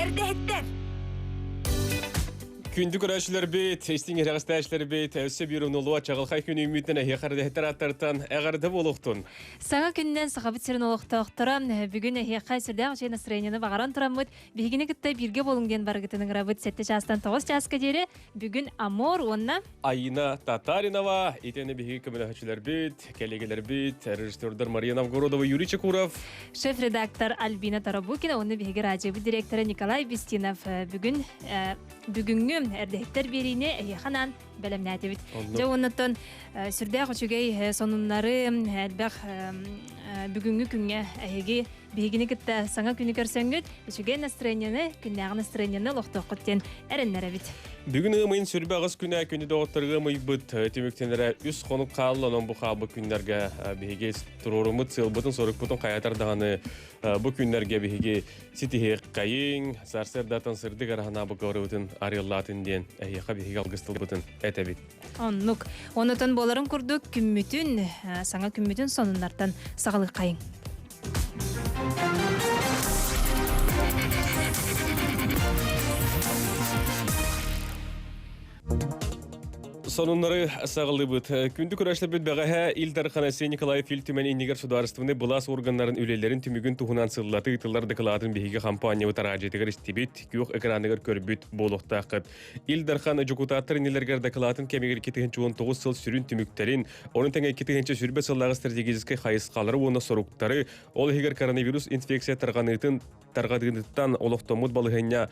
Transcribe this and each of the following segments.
Erdehetter. Күндүк көрәшілер бейт, естің ерағыстайшылар бейт, өсі бүйрін ұлуа чағылқай күн үмітіне еқардеттер аттартан әғарды болуқтын. Саңа күннен сақабыт сірін олықтықтыра, бүгін еқай сүрдәғ жай настроенияны бағаран тұрамыд, бейгіне күтті бірге болыңден барғытының рабыт сәтті жастан 9 жасқа дері, бүгін Амор, онна Айна Татаринова, етені бейгі көміліғачылар бейт, кәлегелер бейт, режиссердар Мария Новгородова, Юрий Чекуров, шеф-редактор Альбина Тарабукина, оны бейгі радиобы директоры Николай Бестинов, бүгінгі әрдеттер беріне әйханан бәлемнәті біт. Жа оннаттан сүрдәғ үшігей сонунлары әлбәқ бүгінгі күнге әйге бейгіне кітті саңа күні көрсөңгіт, үшігей настроенияны, күннәғы настроенияны лоқтоқыттен әрінлері біт. Бүгін ұмайын сүрбе ағыз күні күні доғыттырғы мұйбыт теміктенері үс қонып қалыл, оның бұл қалбы күндерге бейге тұрорымыт сылбытын, сорық бұтын қаятардағаны бұл күндерге бейге сетихе қайын, сарсердатын сырды қарағына бұл көрі арылатын ден әйеқа бейге алғыстыл бұтын әті бит. Оннук, онытын боларын күрдік күммітін, саңа күммітін сонынлардан сағылық қайын. Сонунлары сағылы бұд. Күнді көрәшілі бұд бәғаға Илдар Ханасы Николаев Ильтүмен инегер сударыстывыны бұлас органларын үлелерін түмігін тұхынан сыллаты ұтылар декалатын бейгі кампания ұтара жетігер істебет, күйіқ экранығыр көрбіт болуқта қыд. Илдар Хан жүкутаттыр нелергер декалатын кәмегер 2019 сыл сүрін түміктерін, оның тәңе 2020 сүрбе сыллағы стратегическай қайысқалары оны соруқтары, ол егер коронавирус инфекция тарғадығындықтан олықтомуд балығыня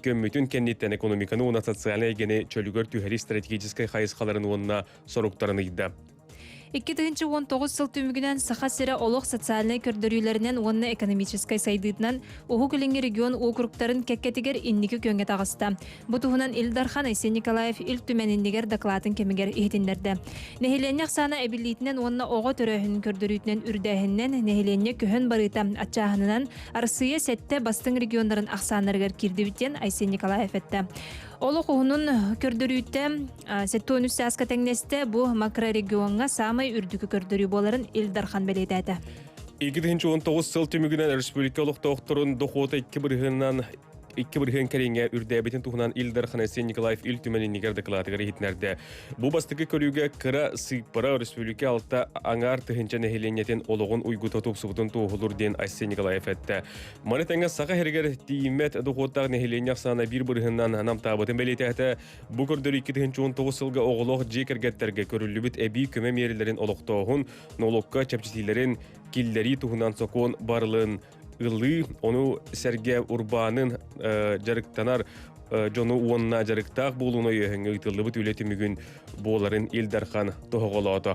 көммітін кәннеттен экономиканы оны социальный егені чөлігер түйheri стратегическай қайысқаларын онына соруқтарын үйді. 2019 сыл түмігінен саха сері олық социальный көрдірілерінен онына экономическай сайдыдынан оғы көліңгі регион округтарын кәккетігер инники көнге тағыста. Бұтығынан Илдархан Айсен Николаев ил түменіндегер докладын кемігер ехетіндерді. Нехеленек сана әбілітінен онына оғы төрөхін көрдірітінен үрдәхіннен нехеленек көхін барыта атчағынынан арсыя сәтті бастың региондарын ақсаныргер кирдібіттен Айсен Николаев әтті. Олы қоғының көрдірүйті сәтті өнісі асқа тәңнесті бұл макрорегионға самай үрдікі көрдірүй боларын Илдархан бәлейді әді. 2019 сыл түмігінен республикалық тоқтырын доқуыты 2 бірген кәреңе үрдәбетін тұғынан Илдар Ханасы Николаев Ильтүменін негер декалатығыр етінерді. Бұл бастығы көріуге кіра сыйпыра республика алта аңар тұхынча нәхеленетін олығын ұйгыта тұпсығытын тұғылыр ден Айсен Николаев әтті. Манетәңі саға әргер деймет доқуыттағы нәхеленек саны бір біргіннан намтабытын бәлеті әті. Бұл көрдір 2019 сылға оғылық жекергеттерге көрілібіт әбей көмем ерілерін олықтауғын, нолыққа чәпчетилерін келдері тұғынан соқуын барылын ылы, оны сәрге урбанын жарықтанар жону уонна жарықтақ болуына өйіңі ұйтылыбыт өлетімігін боларын Илдархан тұғылады.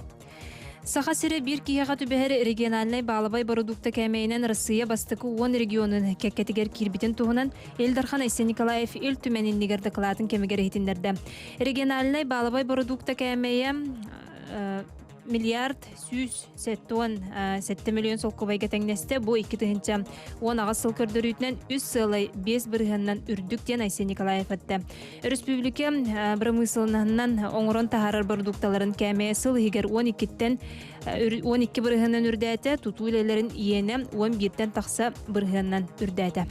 Саха сире bir кияға түбәһәр региональный балабай продукты кәмейінен Россия бастықы 10 регионын кәккетігер кирбитін туғынан Илдархан Айсен Николаев ил түменін негер докладын кәмегер етіндерді. Региональный балабай продукты кәмейі миллиард 7 миллион сол көбайға тәңнесті бұл 2-10 ағыз сыл көрдірітінен 3 сылай 5 бірғаннан үрдіктен Айсен Николаев әтті. Республика промыслынан оңырын тахарар продукталарын кәмейі сыл егер 12 бірғаннан үрдәті, тұту үлелерін иені 11-тен тақса бірғаннан үрдәті.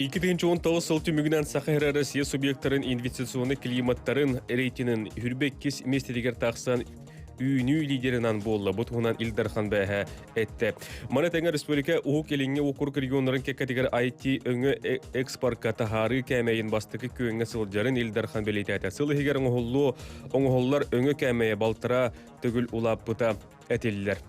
2019 сыл түмігінен сақайра Россия субъекттарын инвестиционный климаттарын рейтинін хүрбеккес местедегер тақсан үйіні лидерінан болы. Бұтығынан Илдархан бәхі әтті. Мана тәңі республика ұғық еліңе оқырық регионларын кәккетігер IT өңі экспортқа тахары кәмейін бастықы көңі сылджарын Илдархан бәлейті әті. Сылы егер оңғоллар өңі кәмейі балтыра түгіл ұлап бұта әтелілер.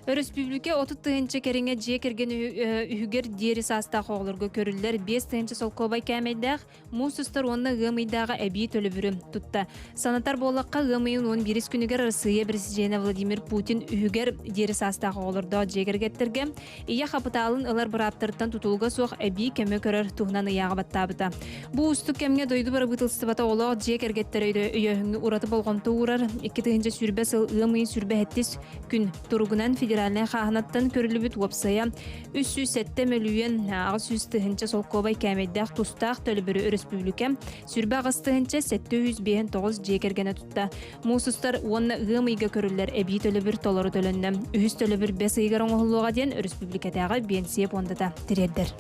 Республика 30 тыгынчы кереңе же керген үгер дери састақ оғылырғы көрілдер 5 тыгынчы сол көбай кәмейдәқ мұсыстар онына ғымайдағы әбей төлі бүрім тұтта. Санатар болаққа ғымайын 11 күнігер Россия президенті Владимир Путин үгер дери састақ оғылырды жегергеттерге. Ия қапыталын ылар бір аптырттан тұтылға соқ әбей кәме көрір тұғынан ияға баттабыта. Бұл ұстық кәмге дойды бары бұтылсты бата олақ жегергеттер өйіғіңі ұраты болғанты ұрар 2 тыгынчы сүрбе сыл ғымайын сүрбе әттес күн тұрғынан федеральный хахнаттан көрілібіт уапсая 307 миллион ағыз тыгынча сол көбай кәмейдәқ тұстақ төлі бірі республика сүрбе ағыз тыгынча 709 жекергені тұтта. Мұсыстар оны ғымыйға көрілер әбей төлі бір толары төлінді. Үхіз төлі бір 5 ұйғар оңғылуға ден республикадағы бенсиеп ондада тіреддер.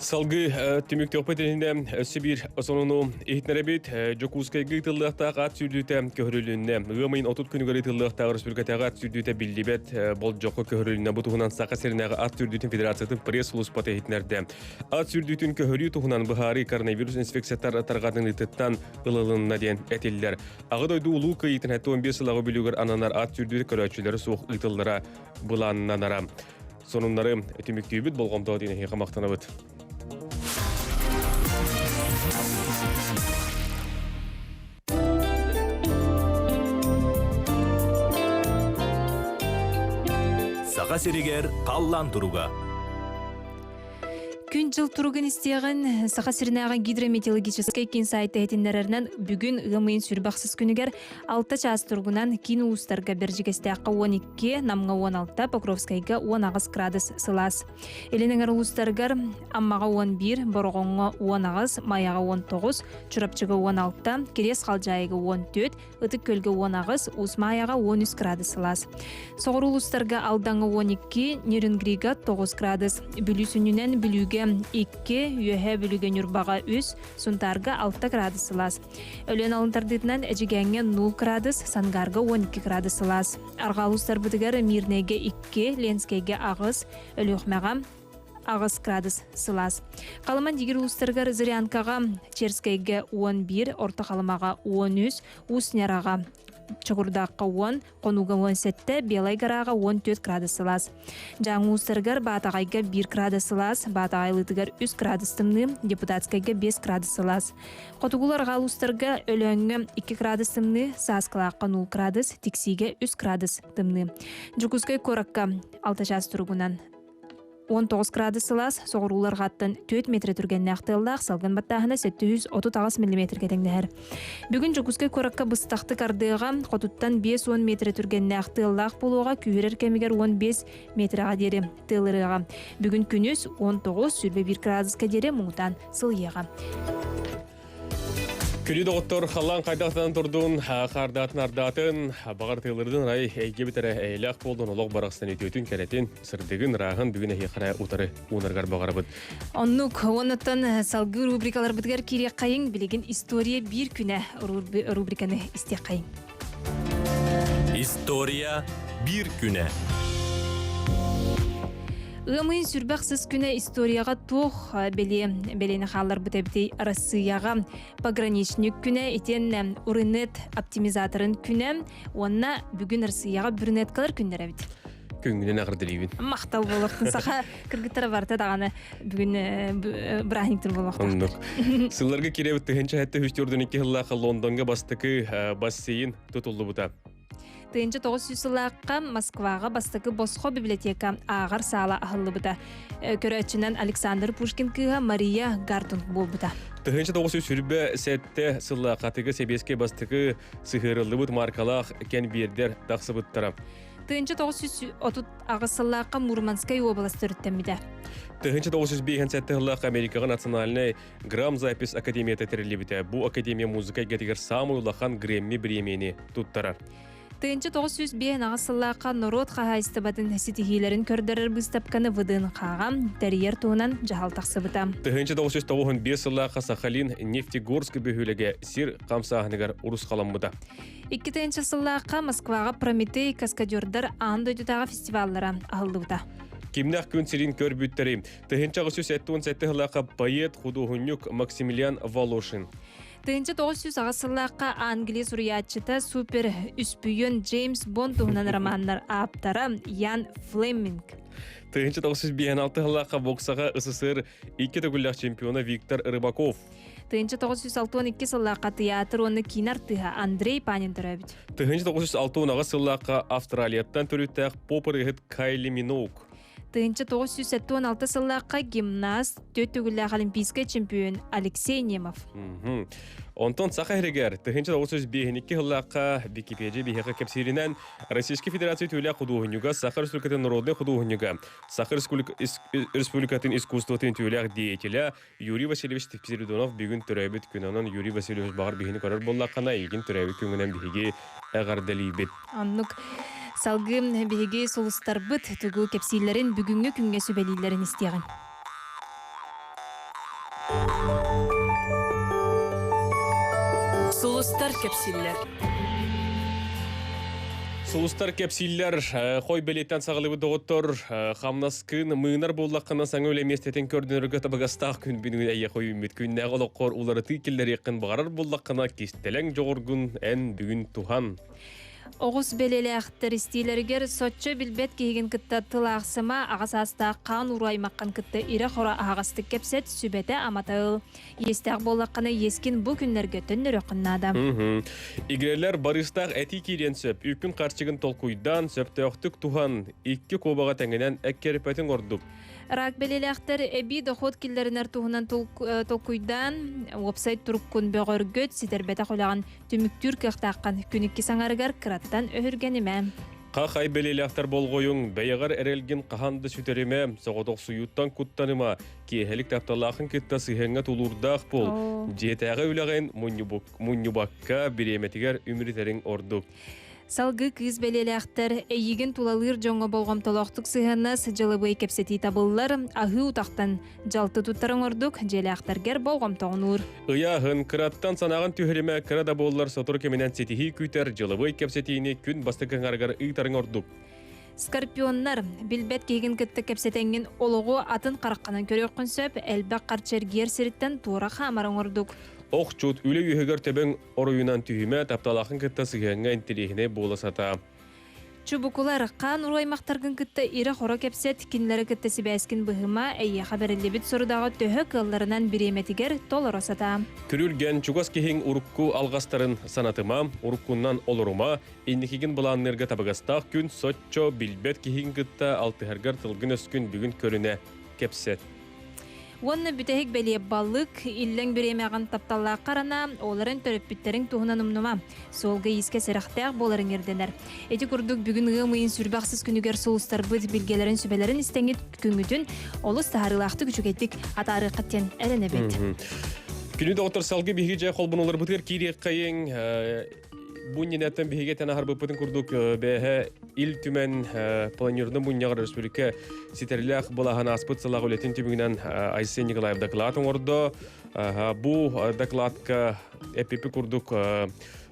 Салгы түмүктө опетинде Сибир сонуну ихнеребит Жокускай гытыллыктаг ат сүрдүтө көрүлүнне ымын 30 күнгө гытыллыктаг республикатага ат сүрдүтө билдибет бол жокко көрүлүнне бутугунан сака серинага ат сүрдүтүн федерациятын пресс-служб патехитнерде ат сүрдүтүн көрүү тугунан быхары коронавирус инфекциятар таргатын ыттан ылылынна ден этиллер агыдойду улуу кыйытын 15 сылагы билүгөр ананар ат сүрдүтү көрөчүлөр сук ытыллара буланнанара сонуннары түмүктүүбүт болгондо дени камактанабыт. Сақа серигер қаллан тұруға. Күн жыл турган истеген саха сирнаган гидрометеорологический кен сайты этиннереринен бүгүн ымыйын сүрбаксыз күнүгер 6 час тургунан кин устарга бержигестеакка 12, намга 16, Покровскайга 10 градус сылас. Эленеңер улустаргар аммага 11, Борогонго 10, Маяга 19, Чурапчыга 16, Керес Калжайга 14, Ытык көлгө 10, Усмаяга 13 градус сылас. Согур улустарга алдаңы 12, Нерингрига 9 градус, Бүлүсүнүнен Бүлүгө 2, Үйөһө Бүлүгө Нюрбага 3, Сунтарга 6 градус сылас. Өлөн алынтардытынан Эжигенге 0 градус, Сангарга 12 градус сылас. Аргалустар бытыгар Мирнеге 2, Ленскейге агыс, Өлөхмага агыс градус сылас. Калыман дигир улустаргар Зырянкага Черскейге 11, Орта Калымага 13, Уснярага Чогурдакка 10, Конуга 17, Белайгарага 14 градус сылас. Жаңы устаргар Батагайга 1 градус сылас, Батагайлытыгар 3 градус тымны, Депутатскайга 5 градус сылас. Котугулар галустарга өлөңгө 2 градус тымны, Саскалакка 0 градус, Тиксиге 3 градус тымны. Жукускай коракка 6 час тургунан 19 градус сылас, соғырулар ғаттан 4 метр түрген нәқтыллақ, салған баттағына 730 мм кетеңдер. Бүгін Жокускай коракка бұстақты кардыға қотуттан 5-10 метр түрген нәқтыллақ болуға күйірер кемігер 15 метрға дері тылырыға. Бүгін күніз 19-1 градус кәдері мұңтан сылыға. Күлі доғыттор қалан қайдақтан тұрдың, қардатын ардатын, бағар тылырдың рай әйге бітірі әйләқ болдың олық барақстан өтетін кәретін сырдығын рағын бүгін әйқара ұтары ұнарғар бағар бұд. Оннук, онаттан салғы рубрикалар бұдығар керек қайын білеген история бір күні рубриканы істек қайын. История бір күні. Ымын сүрбақсыз күні историяға тоқ белені қалар бұтәбітей Россияға пограничник күні етен урынет оптимизаторын күні, онына бүгін Россияға бүрінет қалар күндер әбіт. Күнгінен ағырдылейбін. Мақтал болуқтың сақа кіргіттара барты дағаны бүгін брахниктір болуқтың. Сылларға керебітті хенчі әтті хүштердің 2 жыллақы Лондонға бастықы бассейн тұтылды бұта. Тыынчы 900 сылаққа Москваға бастықы Босхо библиотека ағар сала ахылы бұта. Көрәтшінен Александр Пушкин кыға Мария Гартунг бол бұта. Тыынчы 900 сүрбі сәтті сылақатығы себеске бастықы сығырылы бұт маркалақ кен бердер тақсы бұттара. Тыынчы 930 ағы сылаққа Мурманскай областы үрттемеді. Тыынчы 905 сәтті сылаққа Америкаға национальный грамм запис академията тірілі біті. Бұл академия музыка гетігер самый улахан Грэмми премияны тұттара. Тыынчы 905 ағысыллаққа Норот қағайыстыбатын сетихилерін көрдірір бұстапқаны вұдын қағам тәрьер туынан жағал тақсы бұта. Тыынчы 995 сыллаққа Сахалин Нефтегорск бөхіліге сир қамсағынығар ұрыс қалам бұта. 2 сыллаққа Москваға Прометей каскадердар аңдойдытаға фестиваллара ағылды бұта. Кимнақ күн сирин көр бүттері. Тыынчы 907 сыллаққа поэт художник Максимилиан Волошин. Тыынчы 900 ағысыллаққа Англия суриятчыта супер үспүйен Джеймс Бонд туғынан романнар аптара Ян Флеминг. Тыынчы 956 сыллаққа боксаға СССР 2 төгіллақ чемпионы Виктор Рыбаков. Тыынчы 962 сыллаққа театр оны кинартыға Андрей Панин түрәбіт. Тыынчы 906 сыллаққа Австралияттан түріттәқ попыр ғыт Кайли Миноук. Тыынчы 976 сыллаққа гимнаст, 4 төгіллақ олимпийский чемпион Алексей Немов. Онтон сақа әрігер, тыынчы 952 сыллаққа Википедия бейхеқі кепсирінен Российский Федерация түйілі құдуғынюға, Саха Республикатын народный құдуғынюға, Саха Республикатын искусствотын түйілі деятелі Юрий Васильевич Спиридонов бүгін түрәбіт күнінен Юрий Васильевич бағар бейхені көрір боллаққана егін түрәбіт күнінен бейхеге әғардалейбет. Аннук салғы бейге солыстар бұд түгі кепсилерін бүгінгі күнге сөбелейлерін істеген. Сулустар кепсиллер. Сулустар кепсиллер хой белеттен сағылыбы доғыттор қамнаскын мыңар боллаққына саңы өлеместетін көрдініргі табығастақ күн бінің әйе қой үміт күнне ғолыққор улары түйкелер еқін бағарар боллаққына кестелен жоғыргын ән бүгін туған. Оғыз белелі ақтыр істейлергер сотчы білбет кейген кітті тылақсыма ағасаста қан ураймаққан кітті ире қора ағастық кепсет сүбеті аматыл. Естіғ болаққаны ескін бұл күнлерге түннер өқыннады. Игрелер барыстақ әти кейден сөп, үкін қарчығын толқуйдан сөпті өқтік туған, екі кобаға тәңінен әккеріпәтін ордық. Рак белелектер эби доход киллеринер туһунан толкуйдан вебсайт туруккун бөгөргөт ситербете холаган түмүктүр кыктаккан күнүкки саңарыгар кыраттан өһүргениме. Қақай белелектер болғойың, бәйіғар әрелген қағанды сүтеріме, соғытық сұйыттан күттаныма, кейхелік тапталақын кетті сыхенге тулурдақ бол. Жетәғі өліғен мұннюбаққа біреметігер үміретерін ордық. Салгы кыз белелектер эйигин тулалыр жоңго болгом толоқтук сыһынас жылыбый кепсети табыллар, ахы утақтан жалты туттарын ордук, желектергер болгом тоғынур. Ыяғын кыраттан санағын түхіреме кырада боллар сотыр кеменен сетихи күйтер жылыбый кепсетиini күн бастықын аргар ыйтарын ордук. Скорпионнар билбет кейген кітті кепсетенген олығы атын қараққанын көріққын сөп, әлбәк қарчергер сіріттен тура қамарың ордук. Оқчут үлі үйігер төбен оройынан түйіме тапталақын кітті сыгенге интелихіне боласата. Чубукулар қан ураймақтаргын кітті ире хоро кепсет, кинлері кітті сібәскін бұхыма әйе қабарелебет сұрыдағы төхі қылларынан біреметігер толыр осата. Күрілген чугас кейін урукку алғастарын санатыма, уруккуннан олырума, иннекеген бұланнерге табығастақ күн сотчо билбет кейін кітті алтығаргар тылгын өскін бүгін көріне кепсет. Онны бүтәһик бәлие баллык, илләң биремәгән тапталла карана, оларын төрөппүттерин туһунан умнума. Солга иске сәрәхтәк боларын ерденер. Эти курдук бүгүн гымыйын сүрбәксез күнүгер соустар бит билгелерин сүбелерин истеңит күнгүдүн, олус таарылакты күчүгеттик атары каттен эренебет. Күнү доктор салгы биги жай холбунулар бутер кири кайын Буннинеттен биһиге тәнә харбыпытын курдук бәһә ил түмен планирны буннягыр республика ситерлях булахан аспыт салаг үлетин түбүгүнән Айсен Николаев докладын ордо. Бу докладка эпипи курдук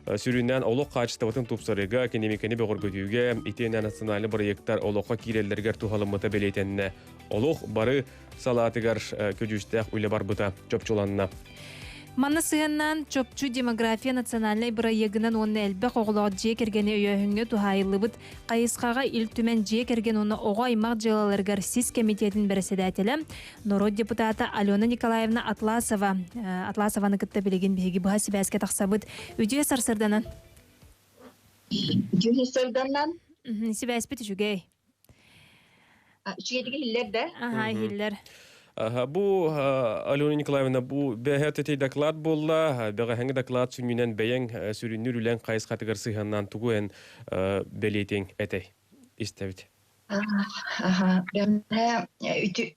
сүрүннән олық качествотын тупсарыга академиканы бөгөргөтүүгө итенә националь проекттар олыққа киреллергер тухалымыта белетенне олық бары салатыгар көжүстәк үле барбыта чопчуланна. Манна сыганнан чопчу демография национальный проегынан онны әлбәк оғылығы жие кергені өйөһіңі тухайылыбыт қайысқаға ил түмен жие керген оны оға аймақ жылаларғар сис комитетінің біріседәтелі Нород депутаты Алена Николаевна Атласованы кітті білеген бейгі бұға сібәске тақсабыт өдеге сарсырданан. Өдеге сарсырданан? Сібәспет үшігей. Үшігедегі хиллер да? Хиллер. Бу Алена Николаевна бу бәһәтетей доклад болла, бәгә хәңге доклад сүннән бәян сүрүннүр үлән кайыс катыгыр сыганнан тугуен белетең әтей. Истәбит. Бәһә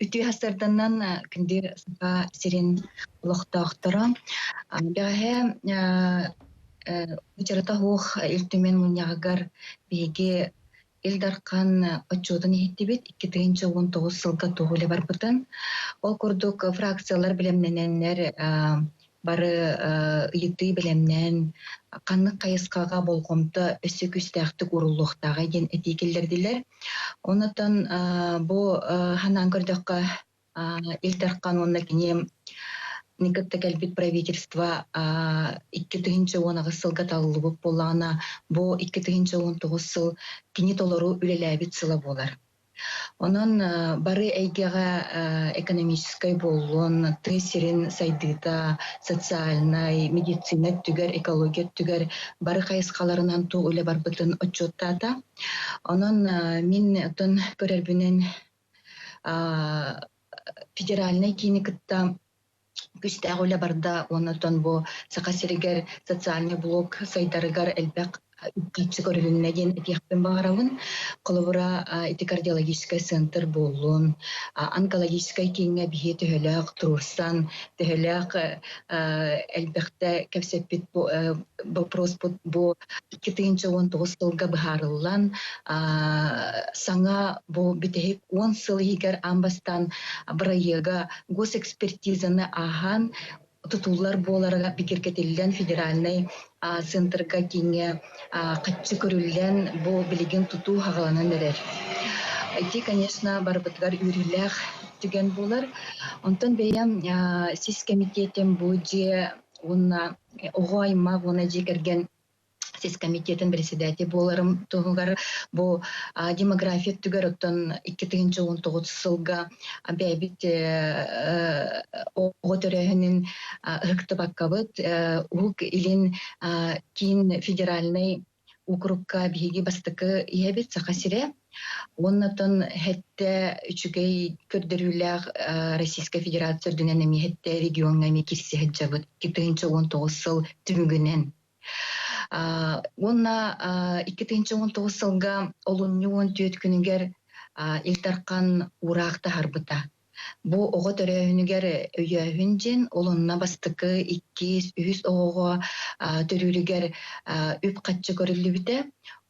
үтү хасарданнан киндер сага сирен лохтахтара. Бәһә учарата хух илтүмен мунягар биге Илдарқан отчетын ехеттебет 2019 сылға туғылы бар бұтын. Ол күрдік фракциялар білемнененлер бары үйетті білемнен қанық қайысқаға болғымты өсі күстәқтік ұрылықтаға ен әтекелдерділер. Онытын бұл ханан көрдіққа Илдарқан онына кене Никотта кәлбет правительства 2019 сылға талылығы болағына бұл 2019 сыл кені толыру үлеләбет сылы болар. Onun бары әйгеға экономическай болуын, тесерін сайдыта, социальный, медицина түгер, экология түгер, бары қайысқаларынан ту үлі бар бұтын отчеттата. Onun мен ұтын көрербінен федеральный клиникатта күстәғілі барда, онытын бұл сақасырығар социальный блок сайдарығар әлбәк үпкачы көрүлүнне ден этиякпен багарабын. Колобура ити кардиологический центр болун, онкологический кеңе бихе төһөлөк турсан, төһөлөк элбекте кепсеппит вопрос бу 2019 жылга бахарылан саңа бу битеһик 10 сыл егер амбастан бырайыга госэкспертизаны ахан тутулар боларга бикиркетилен федеральный центрга кеңе катчы көрүлгөн бу билеген тутуу хагаланан берер. Эти, конечно, барбытыгар үрүлэх түген болар. Онтон бейем сис комитетен бу же уна огойма уна же керген сис комитетин председатель боларым тугар бу демография түгөр оттон 2019 жылга бэбит оготөрөһүнүн ыктыбаккабыт ук илин кин федеральный округка биги бастыкы иебит сахасире оннотон хетте үчүгей көрдөрүләр Российская Федерация дүнен эми хетте регионга эми кирсе хеджабыт 2019 жыл түмүгүнен онна 2019 жылга олуннуон төт күнүгер илтаркан ураакта харбыта. Бу ого төрөһүнүгер өйөһүнжен олунна бастыкы 200 ого төрүлүгер үп катчы көрүлүбүтэ.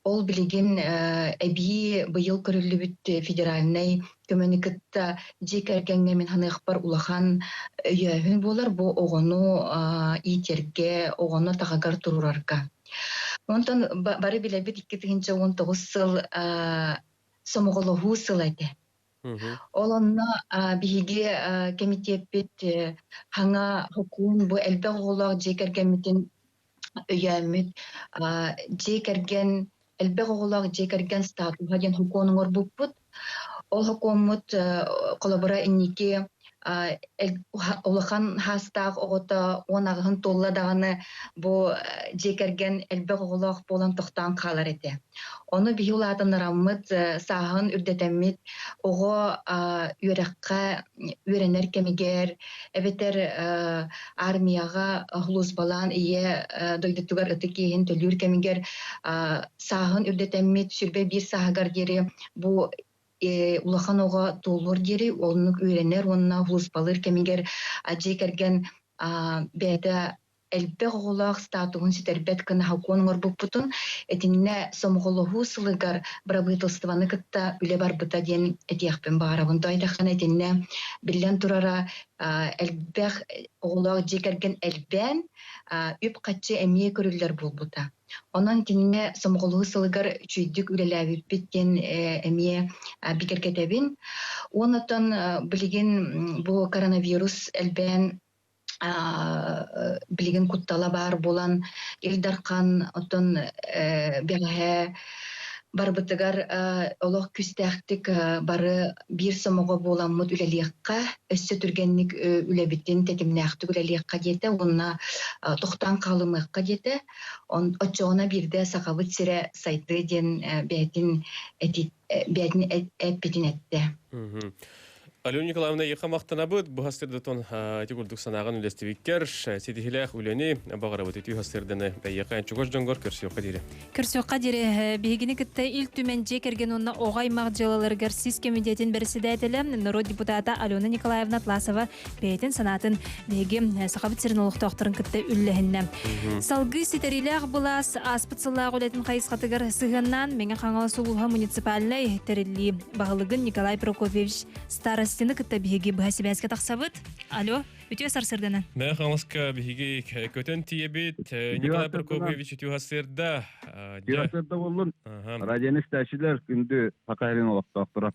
Ол билеген эби быйыл көрүлүбүт федеральный коммуникатта жекергенге мен ханыхпар улахан өйөһүн болар бу огону итерге огону тагагар турурарга. Онтон бары билебит 2019 жыл сомоголоху сыл эте. Олонна биһиги комитетпит хаңа хукун бу элбе оголор жекергенмитин өйөмүт жекерген элбе оголор жекерген статуга ден хукунуңор буппут. Ол хукумут колобура инники улахан хастаах огота онагын толла даганы бу жекерген элбе оголор болан тохтан калар эте. Оны биюлатын раммыт саһын үрдетеммит ого үрекка үренер кемигер эбетер армияга хулус балан ие дойдутугар ытыкиин төлүр кемигер саһын үрдетеммит сүрбе бир саһагар дери бу улахан ого толлор дери онук үренер онна хулус балыр кемигер жекерген бэда элбе оголах статугун ситербет кына хакуонгор буппутун этинне сомголоху сылыгар правительстваны кытта үле барбыта диэн этиахпен баарабын тойдахана этинне биллен турара элбех оголах жекерген элбен үп катчы эмие көрүллер болбута. Онан тинне сомголуху сылыгар чүйдүк үлеләбиппит диэн эмие бикеркетебин. Онотон билеген бу коронавирус элбен билеген куттала бар болан илдаркан отон бэгэһэ барбытыгар олох күстээхтик бары бир сомого боламмыт үлелиекка өссө түргенник үлебиттин тетимнээхтик үлелиекка диэте онна тохтан калымыкка диэте очоона бирде сакабыт сире сайты диэн бээтин эппитин этте. Алена Николаевна Ехамахтанабыт, Бухастердатон, Тигурдук Санаган, Лестевикер, Сидихилях, Улени, Багарават, Тюхастердене, Яхан Чугош Джангор, Керсио Кадире. Керсио Кадире, Бигиникта Ильтумен Джекергенуна Огай Магджилалар Гарсис комитетин председателем, народ депутата Алена Николаевна Тласова, Пейтин Санатын, Бегим, Сахабицерин Олухтохторын Кытта Үллехинне. Салгы Ситерилях Булас, Аспацалла Улетин Хайскатыгар Сыганнан, Менга Хангала Сулуха муниципальный, Терили, Багалыгын Николай Прокофьевич, Старост Стены кытта биһиги баһасыбәскә тахсабыт. Алло, үтү сарсырдана. Мен хаңласка биһиги көтөн тиебит Николай Прокофьевич үтү хасырда. Хасырда болдун. Радионист тәшилер күндү Хакайрын олоктоктура.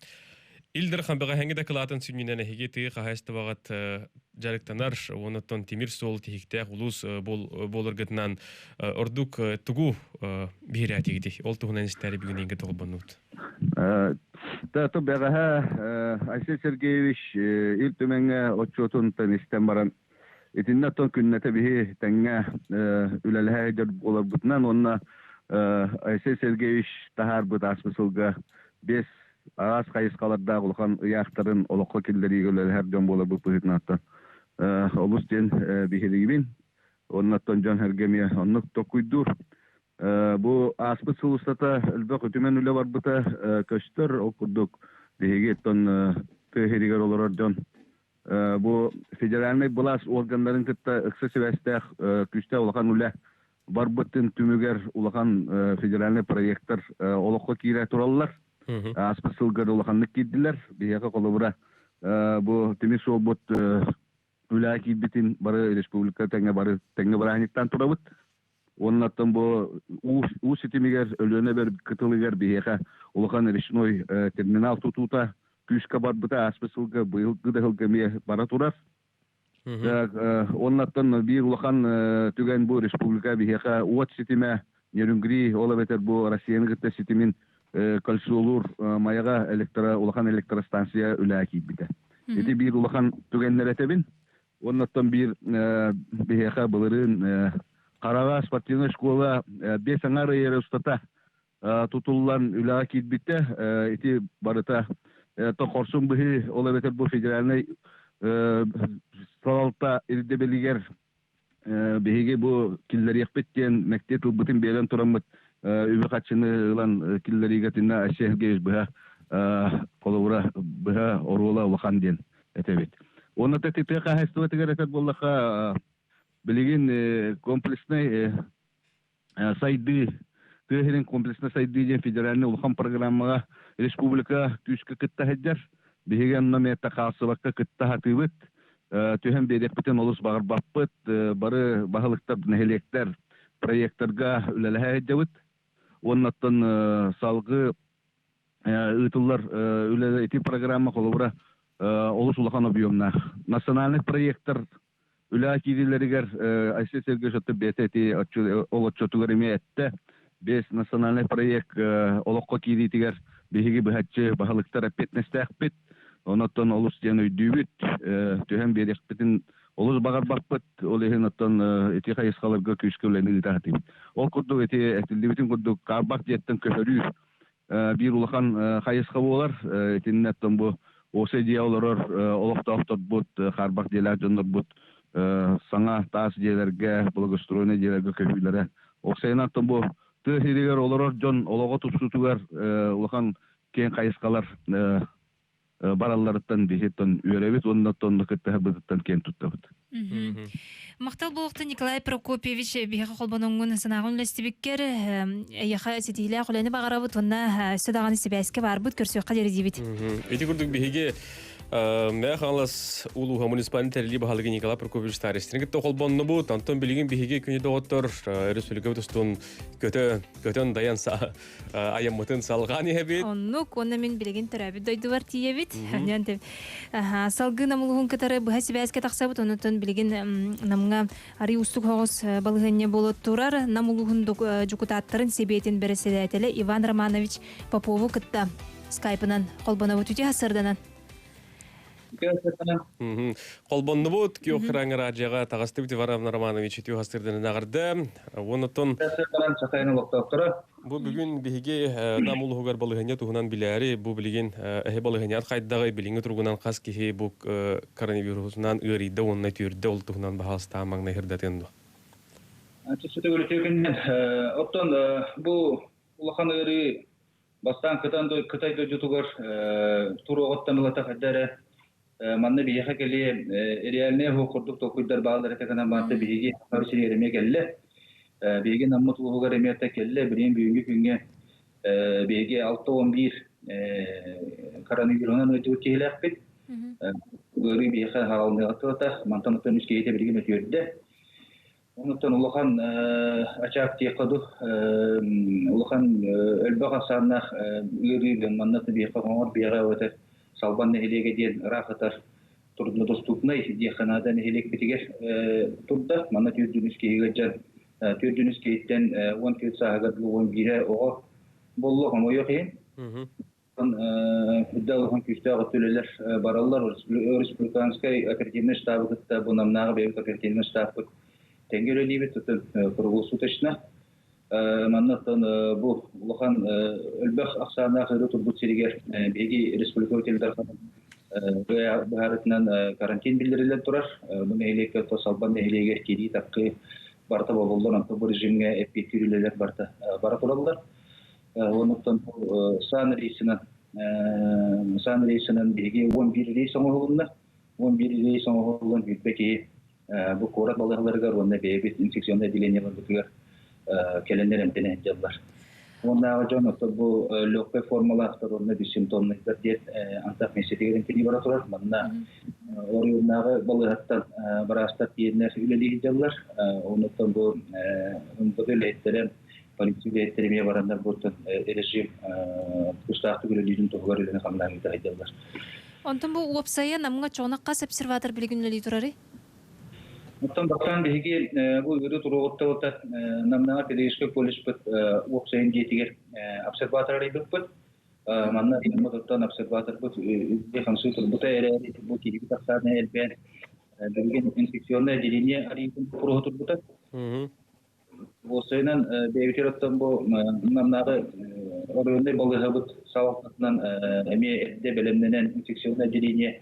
Илдер хамбага хәңгедә кылатын сүннәне һиге тиге хәстә вакыт жарыктанар, онотон тимир сол тихтә улус болыр гытнан ордук тугу бирәтиге. Ол тугынан истәре бүгенге толбанут. Тато бәгәһә Айсен Сергеевич илтүмәнгә отчотун тенистен баран. Итиннә тон күннәтә биһи тәңгә үләләһә дә булыр бутнан онна Айсен Сергеевич тахар бут аспысылга бес Аас кайыскаларда улхан ыяктарын олоққа келдери өлелер жон болар бу пытнатта. Олус ден бихирибин. Оннаттан жон хергемия оннук токуйдур. Бу аспыт сулустата элбек өтүмен үле барбыта көстөр окурдук биһиги тон тыһыригер олорор жон. Бу федеральный власть органнарын кытта ыксы себестех күстэ улахан үле барбыттын түмүгер улахан федеральный проекттер олокко кире тураллар. Аспыт сылгар улаханнык киддилер. Биһиги колобура бу тимис олбут үле кидбитин бары республика теңе бары теңе бараниктан турабыт. Оннаттан бу у ситимигер өлөнө бер кытылыгер биһиги улахан речной терминал тутута күскә барбыта аспысылга быйылгы да хылгыме бара турар. Оннаттан бир улахан түгән бу республика биһиги уат ситиме Нерюнгри олабетер бу Россияны гытта ситимин кальциолур маяга улахан электростанция үләки бите. Эти бир улахан түгәннәр этебин. Оннаттан бир биһиги булырын Карага спортивная школа бесаңар ere устата тутуллан үләки бите. Эти барыта то хорсун быһы олабетер бу федеральный салалта ирдебелигер биһиги бу киллери якпеттен мектеп бутын берен турамыт үбө качыны ылан киллериге тинна ашехгеш быһа колура быһа орула улахан ден этебит. Оны тетите хастыва тегерет боллаха билигин комплексный сайды тыһырын комплексный сайды ден федеральный улахан программага республика күскә кытта хаҗар биһиген номета хасыбакка кытта хатыбыт төһәм берекпетен олус багыр баппыт бары баһалыктар нәһелектер проекттарга үләләһә җавыт оннаттан салгы ытыллар үләлә эти программа колубра олус улахан объемна национальный проекттар үлә кириләргә АССРГ жотты бетети олотчотугар иметте бес национальный проект олокко киритигер биһиги быһаччы баһалыктар аппетнестәхпит оноттон олус ден өйдүбүт төһәм берекпетин олус багар бакпыт ол ehinoттон эти хайыскаларга күскөлени итатып ол курду эти этилдибитин курду карбак жеттен көһөрү бир улахан хайыска болар этиннеттон бу осе диалорор олоктоктор бут карбак делер жонор бут саңа тас делерге благоустроение делерге көһүлөрө оксайнаттон бу тыһыригер олорор жон олого тупсутугар улахан кен хайыскалар баралларыттан бихеттон үйрәбит оннаттон кытта быттан кен туттабыт. Мактал болукта Николай Прокопьевич биһиги холбонуңун санагын лестибиккер яха сетиле колени багарабыт онна сөдаган сибәскә барбыт көрсөккә дердибит. Эти курдук биһиги Мехалас улуга муниципалитет либо халги Николай Прокопьевич старостин гитте холбонну бу тантон билигин биһиги күнү доктор республика тустун көтөн даянса аяммытын салган ебит. Онну конна мен билигин терабит дойдубар тиебит. Нянте салгы намулугун кытары бу хасибаскә таксабыт онутон билигин намга ари устук хогос балыгынне болот турар намулугун жукутаттарын себетин береседетеле Иван Романович Попову кытта скайпынан холбонабыт үтү хасырданан. Колбонну бут ки охранга радиога тагысты бит Иван Романович түү хастырдан нагарды. Онотон бу бүгүн биһиги намулугар балыгыня тугунан билери бу билигин балыгыня кайдагы билинге тургунан кас кихи бу коронавирусунан ырыйда онна түрдө ол тугунан бахаста маңна хирдатенду. Ачысыгы төгүн оттон бу улахан ыры бастан кытайда жутугар туроготтан улата хаддара манна биһиги келе реальный хукурдук токуйдар баалар этекана манта биһиги харсиреме келле биһиги наммут улугар эмете келле бирин бүгүнгү күнгө биһиги 6-11 коронавирусунан өтүп келеппит гөрү биһиги хаалны атыта мантанытын үскейте бирин өтүрдө онуттан улахан ачак тиекаду улахан өлбөк асаннах үрүлүн маннаты биһиги коңор биһиги өтө салбан нехилеге ден рахатар труднодоступный деханадан нехилек битигер турда мана түрдүнүскейге жан түрдүнүскейттен 10 саага 11 ого болло хомойокен Удалхан күстәгә төлеләр бараллар республиканскай оперативный штабы бунамнагы бек оперативный штаб теңгеле дибет круглосуточно маннатан бу улахан өлбәх аксана хәле турбут сиригер беги республика өтелдәр баһаратынан карантин билдиреләр турар. Буны элекке тосалбан элегер кири тапкы барта болдолар антон бу режимге эпитирилер барта бара туралар. Онуттан сан рейсинен биги 11 рейс оңолунда 11 рейс оңолун бүтбеки бу корат балыгыларга онда бебит инфекционный отделениялар бүтүгөр келендер эмтене жаллар. Онда жонотто бу легкая формула второй бессимптомный диет антак месетеген кини бара турат. Манна орюннагы балыгаттан барастат ийнер үлели жаллар. Онуттан бу бөтөлеттерен полиция барандар бутун режим кустакты үлелидин тогор эле камдан айталар. Онтон бу уопсая намга чонаккас обсерватор билигинлери турары. Оттон бактан биги бу үрү турготта намнага педагогический колледж бут уопсайын жетигер обсерватор бут. Манна имоттон обсерватор бут дехамсу турбута эре бу киги таксаны элбен билген инфекционное отделение аритин турготур бута. Осыйнан бейбитероттон бу намнагы орундай балыгыбыт сабактынан эме эдде белемненен инфекционное отделение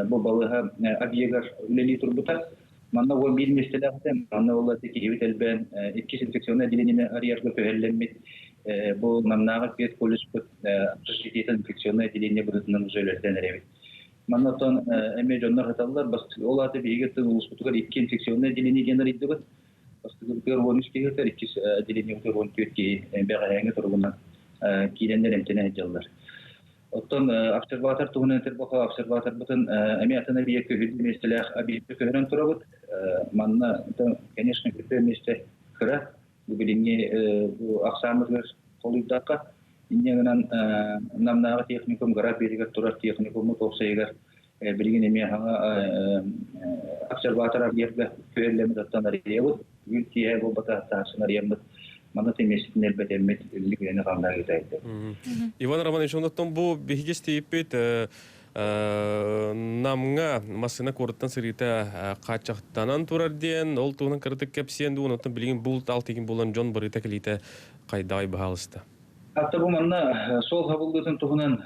бу балыга объегар үлели турбута. Манна ол билместелектен, манна ол текебит элбен икки инфекционное отделение ариярга көһеллеммит бу намнагы пет колледж бут общежитиетен инфекционное отделение бутунан үзөлөрдөн эребит. Маннатон эме жоннор хаталлар басты олаты бейгеттен улуспутугар икки инфекционное отделение генер иддигит. Бастыгыр 13 гектар, 2 отделение 14 ки бәгәңгә тургуннан киләндер эмтене жаллар. Оттон обсерватор тугунетер баха обсерватор бутын әмиятына бия көһүл местеләх объекты көһөрөн турабыт. Манна конечно көтө месте кыра бу билинге бу аксамызгыр колуйдакка иннегенен намнагы техникум гара беригер турар техникуму токсайгар билген эме хаңа обсерватор объекты көһөллемит аттанар диебит. Юлтие бу бата тасынар ямбыт. Мана темеситин элбетемет билгени кандай айтты. Иван Романович, онтон бу бихигес тейпет намга масына корттан сырита качактанан турар ден, ол тугунан кырдык кепсен ду, онтон билген бул талтыгин болан жон барыта келите кайдай баалыста. Атта бу манна сол хабылдытын тугунан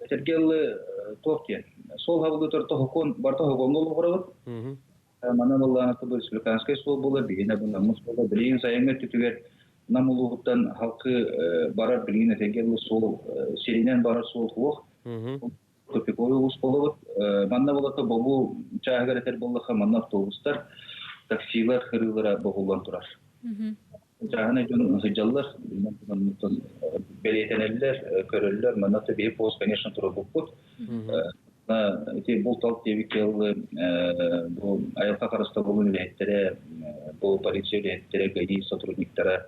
тергелли токтен. Сол хабылдытыр тохкон барта хогон болуп барабыт. Мана болланы то республиканский сол болар, бигене бу намус болар, билген сайынга түтүгер намулугуттан халкы барар билген тергелли сол серинен барар сол хук. Топикой улус болот. Манна болото бобу чаагыретер боллаха манна автобустар, таксилар хырылара богулан турар. Жагына жон хыжаллар, манна белетенелер, көрөллөр, манна табии пост конечно турар буппут. Эти болтал тебикел бу айылга карашта болгон элеттере, бу полиция элеттере, ГАИ сотрудниктары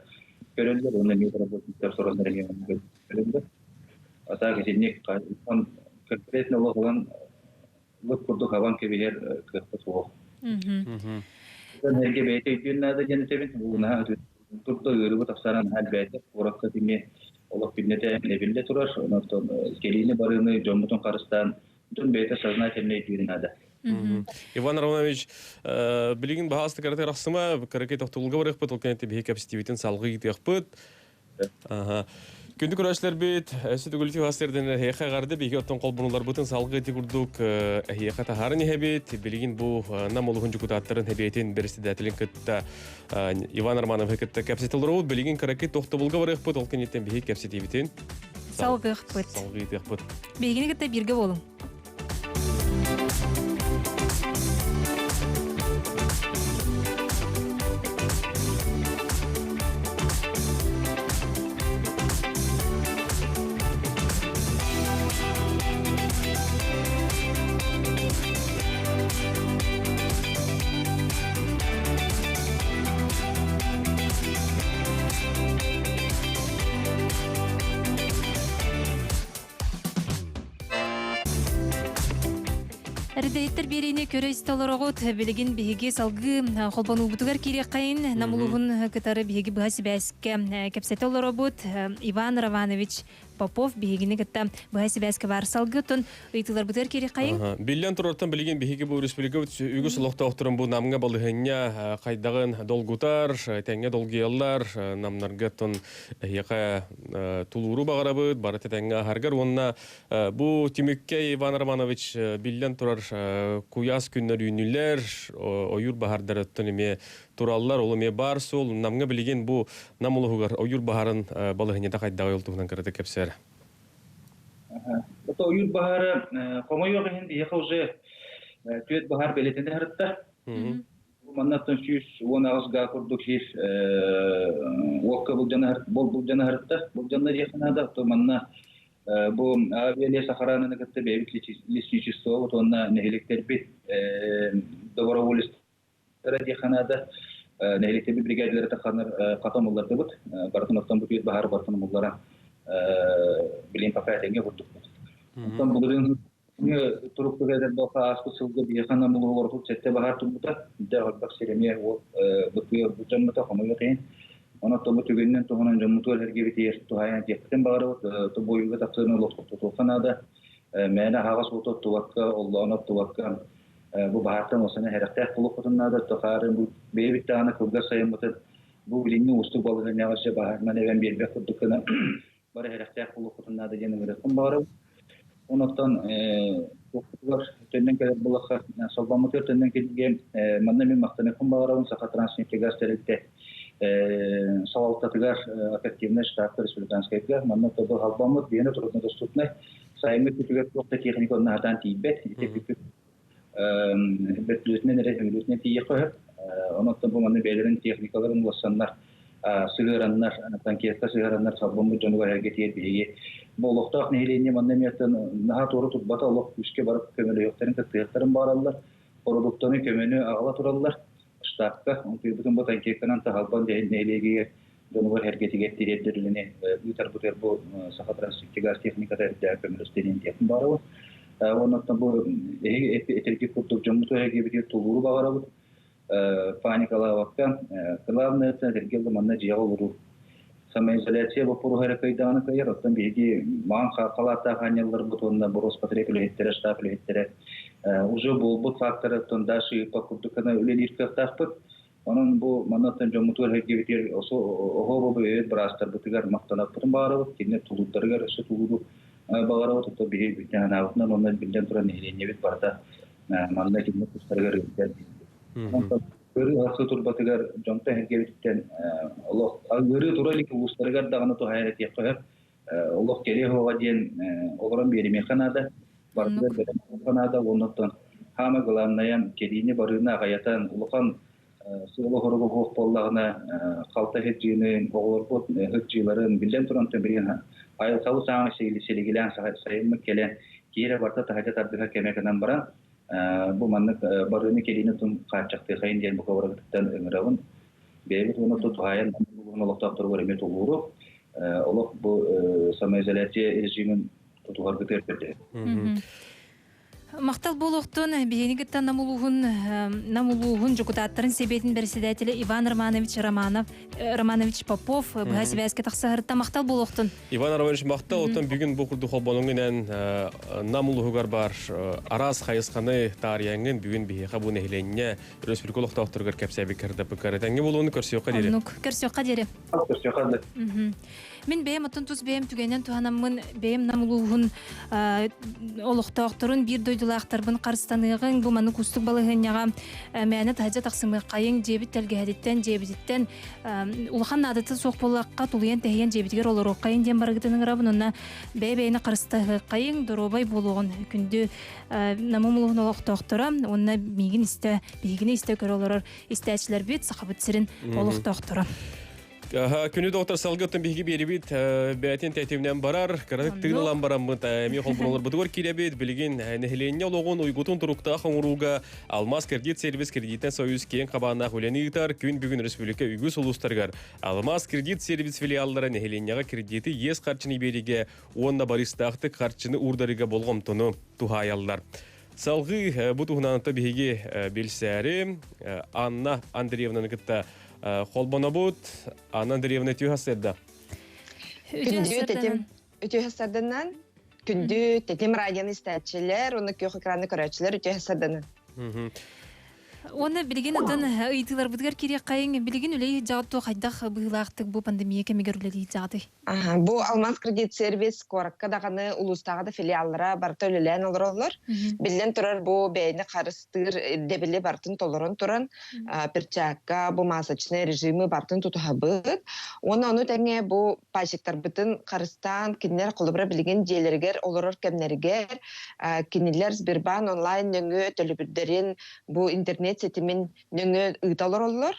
көрөллөр, онда медработниктер сорондар көрөллөр. Ата кезинек конкретно болгон вот курду хаван кебер кыппу. Энерге бейте күннәдә җенетебен буна турда йөрү тапсаран хәл бәйте уракка диме олак билнете лебелде турар, онтон келине барыны жомутун карыстан тун бейте сознательный күннәдә. Иван Романович, билген баһасты карате рахсыма, караке токтулга барык бит, олкенте бихи капситивитен салгы итек бит. Күндү көрәшләр бит, әсет үгүлти хастерден хәйхә гарды биге оттон колбунулар бутын салгы ити курдук, әхиякә тахарын һәбит, билген бу намулыгын жукутаттарын һәбитен берсидәтелен кытта Иван Романов кытта капситылру, билген караке тохтабылга барык бит, олкенеттен бихи капситивитен Салгы бит. Салгы итек бит. Билгене кытта бирге болун. Әрдейттер берейіне көрі істаларығыт білігін бігі салғы қолбану бұтығар керек қайын намылығын кітары бігі бұғасы бәске кәпсеті олары бұд Иван Раванович Попов бігіні кітті бұғасы бәске бар салғы тұн ұйтылар бұтығар керек қайын. Билен тұрырттан білген бігі бұл республика үгі сұлықта оқтырын бұл намыңа балығыня қайдағын долгутар, тәңе долгиялар, намнарға тұн еқа тулуру бағара бұд, бары тәңе харгар. Онына бұл Тимекке Иван Романович билен тұрар куяс күннер үйнілер, ойыр бағардары тұн еме тураллар олыме бар сол намга билеген бу намулугар ойур бахарын балыгыне да кайда олтугунан кырды кепсер. Это уют бахара, по-моему, ехал уже тюет бахар билетинде харытта. Маннаттан сүйүс он агызга курдук шиш окка бул жана харытта, бул жана жеханада, то манна бу авиалия сахаранын кытты бейбит лесничество, вот онна нехиликтер бит доброволец жеханада нехиликтер бит бригадалар таханыр катамуллар дебут, бартыныктан бу түйет бахар бартынымуллара билин пакетинге курдук. Там бүгүн туруп көгөдөн болса аскы сылгы бияхана мулугор тут сетте бахар тумута да баксереме о бутуя бутамата хамыгын она то бутугеннен тохонан жомутулерге битер то хаян тектен бары то боюга тапсырны локту тоханада мэна хагас ото туакка Аллахна туакка бу бахартан осана херактак кулукутунада то харын бу бебиттана кылга сайымыты бу билинни усту болгон нягасы бахар маневен бербек кудукана бары херактак кулукутунада женегер бары Ondan doktorlar tenden kadar bulakar salbamatör tenden kadar manna min mahtanekun bağırağın sakat transnetli gazetelikte sağlıktatıgar efektivne ştartı Respublikanskayıgar manna tabi halbamut biyene turutna dostupnay sayımı kütüger yokta teknik olna hatan tiyibet betlütüne nereye tiye koyar ondan bu manna beylerin teknikaların ulaşanlar sığıranlar tankiyette sığıranlar salbamut canıvar hergetiye diye Boluktak nehirliğine mannemiyatın naha toru tutbata Allah üske barıp kömülü yokların kıtıyakların bağırırlar. Produktonu kömülü ağla turallar. Ştakka, bütün bu tankiyekkanan tahalban nehirliğe canıvar hergeti gettirildirilini üter buter bu saha translikti gaz teknikada eddiğe kömülü üsteliğin yakın bağırır. Ondan bu etelki kurtuk camutu hergeti bir tuğuru bağırır. Panikala vaktan kılavını tergelde manna ciyağı vurur. Самоизоляция во пургара кайданы кайыр, оттан биги маан халата ханялар бутонда борос патрекулеттере штаплеттере уже бул фактор оттан даши покурдукана үлелир кактакпыт. Анын бу манаттан жомутур хегебитер осо ого бу брастар бутугар мактанаппытын баарыбыт, кине тулуттарыгар өсө тулуду багарабыт, оттан биги битен абытынан ондан билден туран эленебит барда манда кине кустарыгар өттер. Geri asıl turbatıgar jonta hergebitten Allah geri turalik uluslararası dağını to hayret yapıyor. Allah geliyor hava diyen oğlan bir mekanada bardır bir mekanada ondan hama gılanlayan kedini barına gayatan ulukan sığlı horugu hoqpollağına kalta hecinin oğlurput heccilerin bilden turan tömürün ayıl salı sağına şeyligilen sayılmak gelen kire barta tahacet ardığa kemekadan baran bu manlık barını kelini tüm kaçaktı kayın diyen bu kavraklıktan ömüravın beylik onu tutuhayan bunu loktaktır var emet olur Allah bu samoizolasiya rejimin tutuhargı terpedi. Мактал болуқтун бейнигиттен намулуғын жукутаттарын себетін председателі Иван Романович Попов бұға себәске тақсағырытта мақтал болуқтун. Иван Романович мақтал, оттан бүгін бұл күрді қолбануңынан намулуғығар бар арас қайысқаны тарияңын бүгін бейеқа бұл нәйленіне республикалық тауқтырғыр кәпсәбі кірді бұқары. Тәңгі болуыны көрсеуқа дере? Көрсеуқа дере. Мен бейім ұттын тұз бейім түгенен туғанамын бейім намулуғын олықтауқтырын бір дойдылақтарбын қарыстанығын бұл маны күстік балығынняға мәні тәжі тақсымы қайың жебіт тәлгәдеттен жебіттен ұлған адыты соқ болаққа тұлыен тәйен жебітігер олар қайын ден барығытының рабын онна бей-бейіні қарыстағы қайың дұробай болуғын күнді намумылығын олықтауқтыра онна бейгін істе көр олар істәчілер бет сақабыт сірін олықтауқтыра. Күні доктор Салгыттың бігі бері бет бәтен тәтемнен барар, қарадық тығынылан барам бұнта әме қолбын олар бұдығыр келе бет, білген нәхіленне олығын ұйғытын тұрықта қаңыруға Алмаз кредит сервис кредиттен союз кейін қабағына құлені ұйтар күн бүгін республика үйгіз ұлыстарғар. Алмаз кредит сервис филиалдары нәхіленнеға кредиті ес қарчыны береге, онда барыстақты қарчыны ұрдарыға болғым тұны тұхаялдар. Салғы бұ тұғынанытта бігі белсәрі Анна Андреевнаны күтті Холбона бут, Анна Андреевна тюхасседда. Ütühassadından kündü tetim rayonu istatçiler, onu köy ekranı körəçilər ütühassadından. Оны билген атын ыйтылар бутгар кирек кайын билген үлей жагатты хайдах быйлактык бу пандемия кемигер үлей жагаты. Бу Алмаз кредит сервис коракка даганы улустагы филиаллара барта өлелән олоролор. Билен турар бу бәйне карыстыр дебеле бартын толорон туран перчакка бу масочный режимы бартын тутабыт. Оны тәңе бу пачектар бытын карыстан кинлер кулыбра билген жерлергер олорор кемнергер кинилер Сбербанк онлайн нөңө төлөбүддерин бу интернет сетимин нөңө ыйталар оллор.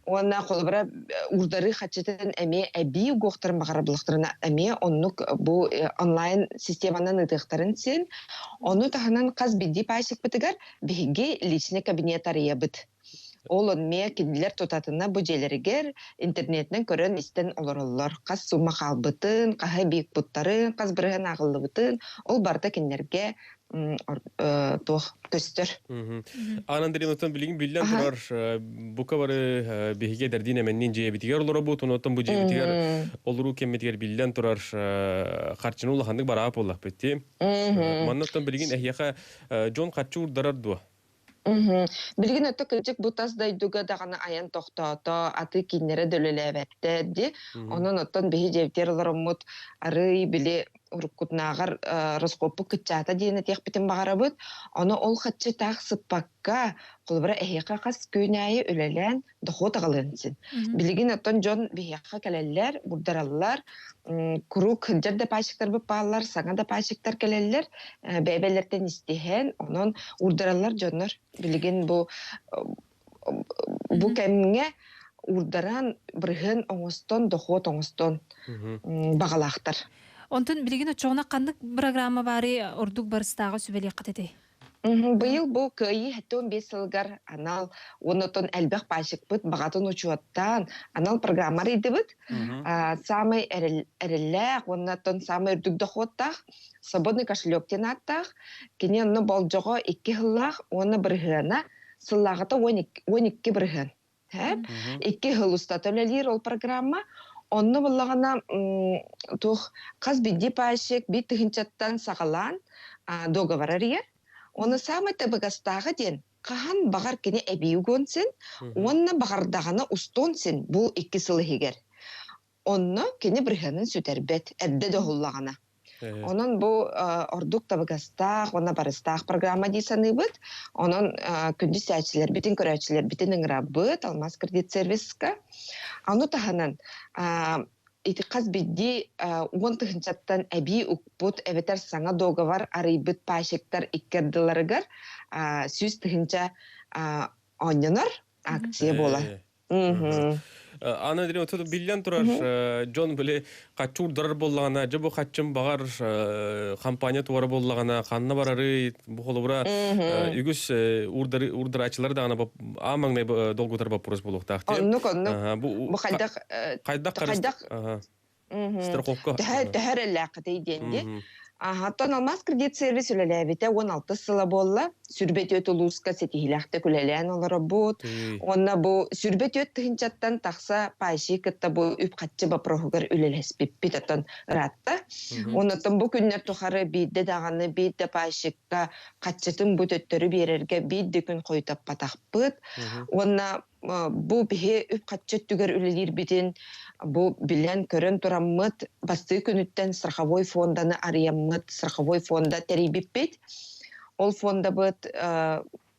Оны кулыбра урдары хачытын эме эби угоктар магарабылыктарына эме оннук бу онлайн системанын ытыктарын сен. Оны таханан каз бидди пачек бытыгар биги личный кабинет арыябыт. Ол онме кинилер тутатына бу жерлергер интернеттен көрөн истен олороллор. Каз сума калбытын, кахы бик буттарын, каз бирген агыллыбытын, ол барда кинилерге тох көстөр. Анандрин отон билген билен турар бука бары биге дердин эменнин жее битигер олора бу тонотон бу жее битигер олору кемметигер билен турар карчыны улахандык барап оллак бетти. Маннотон билген эхяка жон качу урдарар ду. Билген өттө кылчык бутас дайдуга даганы аян токтото аты киннере дөлөлөбетте ди. Онун оттон бихи жевтер олоромут ары били уруккутнагар раскопу кычата дейіне тех бітін бағарабыт. Оны ол хатчы тақ сыппакка қолбыра әйеқа қас көнайы өлелен дұқу тағылынсын. Білген оттон жон бейеқа кәлелер, бұрдаралар, күру күлдер де пачықтар бұп бағалар, саңа да пачықтар кәлелер, бәйбәлерден істеген, оның урдаралар жоныр. Білген бұ кәміңе урдаран бірген оңыстон, дұқу оңыстон бағалақтар. Онтон билген очоғына қандық программа бары ордук барыстағы сүбелек қытеті? Быйыл бұл көйі хәтті 15 сылғар анал, онытын әлбәқ пашық бұд, бағатын ұчуаттан анал программар еді бұд. Самый әрілләқ, онытын самый үрдік дұқуаттақ, свободный кошелектен аттақ, кене оны бол жоғы 2 хыллақ, оны біргіна, сыллағыты 12 біргін. 2 хыл ұстатылелер ол программа. Онны болағана қаз бидді пашек бит тігінчаттан сағалан договор ария. Оны самай табығастағы ден қахан бағар кені әбейі гонсен, онны бағардағаны ұстонсен бұл 2 сылы егер. Онны кені бірғанын сөтербет, әдді доғылағана. Onun bu orduk tabagastaq, ona barastaq programma disany bit. Onun kündüz sääçiler, bitin körәçiler, bitin ыңрабыт, Алмаз кредит сервиска. Аны таһанан итиқаз бидди 10 тыгынчаттан әби укпут эветер саңа договор арыйбыт пашектар иккердыларыгар сүз тыгынча оннонор акция бола. Аны дирен оту билен турар Джон биле качур дарар боллагана, жабу качым багар компания туары боллагана, канна барары бу холобра үгүс урдарачылар да ана амаңнай долгутар бапурус болуктак. Оннук бу кайдак страховка. Тәһәр ләкъти денди. Хаттан Алмаз кредит сервис үлеләбите 16 сыла болла. Сүрбет өт улуска сетихиләхте күләлән олар бут. Онна бу сүрбет өт тыгынчаттан такса пайши кытта бу үп катчы бапрохугар үлеләс биппитатан ратта. Оннан бу күннәр тухары бидде даганы бидде пайшикка катчытын бу төттөрү берерге бидде күн койтап патакпыт. Онна бу бихе үп катчы түгөр үлелер битин бу билен көрөн тураммыт басты күнүттен страховой фонданы арыяммыт страховой фонда терибиппит. Ол фонда быт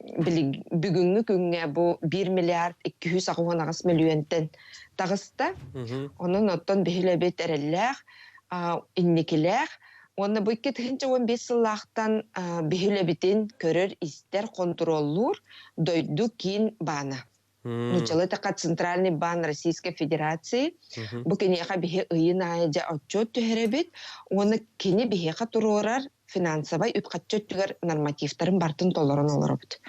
бүгүнгү күнгө бу 1 миллиард 290 миллионтен тагыста. Онун оттон бихилебет эреллер, инникилер. Оны бу 2015 сыллактан бихилебитин көрөр истер контроллур дойду кин бана. Начало така Центральный банк Российской Федерации. Бу кенеха бихе ыйына жа отчет түһәребит. Оны кене бихеха турурар финансовый үпкатчет түгәр нормативтарын бартын толорон олорбут.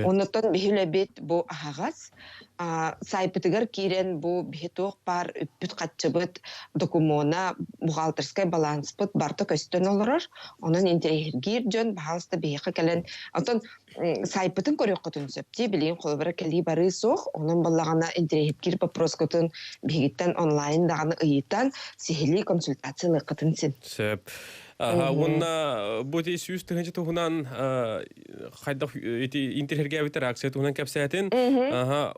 Оннан бихилебит бу ахагас сайпытыгар кирен бу бихеток бар үппүт катчыбыт докумона бухгалтерский баланс бут барты көстөн олорор. Онун интерьергир жон баалста бихеха келен. Антон сайпытын көрөк көтүн сөпти билген колбара кели бары сох. Онун баллагана интерьергир вопрос көтүн бигиттен онлайн даганы ыйыттан сихили консультациялык көтүн син. Онна бути сүүс тыгынчы туһунан хайда эти интерхерге битер акция туһунан кепсәтен.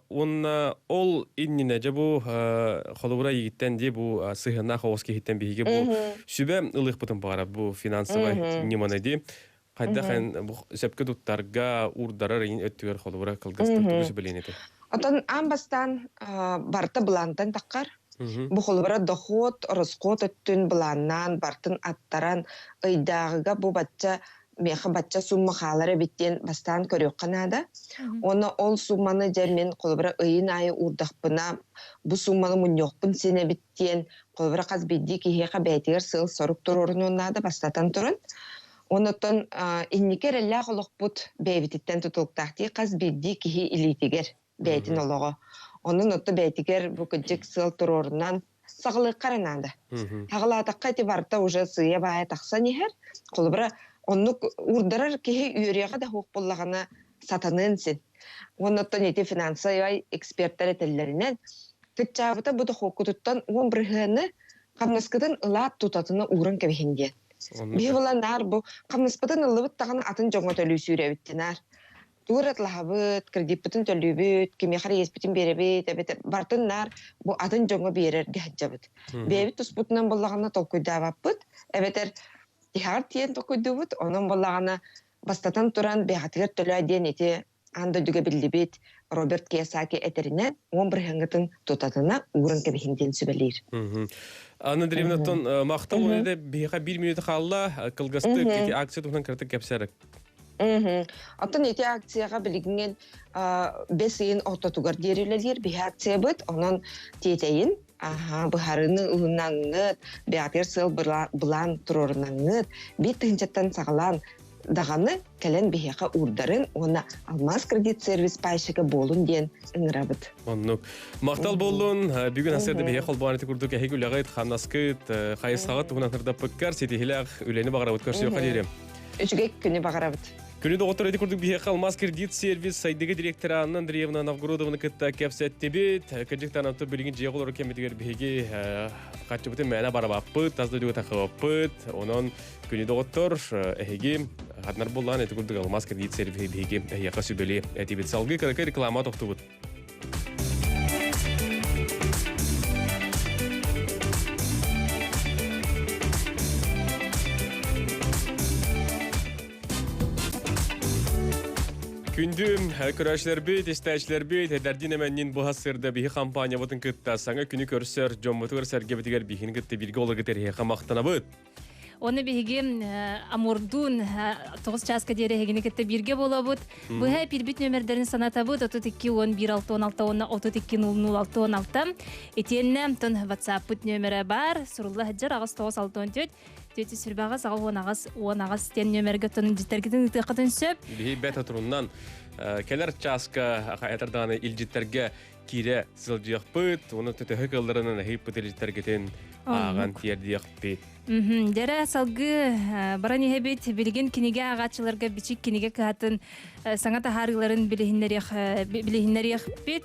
Онна ол иннине жабу холобура йиттен ди бу сыгына ховоске хиттен биге бу сүбе ылык бутын бара бу финансовый неманы ди. Хайда хан бу сепке туттарга урдарар өттүгөр холобура кылгастыр тугус беленете. Отон амбастан барта булантан таккар. Бу холбара доход, расход өттүн буланнан бартын аттаран ыйдагыга бу бачча сумма халары биттен бастан көрөк канада. Оны ол сумманы жермен холбара ыйын айы урдакпына бу сумманы муньокпун сене биттен холбара каз бидди кихека бәйтигер сыл сорук турурунунада бастатан турун. Онотон инникерелле холокпут бәйбититтен тутулктахти каз бидди кихи илитигер бәйтин олого. Onun ottu beytiger bu küçük sıl turorundan sağlık karananda. Tağla takka itibarta уже sıya baya taksa niher. Kolubra onu urdarar ki üyeriye da hukuk bullağına satanınsin. Onun ottu neti finansay ekspertler etellerinden. Kıçabıta bu da hukukututtan on birhini kamnaskıdan ılat tutatını uğrun kebihinden. Bir bulanlar bu kamnaskıdan ılıbıt tağını atın jonga tölü sürevittinar. Турат лахабыт, кредит бүтін төлөбүт, кемехар еспитин беребит, бартыннар бу атын жоңго берерге хаджабыт. Бебит туспутунан боллагана толкуйдабаппыт, эбетер тихар тиен толкуйдубут, онун боллагана бастатан туран бехатыгер төлөйден эти анда дүгө билдибит Роберт Киясаки этеринен 11 хангытын тутатына урын кебихинден сүбелир. Анна Древнатон мактал ойда беха 1 минут халла кылгасты акция туган кыртык кепсерек. Атын эти акцияга билигинген 5 йын ототугар дерилелер би акция бит, онун тетейин быхарыны ылынаңыт, беатер сыл булан турорунаңыт, бит тынчаттан сагалан даганы келен бихека урдарын, она алмаз кредит сервис пайшыга болун ден ыңырабыт. Оннук. Мактал болун, бүгүн асерде бихе колбанаты курдук, эхи гүлягайт, ханаскыт, хайысагыт, унатырда пыккар, сетихилях, үлени багарабыт көрсөй кадерем. Үчүгек күнү багарабыт. Күнү доктор эти курдук бихе алмаз кредит сервис сайдыгы директоры Анна Андреевна Новгородовна кытта кепсеттебит, кыжыктан атып билигин жеголор кемедигер бихеге качыбытын мэна барабаппыт, тазды жүгө такыбаппыт, онон күнү доктор эхиги хатнар боллан эти курдук алмаз кредит сервис бихеге яка сүбели этибит салгы кыракы реклама токтубут. Күндүм көрәшләр бит, истәчләр бит, дәрдин әмәннин бу хасырда бихи компания бутын кытта саңа күнү көрсөр, жоммуту көрсөргө битигер бихин кытты бирге олы гытер хеха мактанабыт. Оны биһиги Амурдун 9 часка дере хегини кытты бирге болобут. Бу хэ пирбит нөмердерин санатабыт 32 10 16 32 00 16. Этеннем тон WhatsApp бут нөмере бар. Сурулла хаджар агыс 964 Төти сүрбагас агыс тен нөмерге тонун житергидин тыкатын сөп. Бихи бет туруннан келер часка хайтарданы илжиттерге кире сылжыякпыт, оны төтөһө кылдырынан хейппыт илжиттергетен аган тиердиякпыт. Дәрә салгы барани хебит билген кинеге агачыларга бичик кинеге катын саңа тахарыларын билехиннерих бит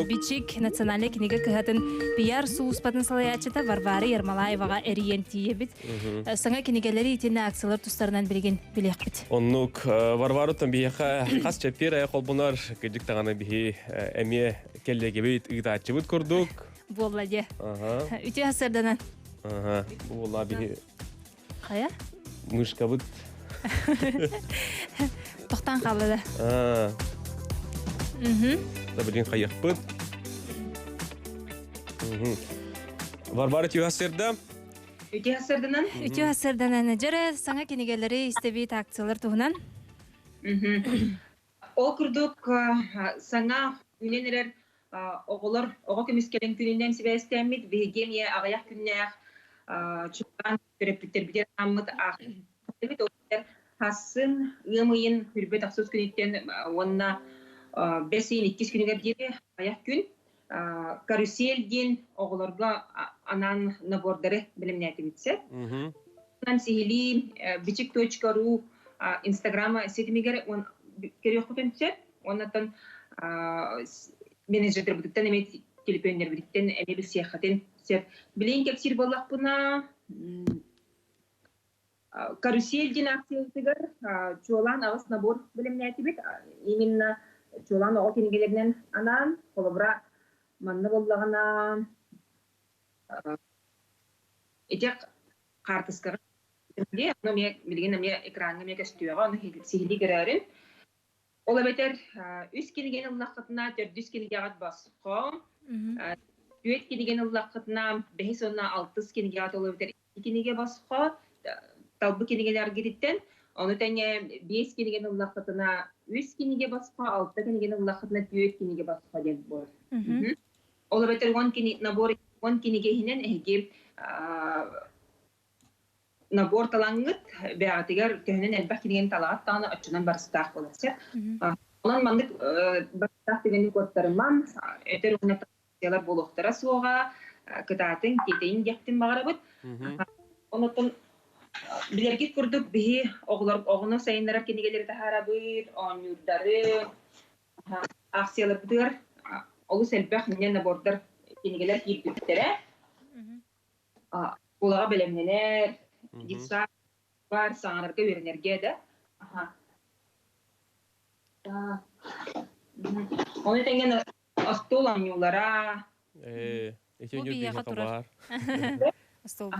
бичик национальный кинеге катын пиар суuspатын салаячыта Варвара Ермолаевага эриентие бит саңа кинегелери итене акциялар тустарынан билген билек бит. Оннук Варвара тамбиха кас чепер колбунар кыжык таганы бихи эме келлеге бит ыгдачыбыт курдук. Болладе. Үтө хасырданан. Bu vallahi bir Kaya? Muşkabıt. Tohtan kaldı. Da bilin kayıkpıt. Var tüy hasırda. Үтө хасырдынан? Үтө хасырданан. Жара саңа кенегелери истебит акциялар туһунан. Ол курдук саңа үненерер оголор ого көмүскелен күнүнөн сибестемит вегемия агаяк күннәк чукан терапевттер битер аммыт ахмет олар хасын ымыйын хүрбөт аксыз күнүттен онна 5-2 күнүгө бири аяк күн каруселдин оголорго анан набордары билимнети битсе анан сихили bichik.ru инстаграма сетимигер он кериохтенче оннан менеджер будуттан эме телефоннер будуттан эме бил сыяхатын сеп билин кепсир боллакпына карусель ден акциятыгар чуолан агыс набор билимнәти бит. Именно чуолан оғы кенегелерінен анан, қолыбыра манны боллағына этек картыскага аны билген мен экранга мен көстүгө аны сихили көрөрүн. Ола бетер үс килген ыллакытына 400 килгагат баско. Үет килген ыллакытына 5-6 килгагат ола бетер 2 килге баско. Талбы килгелер гириттен аны тәңе 5 килген ыллакытына 3 килге баско, 6 килген ыллакытына 4 килге баско деп бор. Ола бетер 10 килге набор 10 килге хинен эге набор талаңгыт бәгатыгар көһөнен әлбәт килген талаат таны очунан барыстаак болачак. Онан мандык барыстаак дегенди коттарыман этер унаталар болохтара суога кытатын кетейин яктын багарабыт. Онотон билерги курдук бии оглор огуну сайыннарар кенигелер тахарабыт, онюрдары акциялар бутугар олус әлбәт менен набордар кенигелер кирбиттере. Улага белемнелер Дитса бар саңарга веренерге да. Оны тенген астол анюлара. Бар. Астол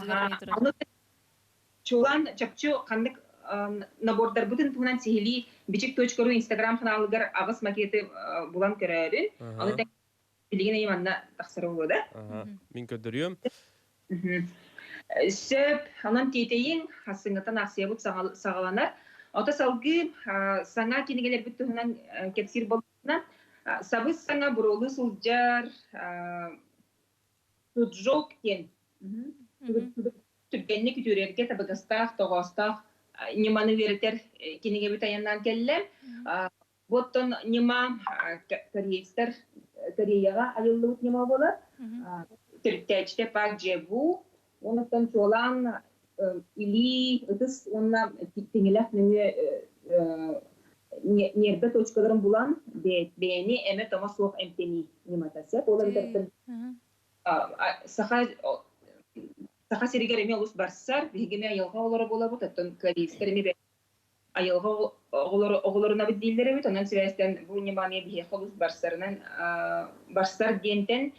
Чулан чапчу кандык набордар бүтүн тугунан сихили бичик точкору Instagram каналыгар агыс макети булан көрөрүн. Аны тенген билген эйманна тахсыры болду. Мен көдөрүм. Сөп, анан тетейин, хасыңытан акция бұд сағаланар. Ота салғы саңа кенегелер бүттігінен кепсир болуына, сабыз саңа бұролы сұлжар, тұджок кен. Түргенне күтірерге табығыстақ, тоғыстақ, неманы веретер кенеге бүт аяннан келлем. Боттон нема корейстер, Кореяға айылы бұт нема болар. Түрттәчте пак жебу. Онуттан чолан или ытыс онна теңелек нербе точкаларын булан бени эме тома суох эмтени нематасы. Олар битертен саха сиригер эме олус барсар, бигеме айылга олары бола бут, аттан корейстер эме айылга оголоруна бит дилдери бит, онан сибестен бу немане бие олус барсарынан барсар дентен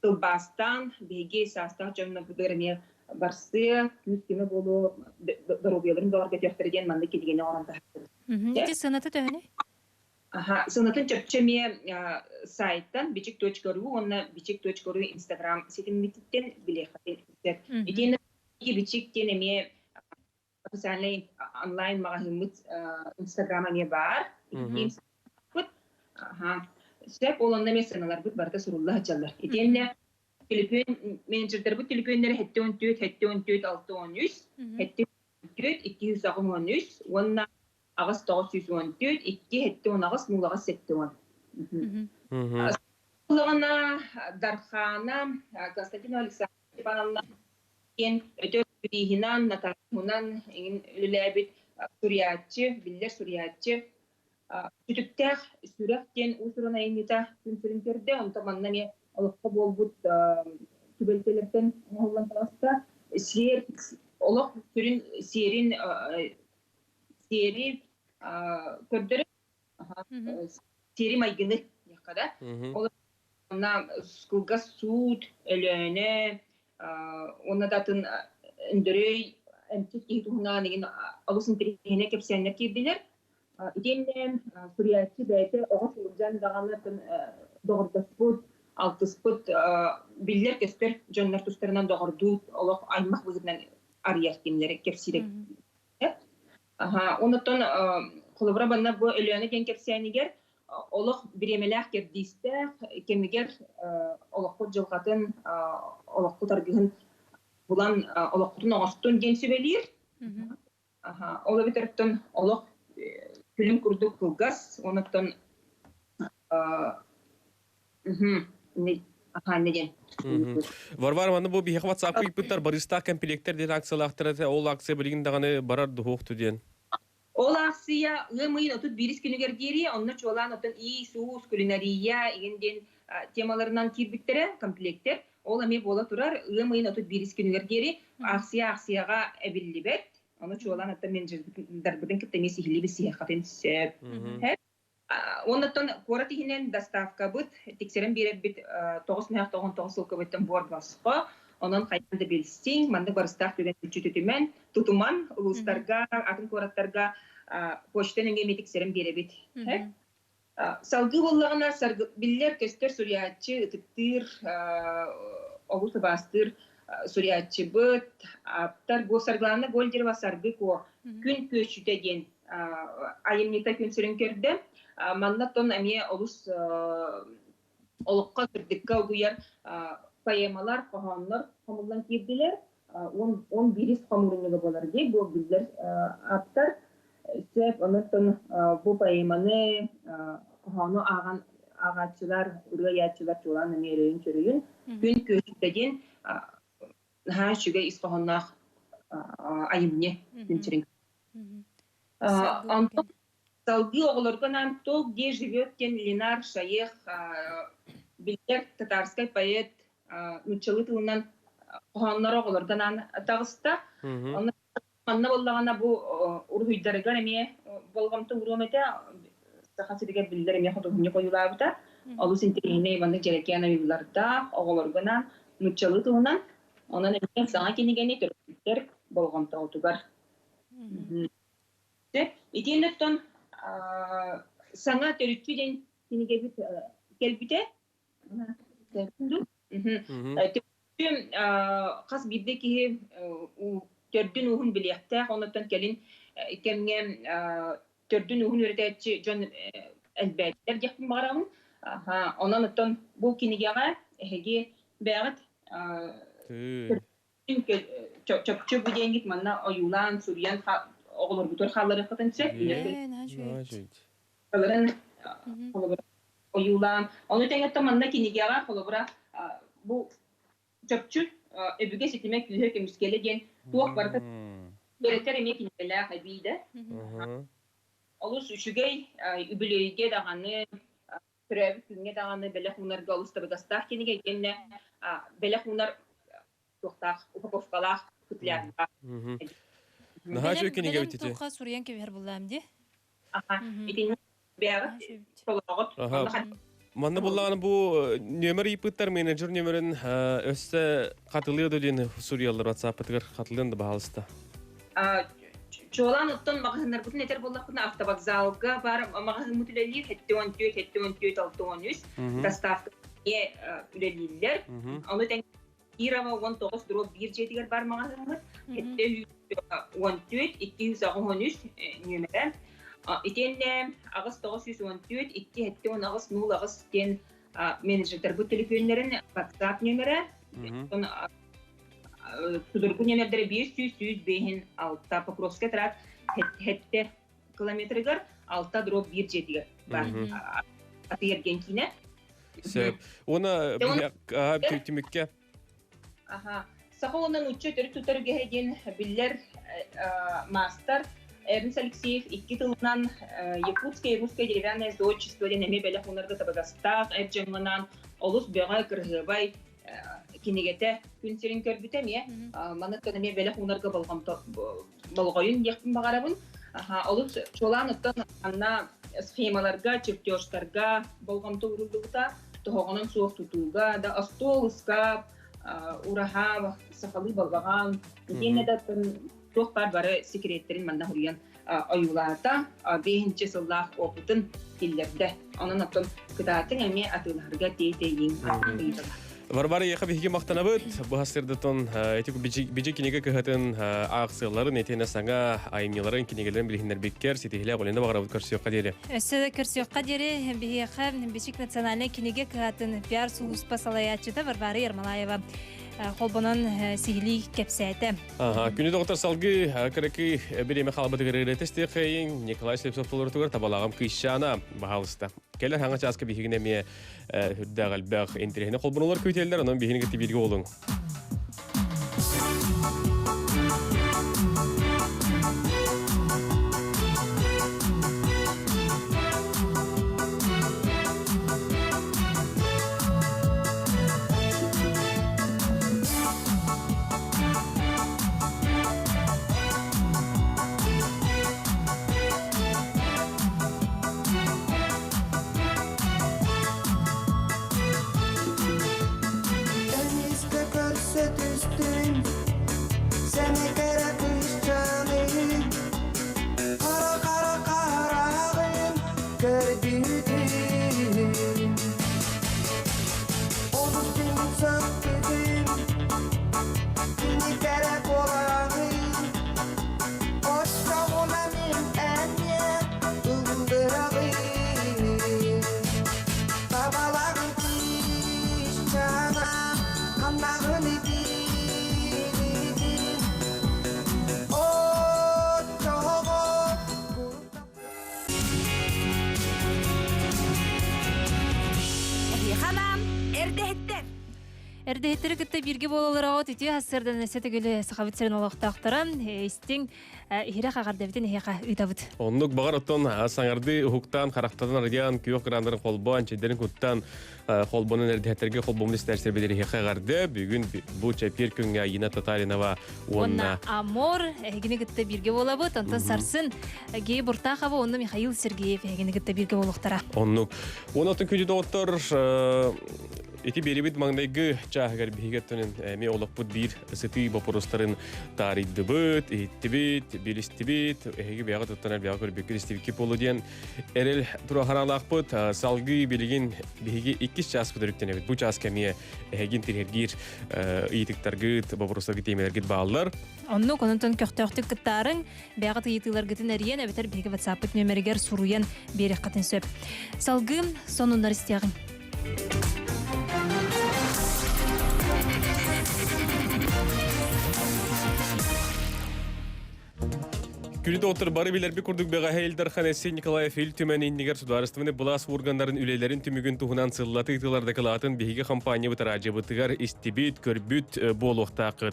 Тылбастан, беге састан жонна будырме барсы, күз кеме болу дорогелерин дорга төфтерген манды кедигене оранта. Неде сынаты төһөнө? Сынатын чөпчеме сайттан bichik.ru, онна bichik.ru Instagram сетимиттен билехатен. Идене бичиктен эме официальный онлайн магазин Instagram не бар. Сеп олонда месеналар бут барда сурулла хачалар. Итенне телефон менеджерлер бут телефоннары 714 613 714 онна агыс 914 2 агыс 0 агыс 7. Улгана Дархана Константин Александрович Степановна кен өтө бихинан натархунан ин үлебит суриятчы, биллер суриятчы Түтүктәх сүрәктен усурына иннита күнсүрүнтерде, онта маннаме олыққа болбут түбелтелерден оғылан таласта, олық түрін сери көрдірі, сери майгыны яқада. Олықна скулга суд, өлөне, оны датын үндірей, әмтік кейтуғына алысын терегене кепсенлер кейділер. Иденнен Суриятчы бәйті оғыз ұлжан дағанлардың доғырдаспыд, алтыспыд, биллер көстер жонлар тұстарынан доғырдуд, олық аймақ бұзырынан арияқтемлері кепсирек. Онытын қолыбыра банна бұл өліяны кен кепсиянегер, олық біремеләқ кердейсті, кемегер олыққыт жылғатын, олыққыт аргығын бұлан олыққытын оғыстын ген сөбелер. Олы бітірттін олық Күлім күрдік кылгас, онықтан неден. Варвар маны бұл бейхі WhatsApp күйіппіттар бариста комплектер ден акциялақтырады, ол акция білген дағаны барар дұғықты ден. Ол акция ғымайын отыт беріс күнігер дері, онны чолан отын үй, суыз, кулинария, егенден темаларынан кирбіттері, комплектер. Ол әме бола тұрар, ғымайын отыт беріс күнігер дері, акцияға әбілі бәт. Onu çoğalan hatta menajerdarbıdan kıptemesi hili bir siyahkatin söp. Ondan korati hinen dastavka bıt, tikseren bir bit 9 mehak 99 sılka bıttan bor basqa. Onun kayanda bilsin, manda barıstak düden tütütümen, tutuman, uluslarga, akın koratlarga poşten engemi tikseren bir bit. Salgı bollağına biller köster suriyatçı, ıtıktır, oğuz bastır, suriyatçı bıt, aptar bu sargılarına goldir ve sargı ko, gün köşüte gen, ayımnita gün sürün kördüm. Mannaton emiye olus olukka sürdükka uyar poemalar, kohanlar hamurdan girdiler. 11 hamurunu bolar diye bu biller aptar. Sep anlattın bu poemanı kohanu ağaççılar, urayatçılar çoğulan emeğin çürüyün. Gün köşütegen ha şüge iskohanlar ayımne gün çürün. Anton Salgı oğullarga namtok diye живет Ленар Шаех, билер татарский поэт, нучалы тылынан kohanlar oğullarga tağısta. Anna bollağına bu urhuydarıgar emeye bolgamta urumete sahasıdege biller emeye xotoğunu koyulabıda. Alı sintirine bandık jerekiyana yıllarda oğullarga nучалы tılından onun emeye sana kenigeni törpütler bolgamta otugar. İtiyenetton sana törütçüden kenige gelbite. Tüm kas birdeki tördün uhun biliyakta, ondan gelin kemge tördün uhun üreteci John elbetler yapın bağramın. Ondan bu kinigara hegi beğet çünkü çok bir dengit manna oyulan Suriyan oğullar bütün halları katınca kalırın oyulan onu tengatta manna kinigara kolabora bu çöpçük öbüge sitime külühe kemiskele gen tuğak barıta öğreter emek inbeler habide olus üşügey übüleyge dağını türevi külüne dağını belek bunlar galısta begastar kenige genle belek bunlar tuğtak upakovkalar kütler Naha şöyle kenige bititi. Tuğka Suriyan kever bulam di. İtin beğer kolagot Manna bullağını bu nömer yıpıtlar menajer nömerin öste katılıyordu diyen Suriyalılar WhatsApp'ta katılıyordu bahalısta. Çoğalan ottan mağazınlar bütün yeter bollakına avtovokzalga var mağazın mütülelir hette 14 613 dastavka ye üleliler. Onu den Irava 19 drop 1 jetiger var mağazınlar hette 14 213 nömeren. İtenne ağız 914 2 hette 10 ağız 0 ağız den menajerler bu telefonların WhatsApp nömeri. Tudurgu nömerleri 100 behin altta Pokrovska tarat hette kilometregar altta drop 1 jetiger var. Atıyor genkine. Sep. Ona bir tümükke. Saha onun uçça törü tutarı gehegen biller master Ernst Alexeyev 2 tılından Yakutskaya Ruskaya dеревянное зодчество deneme belek onlarda tabagastaq ercemlanan olus beğay kırhıbay kinegete günserin körbütemiye manat deneme belek onlarda balgayın yakın bağarabın olus çolan ottan anna schemalarga çöptörstlarga balgamta urulduğuda toğanın soğuk tutuğuga da astol ıskap uraha sahalı balgağan yine de Tohtar barı sekretlerin manna huriyan ayularda behinci sıllah oputun dillerde. Onun atın kıdatın emi atılarga teyin ayıdalar. Var yaqa bihigi maqtanabıt. Bu hasırdaton etiku biji kinege kıhatın ağsıların etene sana ayımyaların kinegelerin bilhinler bekker setihle golende bağırabıt karşıyokka deri. Össede karşıyokka deri bihiyaqa biçik nasyonalne kinege kıhatın piyar sulus pasalayatçıda var Yermalayeva. Kolbanan sihli kepsete. Günü doktor salgı karaki birime xalabıdı gırıgırı testiqeyin Nikolay Slepsovtoları tugar tabalağım kışşana bahalısta. Keller hanga çaska bihigine miye hüddağal bağ entirehine kolbanolar köyteller onun bihini gitti bilgi olun. Эрдэхеттер. Эрдэхеттері кітті бірге болалар ағыт үті асырдан әсетігілі сақабытсерін олақтақтыран істің ихирек ағардабытын ихеқа ұйтабыт. Оннук бағар оттон саңарды ұхуқтан, қарақтадан радиан, күйоқ қырандарын қолбан, чедерін күттан қолбанын эрдэхеттерге қолбамын істерсер бедері ихеқа ағарды. Бүгін бұл чәпер күнге Ина Татаринова Онна Амор әгіні кітті бірге болабыт. Онтан сарсын гей бұртақабы онны Михаил Сергеев әгіні кітті бірге болуқтара. Оннук. Оны оттон күнді доғыттар Эти беребит маңдайгы чағығар бейгеттінің әме олақпыт бір сыты бапырыстарын тариддыбыт, еттібіт, белістібіт, әйгі бәға тұттанар бәға көрбеккер істебекке болу ден. Әрел тұрағаралақпыт, салғы белеген бейге 2 час бұдырыктен әбет. Бұл час кәме әйгін тергергер иетіктаргыт, бапырыстаргы темелергіт бағалар. Онны кононтон көқтөқтік кіттарын бәға тыйытылар гітін әріен әбетер бейгі ватсапыт нөмергер сұруен берек қатын сөп. Салғы сонунар істеғын. Күлді отыр бары білербі күрдік беға Хейлдар Ханеси Николаев ел түмән иннигер сударыстывыны бұлас органдарын үлелерін түмігін тұғынан сыллаты итыларды кылатын бейгі компания бұтыра жабытығар истибит, көрбүт болуқтақыт.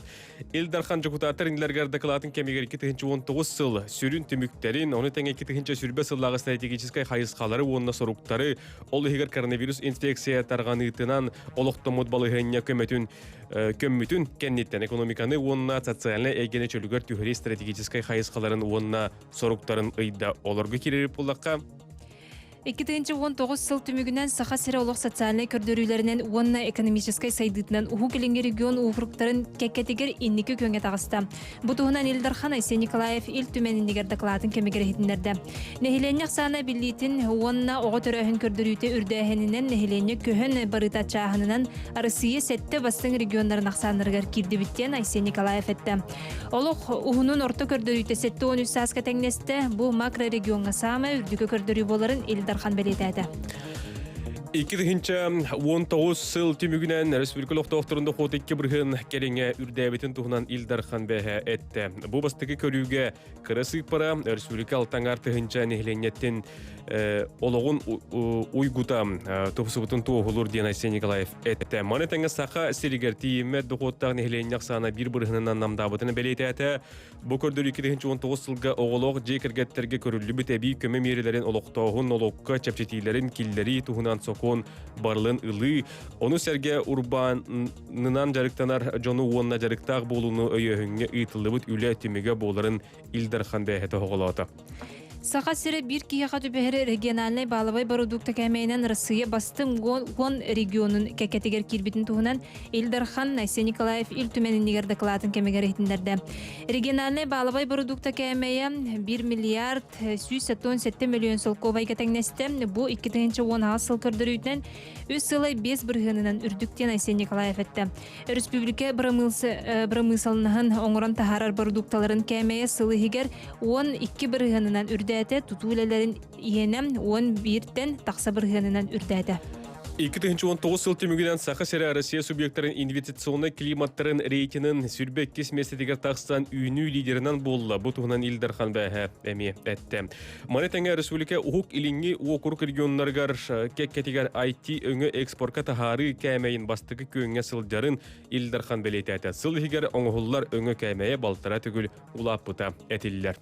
Элдар Хан жокутатыр инлергерді кылатын кемегер 2019 сыл сүрін түміктерін, оны тәңе 2020 сүрбе сыллағы стратегическай хайысқалары онына соруқтары, ол егер коронавирус инфекция тарғанытынан олықтымыд балығыння көммүтін кәннеттен экономиканы онына социальны әйгені чөлігер түйірі стратегическай хайысқаларын онна соруктарын ыйда олорго кирерip булакка 2019 сыл түмігінен саха сірі олық социальный көрдөрүлерінен онна экономическай сайдытынан уху келінге регион ухруктарын кәккетігер инники көнге тағыста. Бұтуғынан Элдар Хан Айсен Николаев ил түменіндегер докладын кемегер хитіндерді. Нехиленнек сана билитин онна оғы төрөхін көрдөрүйті үрдәхенінен нехиленнек көхін барыта чағынынан арысыйы сәтті бастың регионларын ақсанырғар кирді біттен Айсен Николаев әтті. Олық ухунун орта көрдөрүйті сәтті 13 саска тәңнесті бұл макро-регионға самы үрдігі көрдөрүй боларын Элдар Хан белетеді. 2019 сыл түмігінен республикалық тоқтырында қоты 2 бірген кереңе үрдәбетін тұғынан Элдар Хан бәхі әтті. Бұл бастығы көріуге қырысық пара республикалық таңар тұғынша нехленеттен олығын уйгута тұпсыбытын туғылыр ден Айсен Николаев әтті. Маны тәңі сақа сірігер тиімі дұқоттағы нехленнек сана бір біргінінен намдабытыны белеті әті. Бұл көрдір 2019 сылға оғылық жекергеттерге көрілі біт әбей көмі мерелерін олықтауғын олыққа чәпчетейлерін кілдері тұғынан соқуын барлын ылы. Оны сәрге урбанынан жарықтанар жону уонна жарықтақ болуыны өйөңге ұйтылы бұт үлі түмеге боларын Элдар Хан бәйхеті оғылауды. Сақа сірі бір кияға түбәхері региональный балабай барудукта кәмейнен Россия бастың он регионын кәкетігер кирбетін туғынан Элдар Хан Айсен Николаев ил түменіндегер докладын кәмегер етіндерді. Региональный балабай барудукта кәмейі 1 миллиард 177 миллион сыл ковайға тәңнесті. Бұл 2010 сыл көрдірійтінен өз сылай 5 біргінінен үрдіктен Айсен Николаев әтті. Республика бұрымысалынығын оңыран тахарар барудукталарын кәмейі сылы егер 12 біргінінен үрді тутулелерин иенем 11-тен тақса біргенінен үрдәді. 2019 сыл түмігінен сақы сәрі Россия субъекттарын инвестиционный климаттарын рейтинін сүрбек кесместедегер тақстан үйіні лидерінен болла. Бұтығынан Элдар Хан бәхі әме әтті. Маны тәңе республика ұхук иліңі оқырық регионларғар кәккетегер IT өңі экспортқа тахары кәмейін бастығы көнге сылдарын Элдар Хан бәлеті әті. Сыл егер оңғылар өңі кәмейі балтыра түгіл ұлап бұта әтілілер.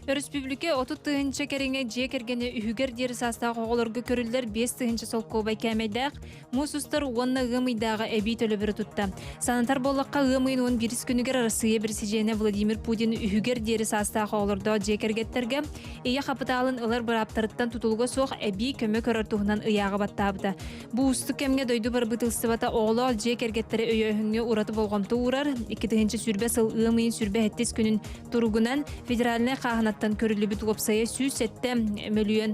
Республика 30 тыгынча кереңе жие кергені үйгер дері састағы оғылырғы көрілдер 5 тыгынча сол көбай кәмейдәқ, мұсыстар онны ғымыйдағы әбей төлі бірі тұтты. Санатар болыққа ғымыйын 11 күнігер арасыйы бірісі жене Владимир Путин үйгер дері састағы оғылырды жие кергеттерге, ия қапыталын ылар бір аптарыттан тұтылғы соқ әбей көмі көрір тұғынан ыяғы баттабыды. Бұл ұсты кәмге дойды бір бұтылсы бата оғылы жие кергеттері өйөңге ұраты болғамты ұрар, 2 тыгынча сүрбе сыл ғымыйын сүрбе әттес күнін тұрғынан федеральный қағынаттан көрілі бүт ғопсайы 107 миллион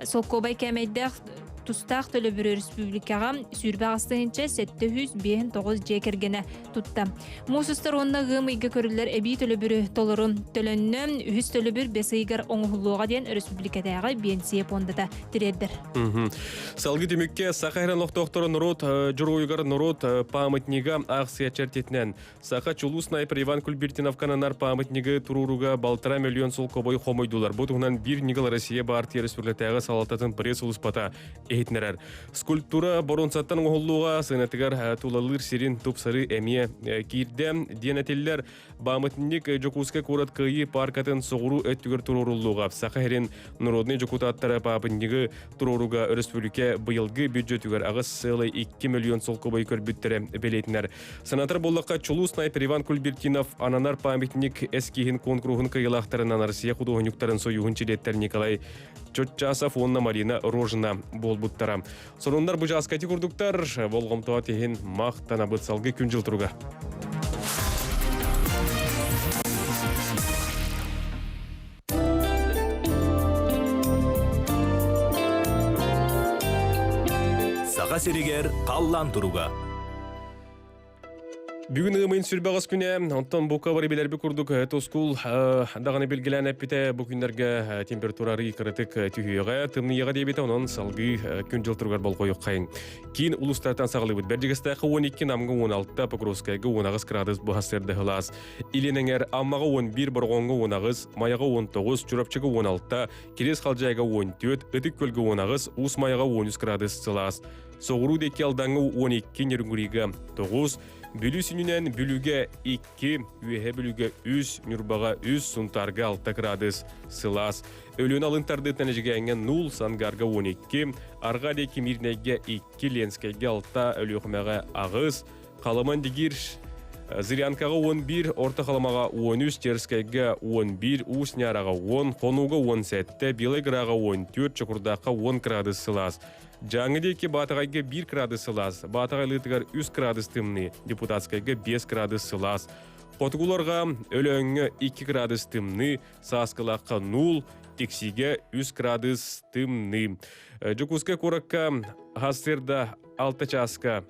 сол көбай кәмейдәқ тустақ төлі бір республикаға сүрбе ағыстығынша 709 жекергені тұтты. Мұсыстар онына ғымыйға көрілер әбей төлі бірі толырын төлінні үхіз төлі бір бесейгер оңғылуға ден республикадағы бенсиеп ондыда тіреддір. Салғы демекке Сақайран оқтоқтыры нұрот, жүройғар нұрот памытнеға ақсия чертетінен. Сақа чулу снайпер Иван Кульбертиновкананар памытнеға тұруруға балтыра миллион сол көбой қомойдулар. Бұтығынан бір негіл Россия партия республикатағы салататын пресс ұлыспата кехитнерер. Скульптура боронсаттан оғоллуға сынатыгар тулалыр сирин тупсары әмие кирде диенетеллер бамытник жокуска курат кыйы паркатын соғыру өттігір туруруллуға. Сақахерин народный жокутаттары папыннигі туруруга республика бұйылғы бюджетігер ағыз сылы 2 миллион солқы көрбіттері белетінер. Сенатор боллаққа чулу снайпер Иван Кульбертинов ананар памятник эскихин конкурухын кыйылақтарынан Россия художниктарын союғын чилеттер Николай Чотчасов, Онна Марина Рожина болбуттара. Сонундар бұжа аскати күрдіктар, болғымтуа теген мақтана бұтсалғы күн жыл тұруға. Саға серегер қаллан тұруға. Бүгін ғымын сүрбағыз күне, онтан бұқа бары белербі күрдік тоскул дағаны белгілән әппеті бұл күндерге температурары қырытық түйеға, тымны еға дейбеті онын салғы күн жыл тұрғар бол қойық қайын. Кейін ұлыстартан сағылы бұд. Бәрдігістәқі 12 намғы 16 Покровскайғы 10 градус бұхасырды ғылас. Иленіңер аммаға 11 бұрғонғы 10, маяға 19, жүрапчығы 16, керес қалжайға 14, үтік көлгі 10, ұс маяға 13 градус сылас. Соғыру деке алдаңы 12 неріңгірігі 9, Бүлі сүнінен бүліге 2, үйе бүліге 3, нүрбаға 3, сұнтарға 6 градус сылас. Өлін алынтарды тәнежіге әңген 0, сангарға 12, арға деке мирнеге 2, ленскеге 6, өлі оқымаға ағыз, қаламан дегір Зырянкаға 11, орта қаламаға 13, терскайға 11, усняраға 10, қонуға 17, белайгыраға 14, чықырдаққа 10 градус сылас. Жаңы деке батағайға 1 градус сылас, батағайлытығар 3 градус тымны, депутатскайға 5 градус сылас. Қотығыларға өліңі 2 градус тымны, саскалаққа 0, тексиге 3 градус тымны. Жүкусқа көрікка ғасырда 6 часка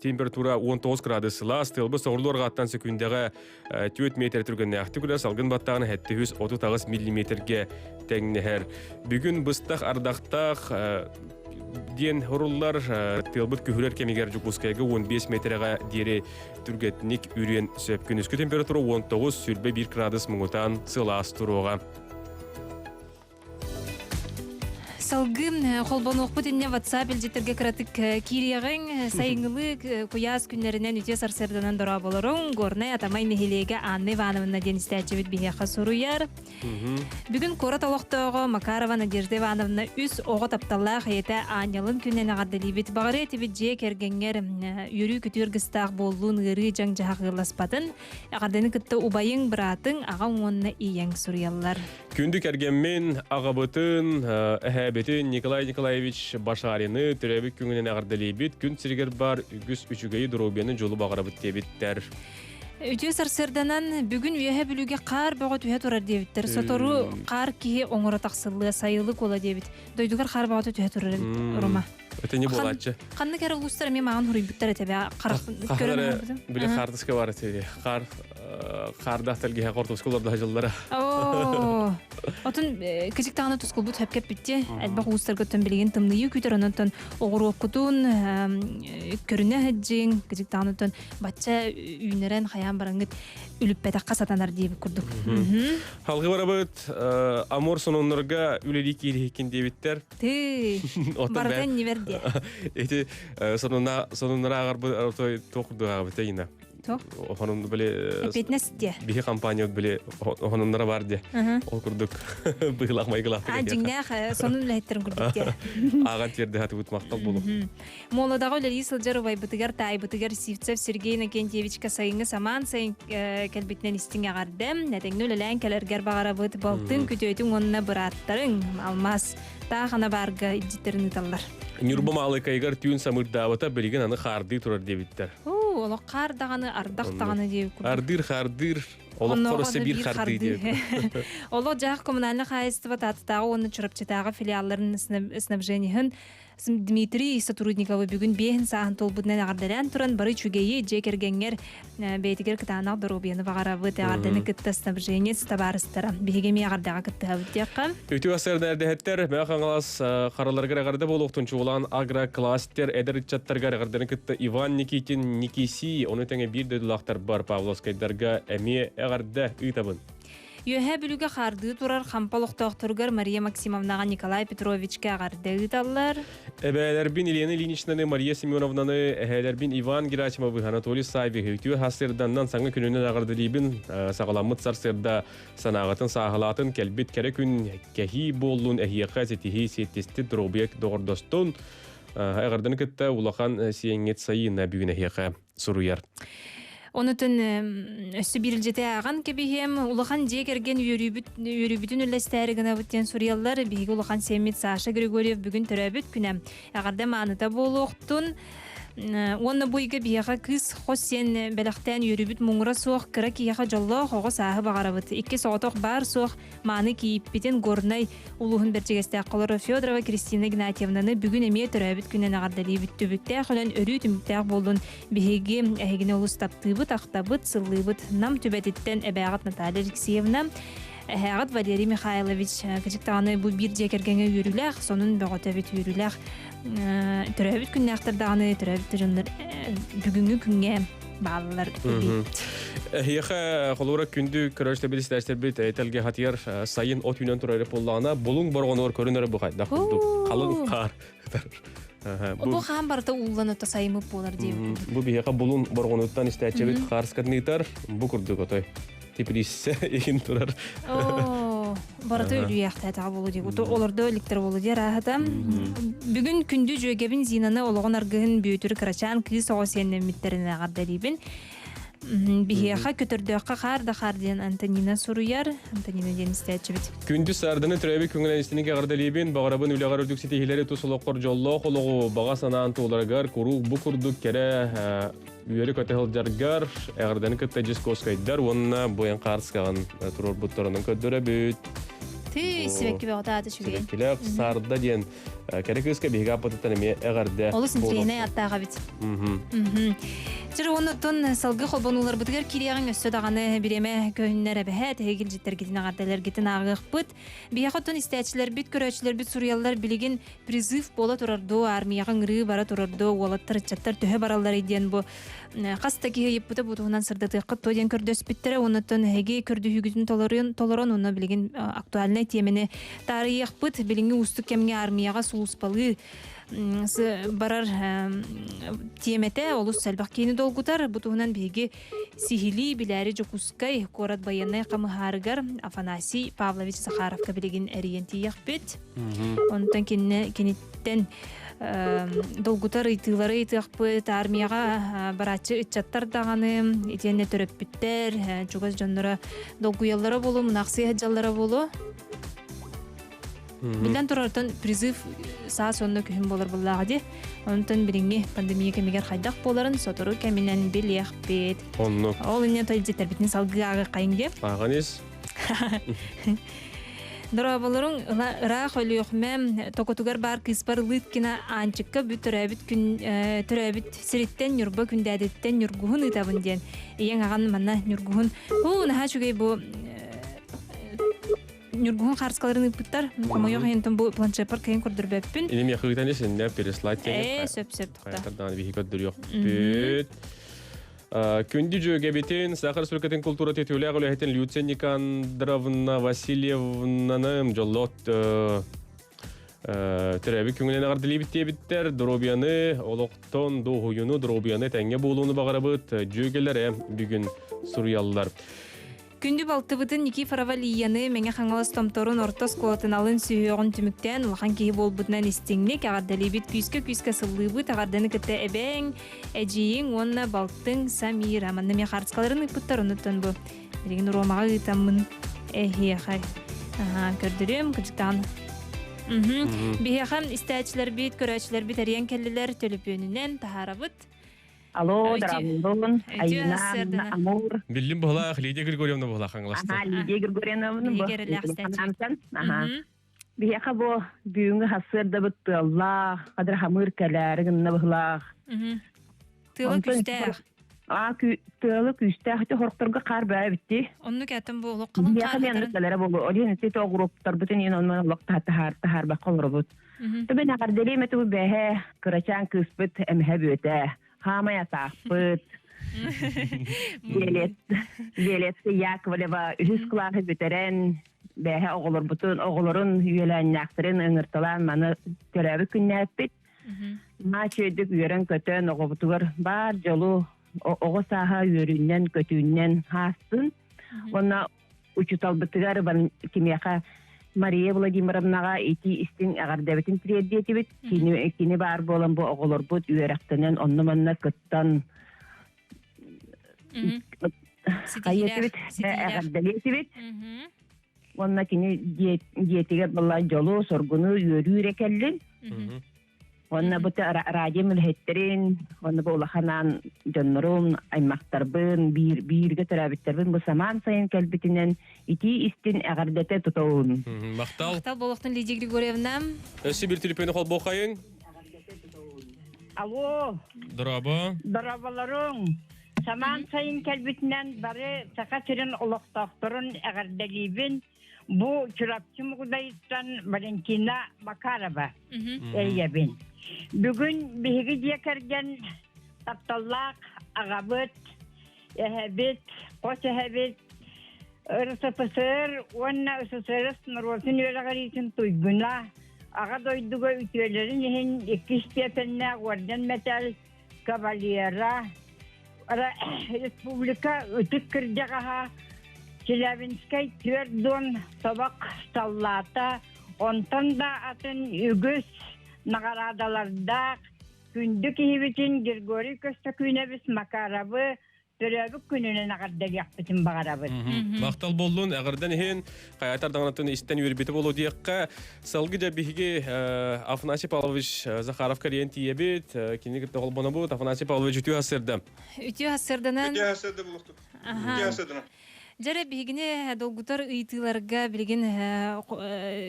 температура 19 градус сылас, тылбы соғырларға аттан секундяға 4 метр түргенне ақты күлі салғын баттағын әтті 130 миллиметрге тәңнехер. Бүгін бұстақ ардақтақ ден ғырулар тылбыт күхілер кемегер жүкускайғы 15 метрға дері түргетінік үрен сөп. Күніскі температура 19 сүрбе 1 градус мұңытан сылас тұруға. Салгым холбон оқпытынне WhatsApp елжеттерге кіратық кирияғын сайыңылық куяз күнлерінен үте сарсырданан дұра болырың. Горнай атамай мехелеге Анна Ивановна деністәчевет бігеқа сұруяр. Бүгін Корат олықтығы Макарова Надежда Ивановна үс оғы тапталлақ еті Анялын күннен ағаддалибет бағыры етебет же кергенер үрі күтіргістақ болуын ғыры жаң жағақ ғыласпатын. Ағарданы күтті ұбайың бұратың аға онына иең сұруялар. Күнді кергенмен ағабытын әхәбетін Николай Николаевич Башарины түрәбік күңінен ағардалейбет күн сіргер бар үгіс үшігейі дұробияның жолы бағарабыт дебеттер. Үтіе сарсырданан бүгін үйе білуге қар баға түйе тұрар дебіттер. Сотору қар кейі оңыра тақсылы, сайылы кола дебіт. Дойдуғар қар баға түйе тұрар ұрыма. Это не болатчы. Қанны кәрі ұлыстар мен маған ұрый бүттер әтебе қар біле қардысқа бар әтебе. Қарда тәлге қортыз қоларда жылдары. Отын кізік тағаны тұскыл бұт әпкеп бітте. Әлбақ ұлыстар көттен білген тымнıyı күтір онытын оғыр оқытын көріне әджен кізік тағаны тұн батча үйнерен қаян бараңғыт үліп бәтаққа сатанар дейбі күрдік. Халғы барабыт амор сононларға үлелі кейлі екен дейбіттер. Бардан не верде. Эти сононларға ағар тоқырды ағабыта ина. Оғанын біле... Әпетнәсте. Бихе компания біле оғанынлара бар де. Ол күрдік бұғылақ майғылақ. Жіңнәқ сонын үләйттірін күрдікте. Аған терді хаты бұтмақтал болу. Молодағы үләлі сылжар ұбай бұтығар тай бұтығар Сивцев Сергей Накентьевичка сайыңы саман сайын кәлбетінен істің ағарды. Нәтеңні үләлән кәлергер бағара бұт балтын күтөйтің онына бұраттырың. Алмаз тағана барғы иддеттерін ұталар. Нүрбі малы кайғар түйін самырдауыта білген аны қарды тұрар дебіттер. Олы қар дағаны, ардақ дағаны деп күрді. Ардыр, олы қорысы бір қарды деп. Олы жақ коммунальны қайыстыва татытағы оны чұрапчатағы филиалларын снабженихін Дмитрий Сотрудниковы бүгін бейін сағын толбудынан ағардалян тұран бары чүгейі жекергенер бейтігер кітанақ дұробияны бағарабы тағарданы кітті снабжение стабарыстыра. Бейгеме ағардаға кітті әуіттеққа. Өті асырын әрдәхеттер, мәң қаңалас қараларғыр ағарды бол оқтыншы olan агрокластер әдір чаттарға ағарданы кітті Иван Никитин Никиси, оны тәңе бір дөділақтар бар Павловскайдарға әме ағарды үйтабын. Йөһә бүлүгө харды турар хампалык доктургар Мария Максимовнага Николай Петровичке агардыгыталлар. Эбәләрбин Елена Ильиничнаны, Мария Семеновнаны, әһәләрбин Иван Герасимовы, Анатолий Савихы, түйе хасырданнан саңа күнінен ағардылибін сағаламыт сарсырда санағатын сағалатын кәлбет кәрі күн кәхи болуын әхияқа зетихи сеттесті дробек доғырдостын әғарданы күтті улақан сиеңет сайына бүгін әхияқа сұруяр. Онутун өссө бирилжете аган кебихем улахан жегерген юрүбүтүн үлестери гына буттен Суриялар биги улахан Семит Саша Григорьев бүгүн төрөбүт күнем. Агарды маныта болуктун Онна буйга бияга кыз хосен белахтан юрүбүт муңра соох кыра кияга жолло хого саахы багарабыт. Икки сооток бар соох маны кийиппитен горнай улуһун берчегесте колоро Федорова Кристина Игнатьевнаны бүгүн эмие төрөбүт күнен агардали бүттүбүттэ хөлөн өрүү түмүктэ болдун биһиги эхигине улустаптыбыт актабыт сыллыбыт нам түбетиттен эбагат Наталья Алексеевна Агат Валерий Михайлович кычыктаганы бу бир жекергенге үрүлэх сонун бөгөтөбүт үрүлэх төрөбүт күннактардаганы төрөбүт жондар бүгүнгү күнгө баалар Эхияқа қолуыра күнді көрөштө білістерстер бит әйтелге хатияр сайын от үйнен турары боллағына бұлың борғонуыр көрінері бұқай. Қалың қар. Бұл қан барда улланыта сайымып болар дейбі. Бұл бияқа бұлың борғонуыттан істәтчебіт қарскатынытар бұл күрдік отой. Тепілісі егін тұрар. Барата өлі яқтайта болу дейбі. Оларды өліктер болу дейр ағыдам. Бүгін күнді жөгебін зинаны олығын арғығын бүйетірі қырачан кыз оғасеннен миттерін ағарда дейбін. Бихияха көтөрдөкка харда харден Антонина Суруяр, Антонина Денистячевич. Күндү сардыны төрөбү күңүлөн истиниге гардалибин багарабын үлөгөр үрдүк ситихилери тусулоккор жолло хологу бага санаан тууларгар куру бу курдук кере үйөрү көтөһөл жаргар эгарданы көттө жискоскайдар онна боян карскаган турор бутторунун көдөрөбүт. Ты севекке беготады шүген. Келек сарда ден керекөскө бига апатыттан эме эгарды. Олус интрене аттага бит. Жыр онуттун салгы холбонулар бытыгар кирияғын өссө дағаны биреме көннер әбәхә тәгел жеттер кетін ағардалар кетін ағық бұд. Бияқоттun истәчілер бит, көрәчілер бит Суриялар білеген призыв бола тұрарду, армияғын ры бара тұрарду, олаттар чаттар төһе баралар еден бұ. Қастаки еппіті бұтығынан сырдаты қыт өден көрдөс біттірі, онуттun әге көрді хүгізін толорон, оны білеген актуальны темені тарих бұд, білінгі ұстық кемге армияға сулуспалы барар темете олус сәлбақ кейіні долгутар бұтуғынан беге сихили біләрі жокускай корат баянай қамығарығар Афанасий Павлович Захаровка білеген әріен тияқ бет. Онтан кенеттен долгутар итылары итық бет армияға барачы итчаттар дағаны етенне төріп біттер жугаз жонлары долгуялары болу, мұнақсы хаджалары болу. Билен турартан призыв саа сонна күһүн болар буллага ди. Онтан биринге пандемия кемегер хайдак боларын сотору кеминен билех бет. Онно. Ол ине тайжеттер битин салгыга кайынге. Аганис. Дорабаларың ра холюхмем токотугар бар кыспар лыткина анчыкка бүтөрөбүт күн төрөбүт сириттен юрба күндәдеттен юргуһун ытабын ден. Иен аган манна юргуһун. Бу наха чугай бу Нюргун харскаларын ыппыттар. Комойох ентон бу планшетпар кайын көрдүрбөппүн. Инем яхыгытан эсен не переслайд керек. Сөп тукта. Кайдардан бихи көддүрүк. Бүт. Күндү жөге битен Сахар Сүркетен культура тетүүлэг үлэхетен Люция Никандровна Васильевнаны жоллот төрөбү күңүлен агардылы биттер дробияны олоктон доогуюну дробияны теңге болууну багарабыт жөгелере бүгүн Суриялылар. Күндү балтыбытын Никифорова Лияны меңе хаңалас томторун ортос колатын алын сүйөғын түміктен улахан кейі болбутынан истиңнек ағардали бит күйске сыллыбыт ағарданы кітті әбәң әжейің онна балттың Самир аманны мен қарцқаларын ыппыттар ұныттан бұ. Береген ромаға ғытамын әхияқай. Көрдірем күдіктан. Бейхам истәчілер бит, көрәчілер бит әриян кәлілер төліп өнінен тахарабыт. Алло, драмдон, Айна, Амур. Биллин болах, Лидия Григорьевна болах аңласты. Лидия Григорьевна болах. Бияқа бо бүйінгі хасырда бұтты Аллах, қадыр хамыр кәләрігінна бұлақ. Тылы күстәқ. Тылы күстәқ, өте хорықтырғы қар бәй бітті. Онны кәтім бұл қалың қар бәй болу. Олен өте тоғырыптар бұтын ен онын ұлық тахар бәй қолыр бұт. Түбін ағарделей мәті бұл бәйе күрачан күспіт әмхә бөті. Хамая сақпыт, Лелетsi Яковлева үз кланы бітірен, бәһе оғылырын үйеләннәқтірін ыңыртылан маны төрәбі күннәппет. Ма чөйдік үйерен көтен оғыбытығыр бар жолу оғы саға үйерінен көтүүнен хастын. Онна учуталбытығар барын кемеға Мария Владимировнаға ити истин ағардабетін тиреддеті бит. Кені бар болан бұл оғылыр бұд үйерақтынан онны манна көттан қайетібіт, ағардабетібіт. Онна кені диетігер болан жолу, соргуну, үйері үйрекелін. Онна бұты радио мүлхеттерін, онна бұл олақанан жоннырын, аймақтарбын, бирге төрәбіттербін, бұл саман сайын кәлбітінен ити істін ағардете тұтауын. Мақтал. Мақтал болуқтың Лидия Григорьевна. Өсі бір телефоны қол боқайын. Алло. Дұрабы. Дұрабаларың. Саман сайын кәлбітінен бары сақа түрін олықтақтырын ағардалибін. Бұл чұрапчы мұғдайыттан Валентина Макарова әйебін. Бүгін бігі декерген тапталлақ, ағабыт, әхәбет, қос әхәбет, ұрысыпысыр, онна ұсысырыс нұрвасын өліғаритін тұйгына, аға дойдуға үтелерін ехін екі степенне орден метал кавалера, республика үтік кірдеғаға, Челябинскай түрдон собақ саллата, онтан да атын үгіс нағарадаларда күнді кейбетін Григорий көсті күнебіс Макарабы төрәбі күнінен ағардал яқпытын бағарабы. Мақтал болуын, әғырдан ехен қаятар даңынатын істен өрбеті болу дейіққа салғы да бігі Афанасий Павлович Захаров кариен тиебет, кені кітті қолбана бұд, Афанасий Павлович үтіу асырды. Үтіу асырдынан? Үтіу асырды бұлықты. Үтіу асырдынан. Жара бігіне долгутар ыйтыларға білген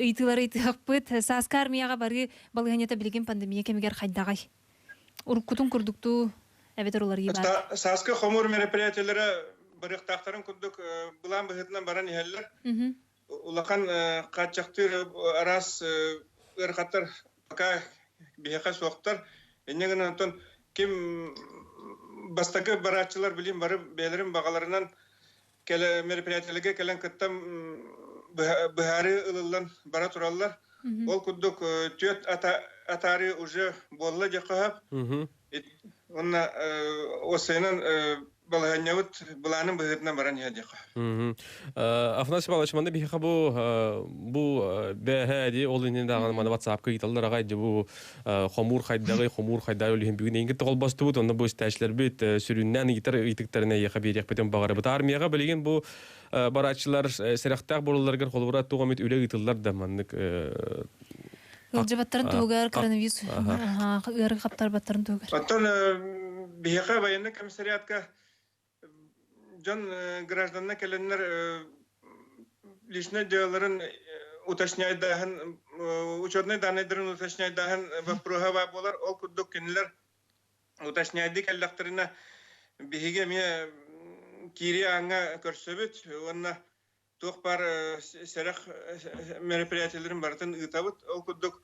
ыйтылар ыйтықпыт саска армияға бары балғанета білген пандемия кемегер қайдағай. Уркутун күрдікту әбетер олар ебар. Саска хомур мероприятиялары барықтақтарын күрдік бұлан бұхетінен баран ехелер. Улақан қатчақтыр арас ұрқаттар пока бейеқа соқтар. Енеген антон кем бастағы баратчылар білейін бары бәлерін бағаларынан келе мероприятияларга келен кыттам быхары ылылан бара тураллар. Ол куддук түйет атары уже болла жакахап. Онна осайнан балаганьявыт буланын быхытынан баран яджака. Афанасий Павлович, манда бихи bu бәһәди ол инен дагы мана WhatsApp-ка киталлар агайды бу хомур хайдагы үлһен бүгүн энгит тол бастыбы онда бу стәчләр бит сүрүннән гитар итектерне яха берек бетен багары бу армияга билген бу барачылар серехтак болуларга холбура тугамит үле гиталлар да маннык Ылжыбаттарын тугар коронавирус ыры каптар баттарын тугар. Оттон бихи военный комиссариатка жан гражданна келеннер личные деларын уточняет дахан учетные данные дырын уточняет дахан вопросова болар ол куддук кенлер уточняет дикеллактерина бихиге мне кири анга көрсөбүт онна тух бар серах мероприятияларын бартын ытабыт ол куддук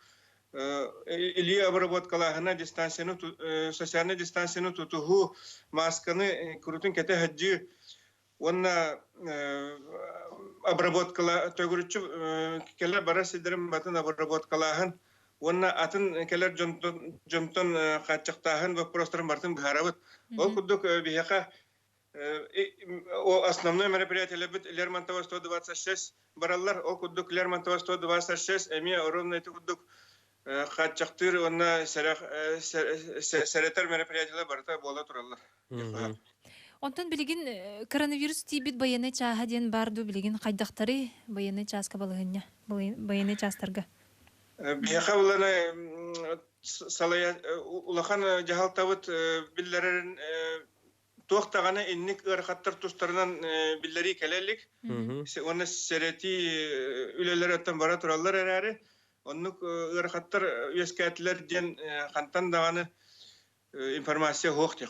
или обработкалахына дистанцияны социальный дистанцияны тутуху масканы крутун кете хаджи онна обработкала төгүрүчү келер бара сидирим батын обработкалаһын онна атын келер жомтон качактаһын вопростарын бартын баарабыт ол кудук бияка основной мероприятие бит Лермонтова 126 бараллар ол кудук Лермонтова 126 эми ровно кудук качактыр онна серетер мероприятиелер барта бола тураллар. Онтон билигин коронавирус тибит баяны чаха ден барду билигин кайдактары баяны часка балыгыня баяны частарга. Бияха улана салая улахан жахалтабыт биллерин тоқтағаны инник ырхаттар тустарынан биллери келелик. Оны серети үлелер аттан бара тураллар әрәре. Оннук ырхаттар үескәтләр ден кантан даганы информация хоқ тек.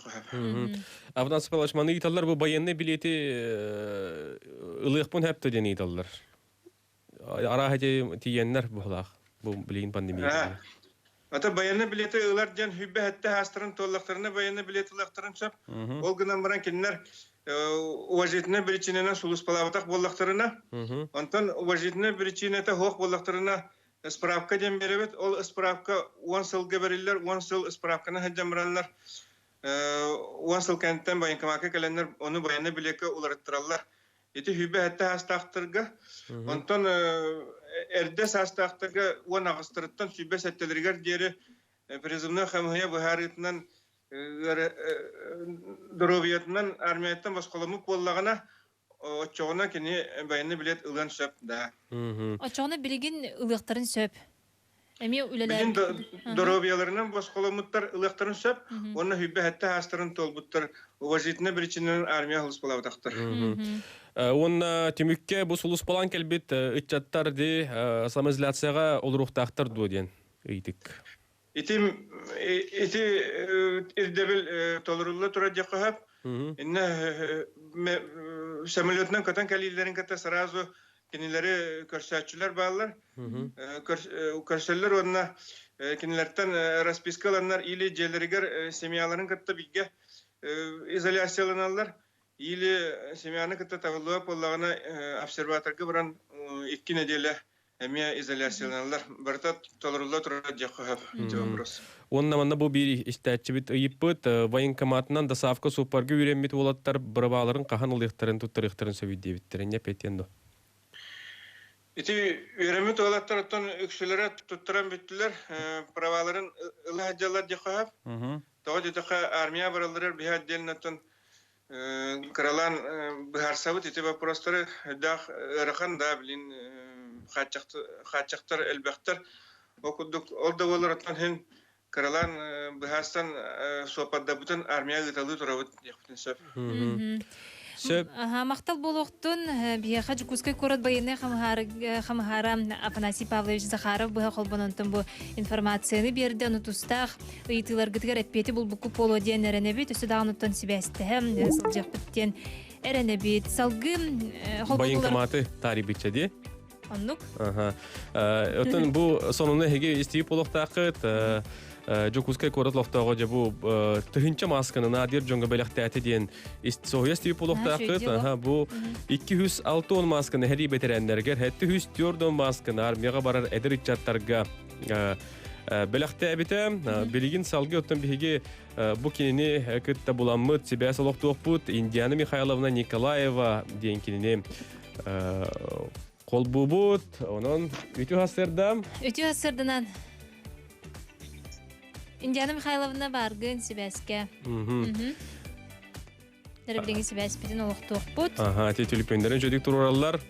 Афанасий Павлович, маны италлар бу военный билети ылык бун хәптә дени италлар. Ара хәҗә тиеннәр булак. Бу билген пандемия. Ата баяны билеті ылар ден хүббе хәтті хастырын толлақтарына баяны билеті ылақтарын сөп. Ол гынан баран келінер уважительный причинена сулус палаватақ боллақтарына. Онтан уважительный причинета хоқ боллақтарына справка дем беребет. Ол справка 10 сылға берілер, 10 сыл справканы хаджам баранлар. 10 сыл кәнттен баянкамака кәленлер, оны баяны билекі уларыттыралар. Еті хүббе хәтті хастақтырға. Онтан эрде састақтырға 10 ағыстырыттан сүббе сәттелергер дері призывны қамғыя бұхарытынан дұровиятынан армияттан басқаламы боллағына очоғына кені байыны білет ұлан сөп да. Очоғына білген ұлықтарын сөп. Әме үлелер... Білген дұровияларынан басқаламыттар ұлықтарын сөп, оны хүббе хәтті хастырын толбыттар. Уважительный причинен армия хылыс болаватақтыр. Онна темікке бұл сұлыс болан кәлбет үтчаттар де самоизоляцияға олырықтақтар дуаден үйдік. Ити ирдебил толырулла тура жаққағап, инна самолетнан катан кәлейлерін ката сразу кенелері көрсәтшілер бағалар. Көрсәлер онна кенелерден распискаланлар или желерігер семьяларын катта бігге изоляцияланалар. Или семьяны ката тағылуа поллағына обсерваторға баран 2 неделя әме изоляцияланалар. Барта толырулла тура жаққағап. Онна манна бұл бір істәтчі біт ұйып бұд, военкоматынан да савка супарға үйренмет олаттар бірабаларын қахан ұлықтарын тұттырықтарын сөйді біттерін, не пәттенді? Ити үйренмет олаттар оттан үксілері тұттыран біттілер, бірабаларын ұлы хаджалар жаққағап. Тоғы детіға армия баралырыр бір отдельно оттан Каралан бахарсабыт ити вопростары дах ырахан да билин хатчактар элбектер окудук олда болар аттан хен Каралан бахастан сопадда бутан армия гыталы турабыт яктын сөп. Мақтал болуқтын бияқа жүкускай көрат байыны қамхара Афанасий Павлович Захаров бұға қолбанантын бұл информацияны берді ұнытустақ ұйтылар ғытығар әппеті бұл бұқып болу дейін әрінебет үсі дағыныттан себәстіғім сылжақ біттен әрінебет салғы Байынкаматы тарih бітчәде? Оннық? Өтін бұл сонуны хеге істейіп болуқтақыт Жокускай корот лохтаго жабу тыгынча масканы надир жонга белектәте диен соя стип болуктакыт бу 206 масканы хәри бетерәннәргә 704 масканы армияга барар эдер ичаттарга белектә бите билигин салгы оттан биге бу кинени кытта буламмыт себе салоктук Индиана Михайловна Николаева диен кинени колбубут онон үтү хасырдан Индиана Михайловна баргын Сибәскә. Дәрбіліңі Сибәспетін олықтуық бұд. Тетіліпендерін жөдік тұруралар.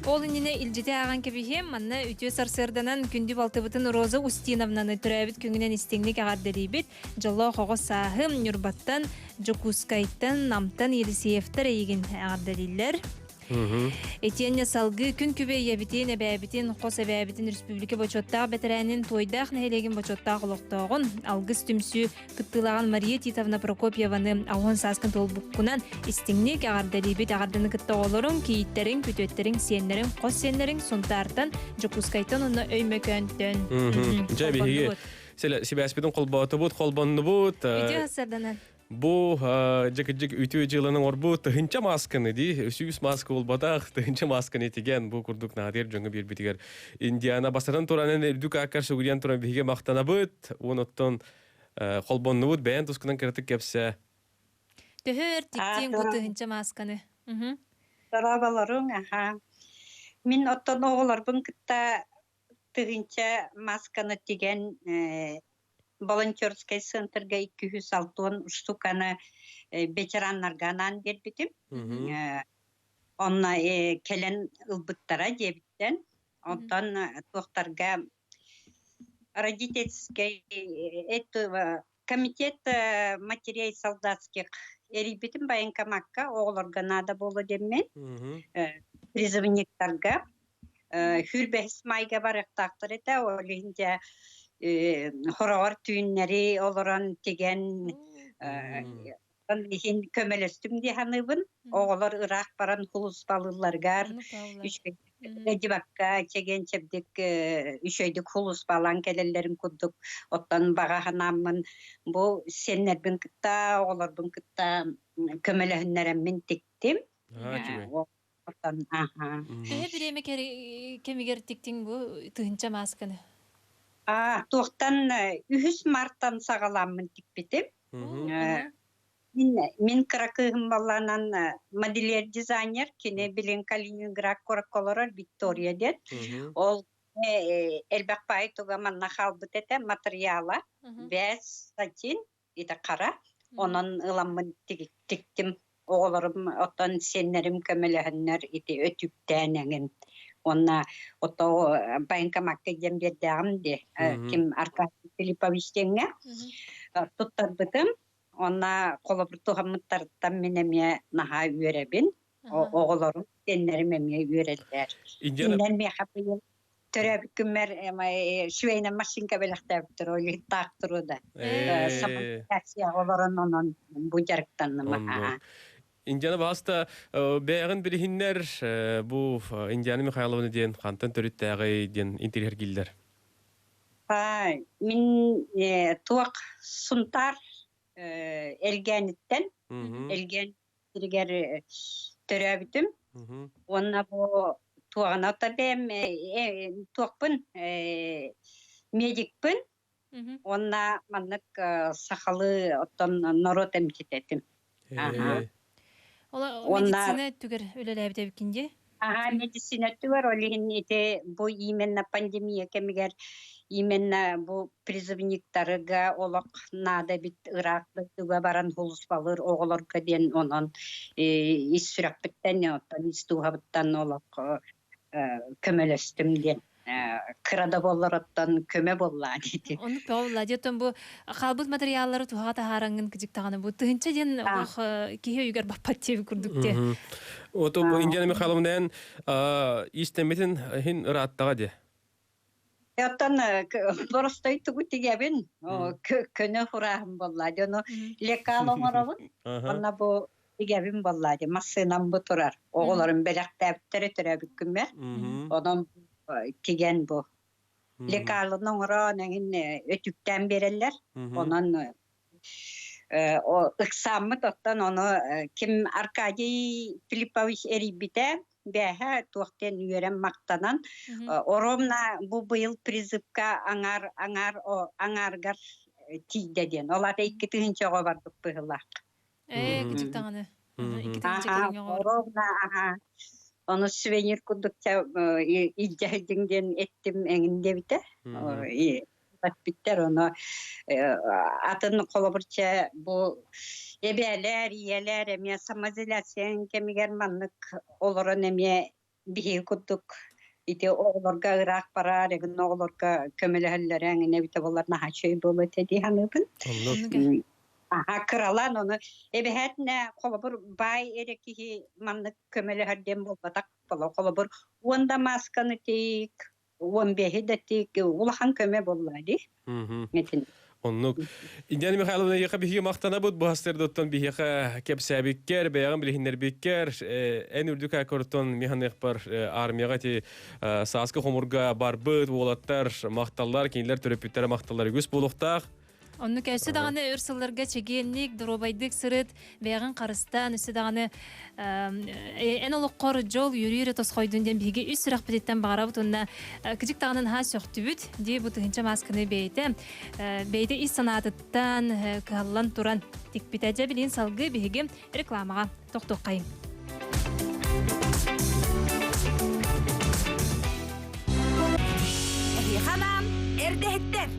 Ол иніне илжеті аған кебихем, манна үтіе сарсырданан күнді балтыбытын Роза Устиновнаны түрәбіт күнгінен істеңлік ағардалейбет. Жолла қоғы сағым, Нюрбаттан, Жокускайттан, Намтан, Елисеевтар егін ағардалейлер. Этенне салгы күн күбе ябитен әбәбитен қос әбәбитен республика бочоттағы бәтірәнін тойдақ нәйлеген бочоттағы ұлықтағын алғыз түмсі күттілаған Мария Титовна Прокопьеваны ауын саскын толбұққынан істіңнек ағардалейбет ағардыны күтті олырын кейіттерін, күтөттерін, сенлерін, қос сенлерін сонтартын Жокускайтан оны өймө көнттен. Жәбеге, Сибәспетін қолбауты бұд, қолбанны бұд. Үйде асырданан. Бу жек үтү жылының орбу тыгынча масканы ди үсүс маска болбадак тыгынча масканы тиген бу курдук надир жөнгө бир битигер Индиана басаран туранын эрдүк акар сугуриан туран биге мактанабыт оноттон колбоннубут бәян тускунан кертик кепсе төһөр тиктен бу тыгынча масканы Тарабаларың Мин оттон оголорбун кытта тыгынча масканы тиген волонтерский центрга 206 штуканы ветераннарганан бербитим. Онна келен ылбыттара дебиттен. Онтан тоқтарга родительский комитет матерей солдатских эрибитим военкоматка оғыларга нада болу деммен. Призывниктарга хүрбәхис майга барықтақтыр еті олейінде хорогор түйіннері олоран теген көмелестім де ханыбын. Оғылар Ирақ баран хулус балыларгар, Эдибакка чеген чебдик үшөйдүк хулус балан келелерин курдук. Оттан багаханамын бу сеннербин кытта, оголорбун кытта көмөлөһүннөрөн мен тиктим. Оттан Биреме кемигер тиктин бу тыгынча масканы. Туохтан 3 марттан сагаламын тикпитим. Мен кыракыгым баланан модельер дизайнер кене билен Калининград кораколорор Виктория дет. Ол элбакпай тугаман нахалбыт эте материала бәс сатин ите кара. Онон ыламын тиктим. Оголорум оттан сеннерим көмөлөһүннөр ите өтүптәнәген. Онна ото банка маккедем бердәм де ким Аркадий Филиппович теңе туттарбытым. Онна колобуртугамыттардан менеме наха үйребин. Оголорум сеннерим эме үйрелдер. Инден ме хапыйым төрөбүкүмөр швейна машинка белектептир, ой тактыруда. Сапатация оголорун онон бу жарыктанма. Индиана баста бәгын билһиннер бу Индиана Михайловна ден кантан төрүттәгы ден интерьер гилдер. Мин туак сунтар элгениттен элгениргер төрөбүтүм. Онна бу туагана табем туакпын медикпын. Онна маннык сахалы оттон норот эмчитетим. Ола медицина түгер өлеләбите бикинде? Медицина түгер олихин ите бу именно пандемия кемигер именно бу призывниктарыга олок нада бит Ирактыга баран хулус балыр оголорга ден онон ис сүрәппеттен оттан истугабыттан олок көмөлөстүм ден. Кырада боллараттан көмө болла дейти. Onu болла детон бу халбыт материаллары туга тахараңын кижик таганы бу тыгынча ден кие үйгөр баппат деп күрдүкте. Ото Индиана Михайловнадан истеметин хин раттага де. Оттан просто тугу тигебин көнө хурахым болла дено лекалоңоробун. Онна бу тигебин болла де массынан бу турар. Оголорун белектептери төрөбүккүмөр. Онон тиген бу. Лекалының ора нәгин өтүктән берелер. Онан ыксамы тоттан оны ким Аркадий Филиппович эрибите бәһә туактен үйрән мактанан оромна бу быйыл призывка аңаргар тидеден. Олар 2 тыгынчага бардык быйлак. Кичик таганы. 2 тыгынча кирген оромна Onu süvenir kurdukça ilcahidingen ettim enginde bite. Bitter onu atın kolaburça bu ebeler, yeler, emiye samazilasyon kemigermanlık olurun emiye bihi kurduk. İte oğulurga Irak para, regin oğulurga kömülehüller engine bite bunlar naha şey bolu tedi hanıbın. Kıralan onu. Ebehetne kolabur bay ereki manlık kömeli herdem bolbatak bolu kolabur. Onda maskanı tik, 15 de tik, ulahan köme bolladı. Metin. Onluk. Indiana Mihайловна яка биһиге мактанабыт бу хастердоттон биһиге кепсәбиккер, бәягын билһиннәр биккер, эн үрдүк акортон механик бар армияга ти сааскы хомурга барбыт, болаттар, макталлар, кинләр төрөпүттәр макталлар үгүс булуктак. Onu käse dağını örsıllarga çegenlik, durobaydık sırıt, beğen karıstan, üstü dağını en oluq qor jol yürüyürü tosqoydun den bigi üst sırak biletten bağırabıt, onunla küçük dağının ha söktü büt, diye bu tığınca maskını beyde iş sanatıttan kıhallan turan tikbitece bilin salgı bigi reklamağa toqtoqqayın. Hanam, erdehetler.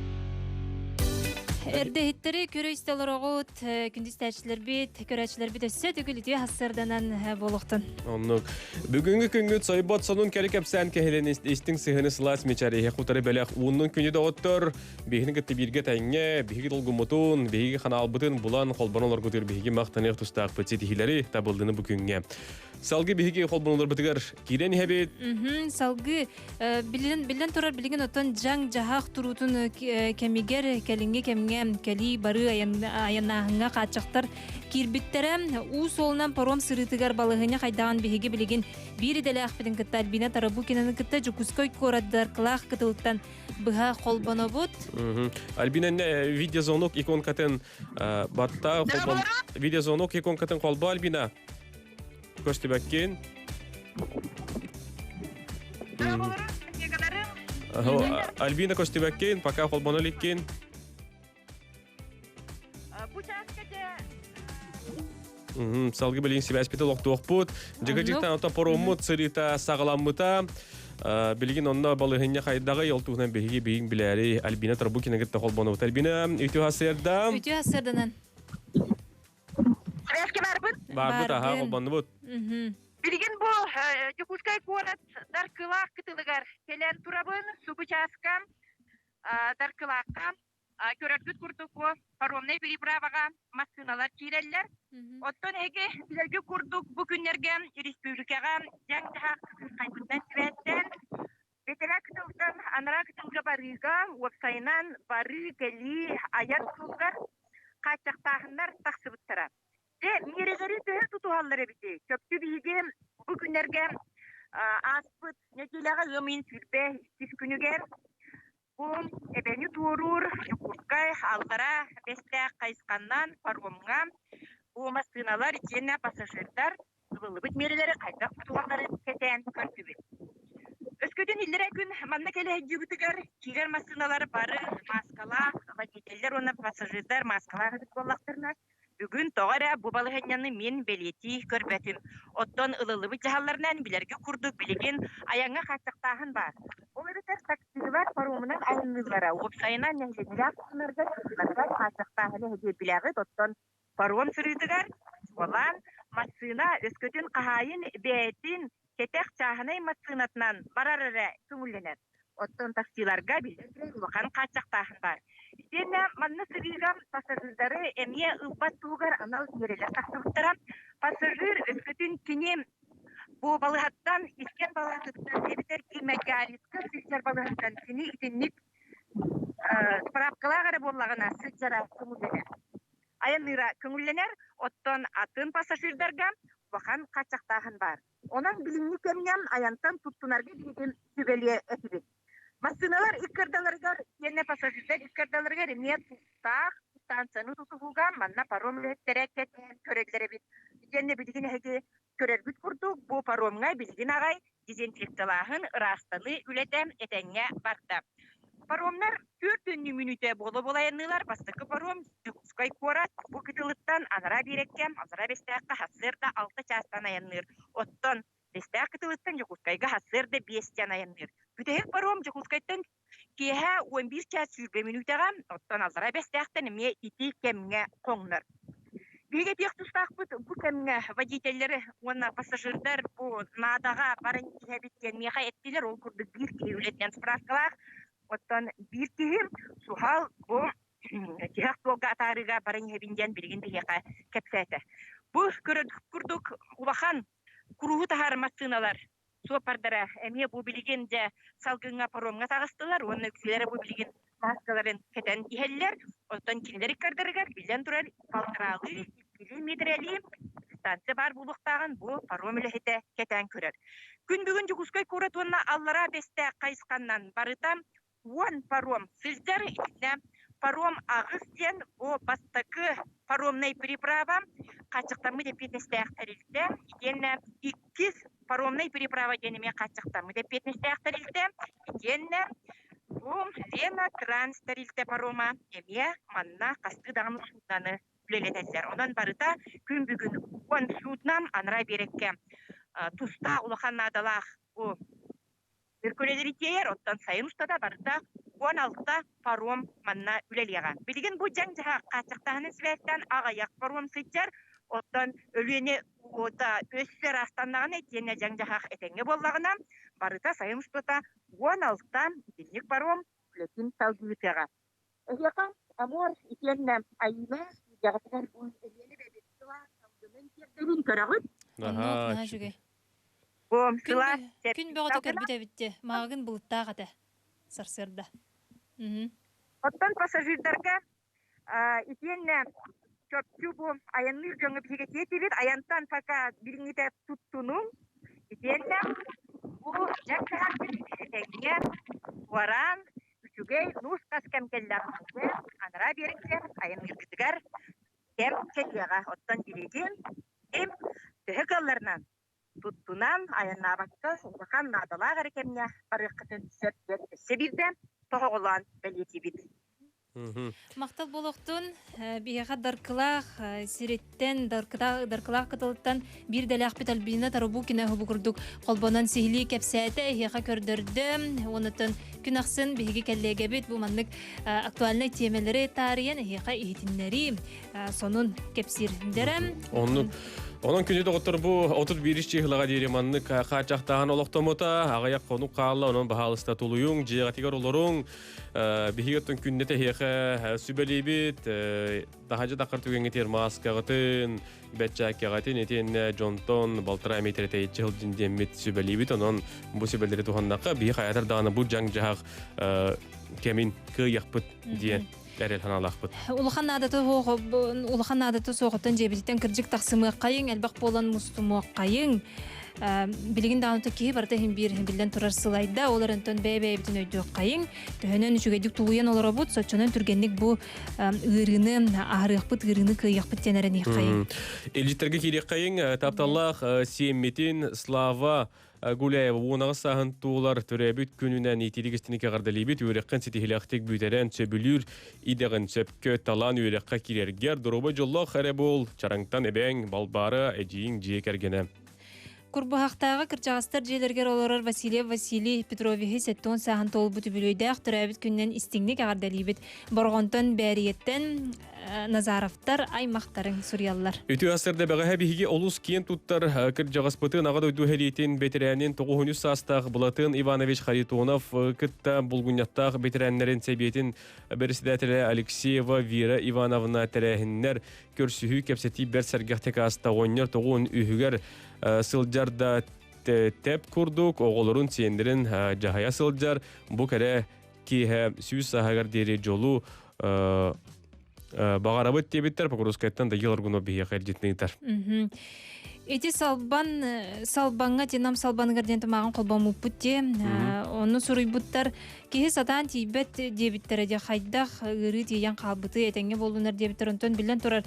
Erdehitteri körö isteler oğut, kündüz terçiler bit, körəçiler bit össe tükülütüye hasırdanan boluqtun. Onluk. Bugünkü küngüt soybot sonun keri kepsen kehelen istin sihini sılas meçarihe kutarı belek uunun kündü de ottur. Bihini gitti birge tayinge, bihigi dolgumutun, bihigi xana albıtın bulan kolban olar götür bihigi maqtanıq tustaq pıtsi tihileri tabıldığını bugünge. Салгы биһиги холбонолор бытыгар кирен хебет. Салгы билен турар билген отон жаң жахак турутун кемигер келинге кемге кели бары аянахынга качактар кирбиттере у солунан паром сырытыгар балыгыня кайдаган биһиги билген бири деле акпитин кытта Альбина Тарабукинаны кытта жукуской кораддар кылах кытылыктан быха холбонобут. Альбина видеозвонок иконкатын батта холбон видеозвонок иконкатын холбо Альбина. Көстебеккен. Альбина Көстебеккен, пока холбонолеккен. Салгы билин себя спитал октуохпут. Жыгыжыктан ота поромут сырыта сагаламмыта. Билигин онна балыгыня кайдагы йолтугунан беги бейин билери Альбина Тарабукина гытта холбонобут. Альбина үтү хасырда. Үтү хасырданан. Связки барбыт? Барбыт, аха, холбонобут. Билигин бу жукускай город даркылак кытылыгар келен турабын субучаскам даркылакка көрөргүт курдук паромный переправага машиналар чиреллер. Оттон эге билерге курдук бу күннерге республикага жаңтаак кайбыттан сибеттен бетелак кытылдан анара кытылга барыга вебсайнан бары кели аяр кылгар качактагындар таксыбыттара. Мирегери төхө тутуаллары бити. Көптү биге бу күннерге аспыт нетилага гымын сүрбе тискүнүгө бу эбени турур куркай алгара бесте кайсканнан паромга бу машиналар ичине пассажирдар былыбыт мерелери кайда тутуаллары кетен көрсүбүт. Өскөдөн илдере күн манна келе жибүтүгөр кирер машиналары бары маскалар, водительдер оны пассажирдар маскалар боллактырына. Бүгүн тоғара бу балыгыняны мен белети көрбөтүм. Оттон ылылыбы жаһалларынан билерге курдук билеген аяңа качактагын бар. Олар таксилар паромунан айнылара опсайынан нәҗәләр кунарга качактагын хәдә биләгы оттон паром сырыдыгар. Болан машина өскөтүн кахайын бетин кетек чагынай машинатынан барарыра күңүлленер. Оттон таксиларга билерге улахан качактагын бар. Сенә манны сырыгам пассажирлары эмне ылбат тугар анал берелер таксыбыттара. Пассажир өскөтүн кинем бу балыгаттан искен балыгаттан бетер кимәгәриска сизер балыгаттан кини итинник справкалар боллагына сыҗара күңүлленер. Аянныра күңүлленер оттон атын пассажирларга бахан качактагын бар. Онан билимни кемнәм аянтан туттунарга деген сүбеле этибит. Машиналар иккардаларга, ене пассажирлер иккардаларга не тустак станцияны тутуган, манна паром терекет көрөгләре бит. Ене билген хәге көрөрбүт курдук, бу паромга билген агай дезинфекциялахын растаны үлетем этеңгә барда. Паромнар 4 минутта болайыннылар, бастыкы паром Жукускай корат, бу кытылыктан анара береккем, анара бестәккә хасырда 6 частан аянныр. Оттон бестәк кытылыктан Жукускайга хасырда 5 чан аянныр. Бүтәк паром Жукускайдан кеһә 11 час сүрбе минуттага, оттан алара бестәктән ме ити кемгә коңнар. Биге бек тустакбыт бу кемгә водительләре, уна пассажирлар бу надага барын кибиткән меха эттиләр, ул курды бир килүләтән справкалар. Оттан бир кем сухал бу тиһак толга тарыга барын хебиндән билген бигә кепсәтә. Бу курдук улахан куруу тахар машиналар сопардара эме бу билгенде салгынга паромга тагыстылар, оны үксүләре бу билген маскаларын кетен иһелләр, оттан киндер кардырыгар билен турар палтралы километрели станция бар булуктаган бу паром лехете кетен көрөр. Күн бүгүн Жукускай коратуна аллара бесте кайсканнан барытам вон паром сылдары исне паром агыстен о бастакы паромный переправа качыктамы деп петнестек тарилде икенне 2 паромный переправа денеме качыктамы деп петнестек тарилде икенне бу Лена Транс тарилде парома эме манна касты дагы суданы билетелер. Онан барыта күн бүгүн он суднам анра берекке туста улаханадалах бу Иркөлелери тейер, оттан сайын устада барда 16 паром манна үлелега. Билген бу жаңжаға качактагын светтен агаяк паром сыйчар, оттан өлүне ота өссер астаннагын этене жаңжаға этеңге боллагына барыта сайын устада 16 динник паром үлетин талгытыга. Эяка амор итенне айына жагатар бу элени бебеттила самдымын кердерин көрөгүт. Аха. Күн бөгөтө көрбүтө битти. Магын булыттаа гата. Сарсырда. Оттон пассажирдарға итенне чөпчү бу аянныр жоңы биге кетибит аянтан пока биринете туттунун итенне бу жактан этегне варан үчүгей нус каскам келлер анара бериңсе аянныр гыдыгар кем келлега оттон билеген эм төһөкалларынан туттунан аяннабакка улахан надалагар кемне барыккытын сөп себирде тоголан белетибит. Мактал болохтун бияга даркылах сиреттен даркылах кытылыттан бир делах бит албина тарабу кине хубукурдук колбонан сихли кепсәте яга көрдөрдүм. Онутун күнаксын биги келлеге бит бу маннык актуальный темалары тарыян яга ихтиннери сонун кепсирдерем. Onun күнү доктор бу 31 жылга диреманны качактаган олоктомота агаяк кону калла онун баалыста тулуюң жыгатыгар олоруң бихигеттен күннете хеха сүбелибит дахажа дакар түгенге тер маскагатын бетчакагатын этен жонтон балтыра метрете жыл диндемит сүбелибит онун бу сүбелери туханнакка би хаятар даганы бу жаң жак кемин кыякпыт диен Улахан надаты соғыттан жебедеттен кіржік тақсымы қайың, әлбақ болан мұстымы қайың. Білігін дағыныты кейі барда білден тұрар сылайда, оларын тон бәй-бәйбітін өйді қайың. Төхінен үшігедік тұлуян олар бұд, сотчанын түргенлік бұ ғырыны, ағырықпыт, ғырыны күйяқпыт тенерін қайың. Элжиттерге керек қайың, тапталлақ, Сиемметин, Слава, Гуляева уонага саһын туулар төрөбүт күнүнөн итилигистинеке кардалибит үреккен ситихилактик бүтерен сөбүлүр идеген сөпкө талан үрекка кирергер дурубы жолло харебул чараңтан эбең балбары эжиң жиекергене. Курбахтагы кырчагастар жээлергер олорор Василий Петрович сеттон саһын толбут бүлөйдәк төрөбүт күннен истиңник кардалибит боргонтон бәриеттен Назаровтар аймактарын сурьяллар. Үтү асырда бага биги олус киен туттар кыржагаспытын ага дойду хелитин ветеранин 9 састаг Булатын Иванович Харитонов кытта булгуньяттаг ветераннерин себетин берседателе Алексеева Вера Ивановна терехиннер көрсүхү кепсети бер сергахтек аста ойнер тогун үһүгер сылжарда теп курдук оголорун сендерин жахая сылжар бу кере киhe сүүс сахагар дери жолу багарабыт тебиттер покурускайттан да йыларгуно бие кайржитнейтер. Эти салбанга тенам салбангар ден тамаган колбаму путте. Оны суруйбуттар киһи сатан тибет дебиттере де хайдах ыры тиян калбыты этеңге болунар дебиттер онтон билен турар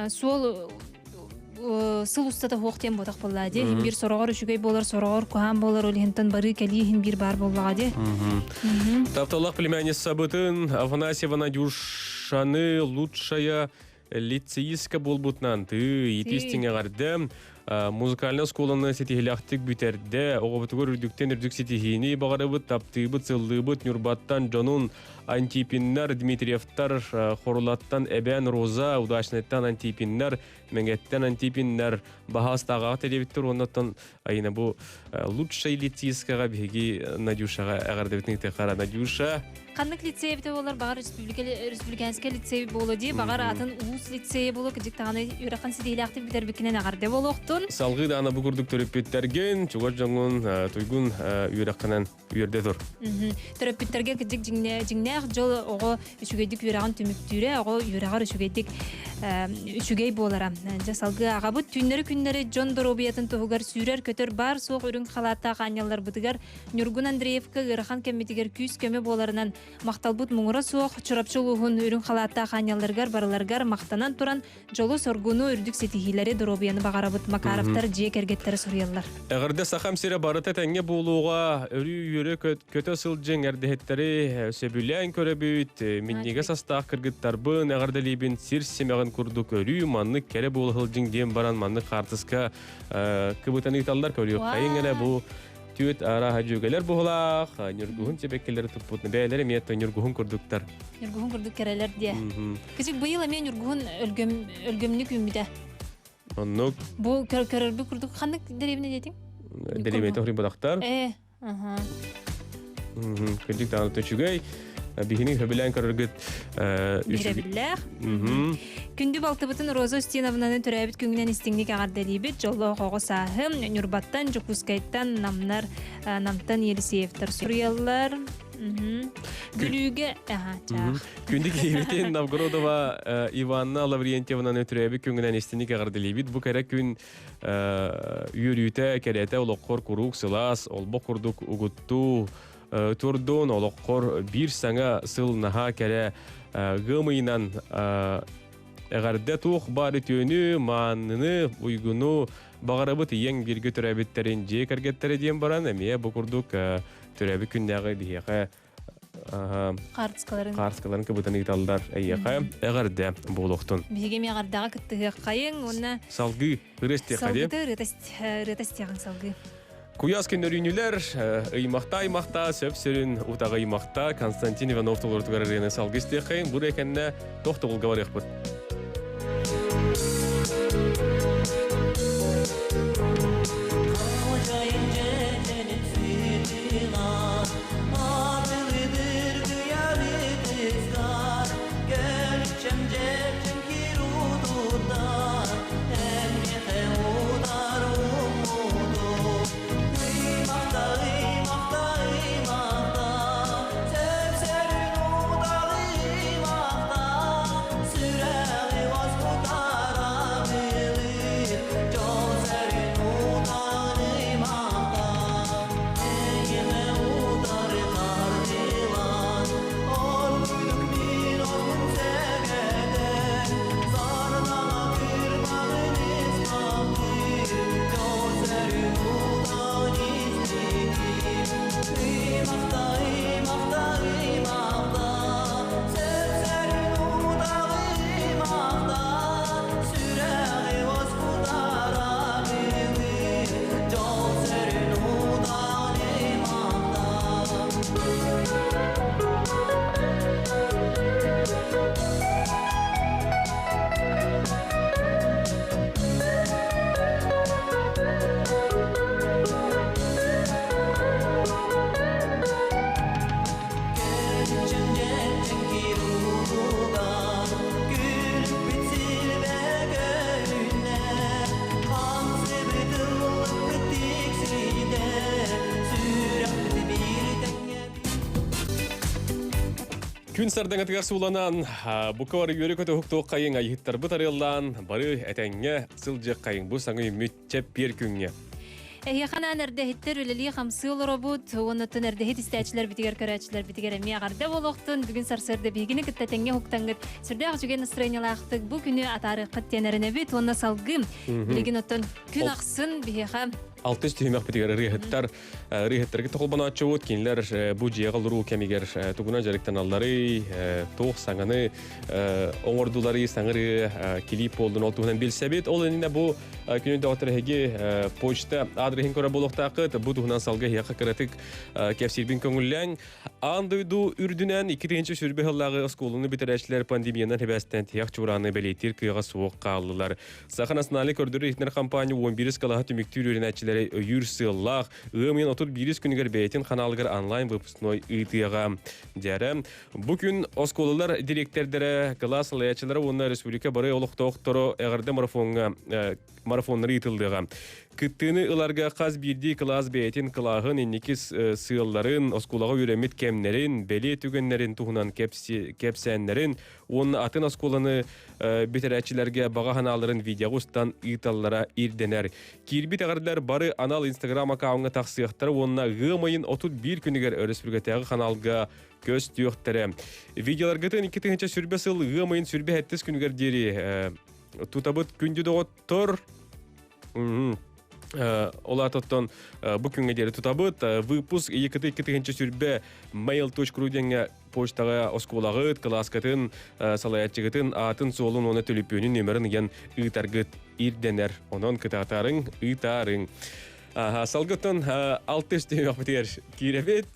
сол сыл устата хоқтен ботақ болла де. Бир сорогор үшүгей болар, сорогор кухан болар, олихентан бары кәлиһин бир бар боллага де. Тапталлах племянница Сабытын Афанасьева Надюшаны лучшая лицеистка болбутнан ты итистиңе гардем музыкальный школаны сетихилактик бүтерде оғабытыгөр үрдүктен үрдүк сетихини багарыбыт таптыйбыт сыллыбыт нюрбаттан жонун антипиннар Дмитриевтар хорулаттан эбен Роза удачнеттан антипиннар меңеттен антипиннар бахастагага телебиттер оннотон айна бу лучшая лицеисткага биги Надюшага агардыбытны текара Надюша Каннык лицей бите болар багар республиканский лицей болоди багар атын улус лицей боло кыжыктаганы үракан сидейлактык битербикинен агарде болохтун. Салгы да аны бугурдук төрөппеттерген чугар жоңун туйгун үраканан үрдө тур. Төрөппеттерге кыжык жиңнеак жол ого үшүгейдик үраган түмүктүрө ого үрагар үшүгейдик үшүгей болара. Салгы агабыт күннери жон доробиятын тугар сүрер көтөр бар соок үрүн халата канялар бытыгар Нургун Андреевка ырхан кемитигер күз көмө боларынан макталбут муңура суох чурапчылугун үрүн халата каняларгар бараларгар мактанан туран жолу соргуну үрдүк сетихилери доробияны багарабыт Макаровтар жекергеттер сурьяллар. Эгерде сахам сире барыта теңге болууга өрү үйөрө көтө сылжың эрдехеттери сөбүлән көрөбүт минниге састаак кыргыттарбын эгерде либин сир семягын курдук өрү манны кере болухылжың дем баран манны картыска кыбытаны италдар көрүк кайын эле бу Түйет ара хажугелер бухлах, нюргухун себеккелер туппутны бәйләре миятта нюргухун курдуктар. Нюргухун курдук керелер дия. Кичик быйыл мен нюргухун өлгөмнүк үмүдө. Оннук. Бу көрөрбү курдук ханнык деребине детиң? Деребине тохри бодактар. Аха. Кырдык таны төчүгөй. бихини хөбүлән көрөргөт Биребиллер. Күндү балтыбытын Роза Устиновнаны төрәбит күңнен истиңник агардалибит, жолло хого сахым, Нюрбаттан, Жукускайттан, намтан Елисеевтер сурьяллар. Гүлүгө, Күндү кейбитен Новгородова Иванна Лаврентьевнаны төрәбит күңнен истиңник агардалибит. Бу кара күн үйрүтә керәтә олоққор курук сылас, олбо курдук угутту турдун олоққор бир саңа сыл наха кере гымыйнан әгәрдә тух бары төнү манны уйгуну багарабыт ең бирге төрәбиттерин же кергеттер диен баран эме бу курдук төрәбит күндәге бияка Қарскаларын кыбытын италдар әйеқа әгәрдә булуктун. Биге мегардага кыттыгы кайын, уна Салгы ресте хаде. Рытастяган салгы. Куяс көннөрүнүлөр ыймакта сөпсөрүн утагы ыймакта Константин Иванов толортугарыны салгы истекайын бу экенне токтогул гаварыхпыт. Күн сардан атыгар сууланан, букавар үйөрі көті хуктуық қайын айыттар бұт арылан, бары әтәңе сылжық қайын бұ саңы мүтчеп бер күнге. Яханан эрдехиттер үлели хамсыл робот, оннотун эрдехит истәчләр битигер көрәчләр битигер эми агарда болохтун бүгүн сарсырды бигини кыттатеңге хуктангыт. Сырдак жүген настроениялактык бу күнү атары кыттенерене бит, онна салгым. Билигин оттон күн аксын бихе Алтыс түймек бітігер рихеттерге тоқылбана атчауыт кейінлер бұ жиғал ұру кәмегер тұғына жарықтан аллары, тоқ саңаны, оңырдулары саңыры келіп болдың ол тұғынан белсәбет. Ол әніне бұ күнінде отырыхеге почта адрехин көре болуқтақыт, бұ тұғынан салғы яқы кіратық кәпсербін көңілләң. Андойду үрдінен 2-ші сүрбе ғыллағы ұсколыны бітірәшілер пандемиядан хебәстен тияқ чураны бәлейтер күйіға суық қалылар. Сақан асыналы көрдірі ехнер компания 11 қалаға түміктер өрінәтчілері үйір сыллақ, ұғымен отыр 1 күнігер бәйтін қаналығыр онлайн выпускной ұйтыға дәрі. Бүкін ұсколылар директордері, класс лаячылары оны республика бары олықты оқтыры әғірді марафонлары ұйтылдыға. Күттіні ұларға қаз бірді класс бәйтін қылағын енекіз сылларын, ұсколаға үйремет кәмнерін, бәле түгенлерін тұғынан кәпсәнлерін, оны атын ұсколаны бітірәтчілерге баға ханаларын видеоғыстан ұйталлара ирденер. Кирбит ағардылар бары анал Instagram аккаунға тақсияқтары, онына ғымайын 31 күнігер республикатағы ханалға көз түйіқтірі. Видеоларғытын 2-ші сүрбе сыл ғымайын сүрбе 7 күнігер дері тұтабыт күнді доғыттыр. Ола тоттон бу күнгө дери тутабыт выпуск 2-ші сүрбе mail.ru денге почтага оскулагыт класскатын салаятчыгытын атын солун оны төлөпөнүн нөмөрүн ген ыйтаргыт ирденер онон кытатарың ыйтарың салгытын 6 битер киребет.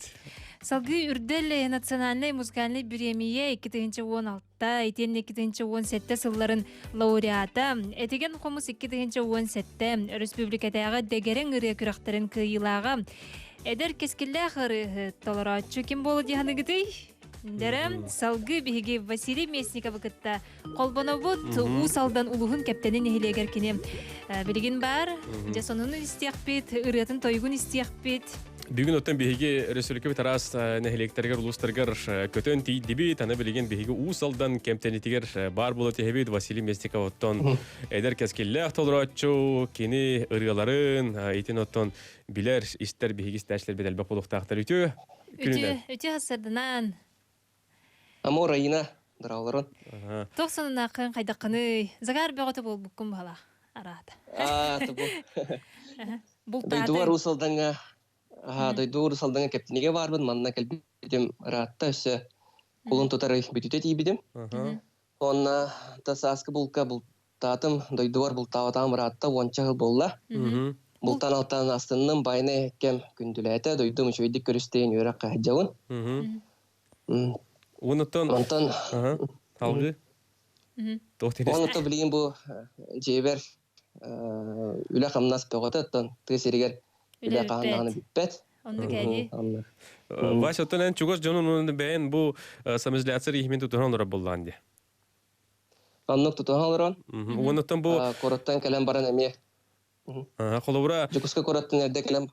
Салгы үрдел национальный музыкальный премия 2016-та, итен 2017 сылларын лауреата. Этеген қомыс 2017-те республикатағы дегерен ұры күрақтарын кыйылаға. Эдер кескілі ақыры толыратчы кем болу дияны гыдый? Дәрем салгы биһиги Василий Местников кытта колбонобут усалдан улуһун кептенин эхилегер кине билигин бар. Жасонун истиякпит, ырытын тойгун истиякпит. Бүгін оттан биһиги Республика тарас нехилектергер улустаргар көтөн тиби тана билеген биһиги усалдан кемтенитигер бар болот ehebit Василий Местников оттон эдер кескилле ахтолрочу кини ырыгаларын итин оттон билер истер биһиги стачлер беделбе болуктактар үтү. Үтү хасырдынан. Амор айына дырауларын. Тохсонуна кын кайдакканы загар бөгөтө болбуккун бала арат. Табу. Дойдуар усалданга дойдуар усалданга кептиниге барбын, манна келбидим ратта өсө кулун тутары бүтүтө тийбидим. Онна тасаскы булка бултатым дойдуар бултаватам ратта онча жыл болла. Бултан алтан астынын байына кем күндүләтә дойдум чөйдик көрүстейин өрөк каҗабын. Онтон алгы. Онтон билген бу жебер үле камнас бөгөтөттөн тесеригер үле каананы биппет. Онду кәди. Вася оттан чугос жонун бен бу самизляцер ихмен тутуран ора болланди. Аннук тутуран олорон. Онтон бу короттан келен баран эме. Холовра жукуска короттан эрде келен.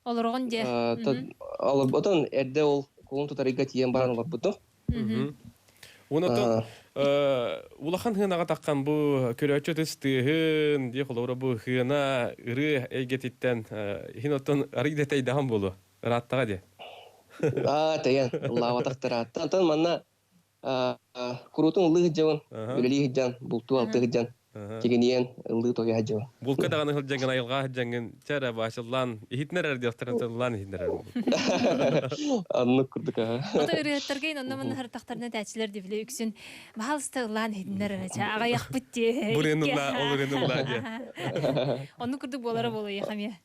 Олоргон же. Олорботон эрде ол кулун тутарыга тиен баран олорбуту. Онтон улахан хынага таккан бу көрөчө тестыгын ди холовра бу хына ыры эгетиттен хиноттон арыгдетей даган болу. Раттага ди. Таян Аллаһу тактара. Тантан манна курутун улы жабын, үлели жан, булту алты жан. Тегенен улы тоя жабын. Булка даган хылжанган айылга жанган чара башылан ихитнер дияктардан ихитнер. Анны курдук. Ото үрөттөргөн онномун хартактарына тәчлер дибиле үксүн. Баалсты лан ихитнер ага якпыт ди. Буренула ди. Онну курдук болары болу яхаме.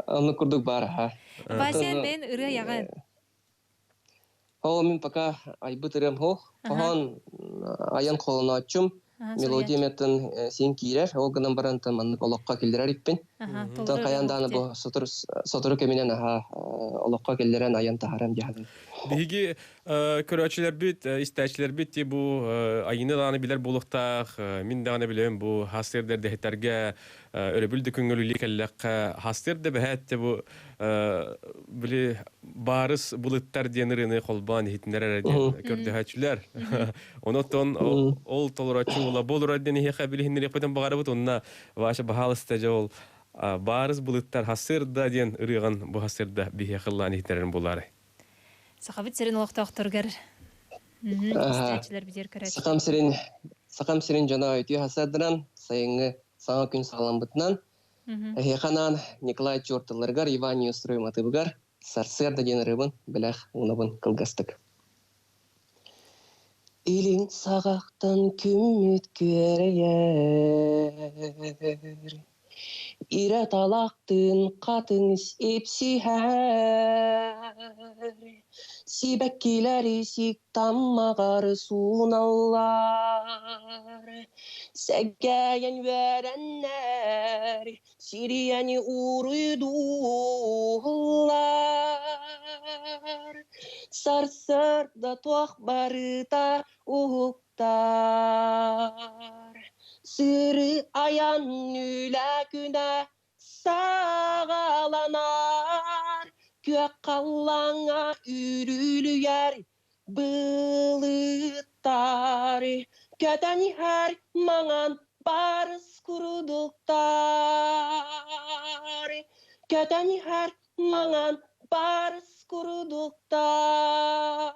Анны курдук бар. Басен мен үрө яган. Мен пока айбытырым хон аян колуна ачым. Мелодия меттен сен кирер, ол гынан барантан манны олоққа келдерер иппен. Тон каянданы бу сотуру кеминен олоққа келдерен аян тахарам жахадын. Биги көрөчүлөр бит, истечилер бит бу айыны даны билер болуктак, мен даны билем бу хастердер дехтерге өрөбүлдү көңүлүлү келлекке хастерде бехетте бу били барыс булыттар денирини колбан хитнерер көрдөчүлөр. Онотон ол толорочу ула болура дени хека билихинер япытан багарыбыт онна ваша бахалыста жол барыс булыттар хастерда ден ырыган бу хастерда бихе кыллан хитнерин булары. Сақабыт сирен олықтақтыргар. Истәчілер бідер көрәді. Сақам сирен жана өтүй хасадыран, сайыңы саңа күн сағалан бұтынан. Әхеқанан Николай Чортылыргар, Иван Юстрой матыбыгар, сарсырда денірібін, біләқ ұнабын қылғастық. Илин сағақтан күміт көрер, Ире талақтын қатыңыз епсихәр, Сибәккелері сик таммағары суналар, Сәгәйен вәрәннәр, Сирияни урыдулар, Сарсырда туақ барыта уғықтар, Сыры аян үлә күнә сағаланар, Көк қаллаңа үрілуер бұлыттар, Көтән әр маңан барыс күрудықтар, Көтән әр маңан барыс күрудықтар.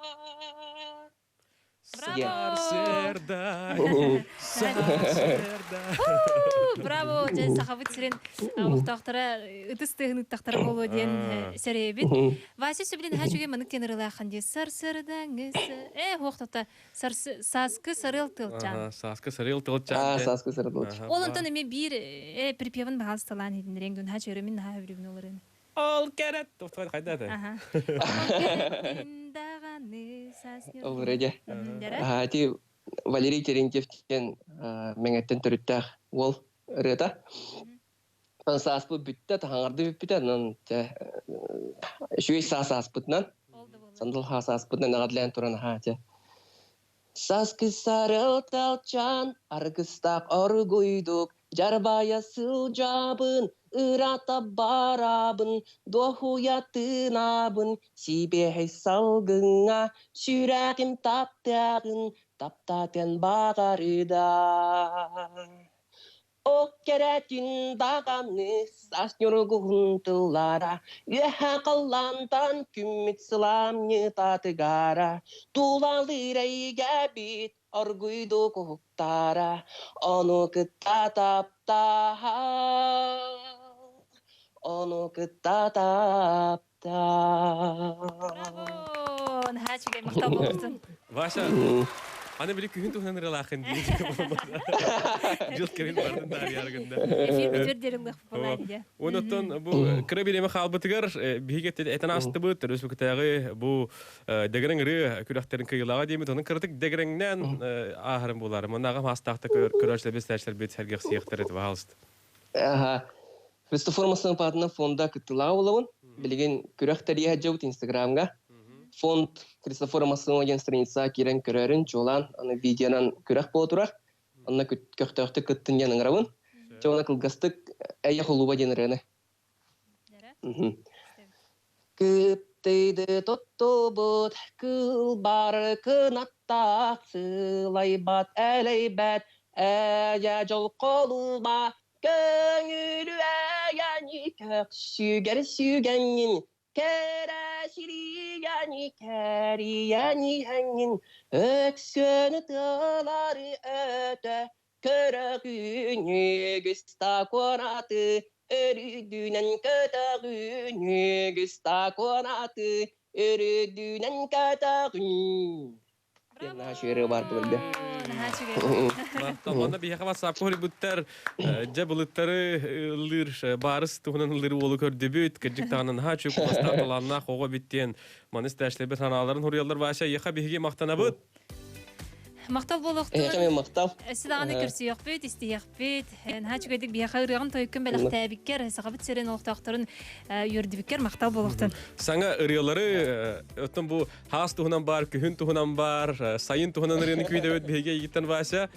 Браво! Жан сақабыт сирен ұқтақтара, ұтыстығын ұттақтара болу ден сәребет. Вася сөбілін әшуге мұнық тенірілі ақанде сар-сырдаңыз. Оқтақта саскы сарыл тылчан. Саскы сарыл тылчан. Саскы сарыл тылчан. Олынтан әме бір припевін бағалысталан едін реңдің әші өрімін ға өрімін оларын. Ол кәрет! Тоқтаған қайда да? Ол реде. Ати Валерий Терентьевтен меңеттен түріттәқ ол рета. Сааспы бүтті, тағаңарды бүппіті. Шуй сааспытынан. Сандал хасас бұдна нағадлан тұран хатя. Саскы сарыл талчан, аргыстақ оргуйдук, жарбая сыл жабын, ырата барабын, дохуятын абын, сибехей салгыңа, сүрәкім таптағын, таптатен бағарыда. О керетин дағаны саснюргун тылара, Еха қаллантан күммит сыламны татыгара, Тулалырайга бит оргуйду куктара, Ону кытта тапта, Ону кытта тапта. Браво! Нәчеге мақтал болсын. Ваша, аны білі күхін тұхынан ұралақын дейін. Жыл керін бардың дәрі арғында. Эфир бітвердеріңлік болады. Онықтан бұл кірі береме қалбытығыр, бігеттеді әтін асты бұд, Республикатағы бұл дегірің үрі күрәқтерін күйілаға дейміз, оның кірдік дегіріңнен ағырым болар. Мұнағым астақты көрәшілер біз тәшілер бет сәргеқ сияқтыр етіп ағалысты. Фесті формасының патына фонда күттілаға болауын, білген күрәқтер еға жауыт Инстаграмға. Фонд Христофора Масылоген страница кирен көрәрін жолан, аны видеонан көрәк болу тұрақ. Анна көқтөқті күттін янын рауын. Жауына қылғастық әйе қолуба ден рәні. Күптейді тұтты бұд, күл бары күнаттақ, сылай бат, әлей бәт, әйе жол қолуба, көңілі әйәні көк сүйгенін, Кәрәшірияни кәрияни әңін, өксөні тылары өті, көрігіне гіста қонаты, өрідінен көтігіне гіста қонаты, өрідінен көтігіне. Нәшері бар білді. Манда бияқа басап көрі бұттар, жа бұлыттары ұлыр, барыс тұғынан ұлыры олы көрді бүт, кірджік тағынан ха чөк бастатыланына қоға біттен, маныс дәшілер бет аналарын хұрыялар баша, еқа бейге мақтана бұд? Мақтал болуқтың. Еқа мен мақтал. Сідағаны көрсі еқ бет, істі еқ бет. Нәчі көйдік бияқа ұрығын тойыққын бәліқ тәбіккер, сағабыт серен олықтақтырын үрдібіккер мақтал болуқтың. Саңа ұрыялары, өттің бұл хас тұғынан бар, күхін тұғынан бар, сайын тұғынан ұрыяны күйді өт бейге егіттен баша.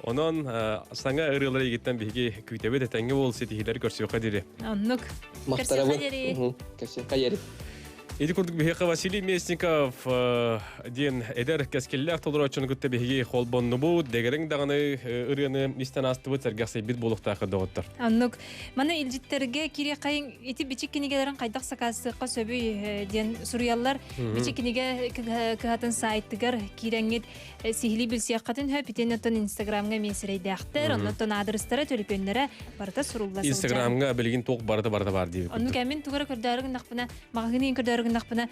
Онын саңа ұрыялары егіттен бейге күйді өт әтәңгі бол сетихилері көрсі еқа дере. Оннық. Көрсі еқа Иди курдук бихека Василий Местников ден эдер кескеллер толорочун күттө бихиги холбонну бу дегерин даганы ырыны истен асты бу сергасый бит болуктакы доготтор. Аннук мана илжиттерге кире кайын эти бичикинигелерин кайдак сакасыкка сөбүй ден суруяллар бичикиниге катын сайттыгар киреңит сихили билсиякатын хөпитенеттен Инстаграмга месирейдактер, оннотон адрестары төлөпөннөрө барда суруллар. Инстаграмга билгин ток барда бар дейби. Аннук амин тугара көрдөрүн накпына магагынын көрдөрүн нақпына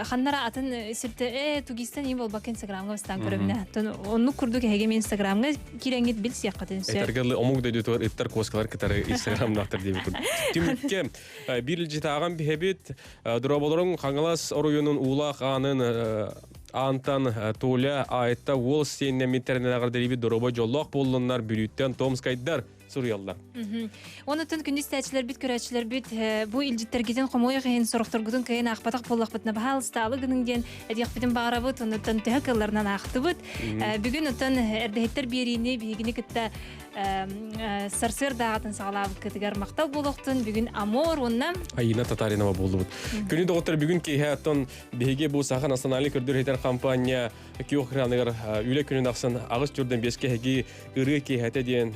ханнара атын сирте тугистан ем болбак Инстаграмга бастан көрөбүнө. Онну курдук хегем Инстаграмга киреңит бил сияккатын сө. Этергеле омук дэдүтөр иттер коскалар кетер Инстаграмдактыр дейби. Тимке бир житаган бихебит дроболорун хангалас оруюнун улак анын Антан Туля айта ол сенне метернелер дейби дробо жоллок боллуннар бүрүттен Томскайдар Сурьяллар. Онытын күндіз тәчілер бит, көрәчілер бит, бұл илжеттергеден қомой қиын сұрықтыргудың кайын ақпатақ боллақ бұтына бағалысталы күніңден әдеқ бітін бағара бұт, онытын тәкілларынан ақты бұт. Бүгін ұтын әрдәйттер берейіне бейгіне күтті сарсыр дағатын сағалабы кітігер мақтал болуқтын. Бүгін Амор, онна Айына Татаринова болды бұт. Күні доғыттар бүгін кейхе аттын бейге бұл сақан астаналы көрдір хейтер компания кеоқыранығыр үйлі күнін ақсын ағыз жүрден беске хеге үрі кейхеті дейін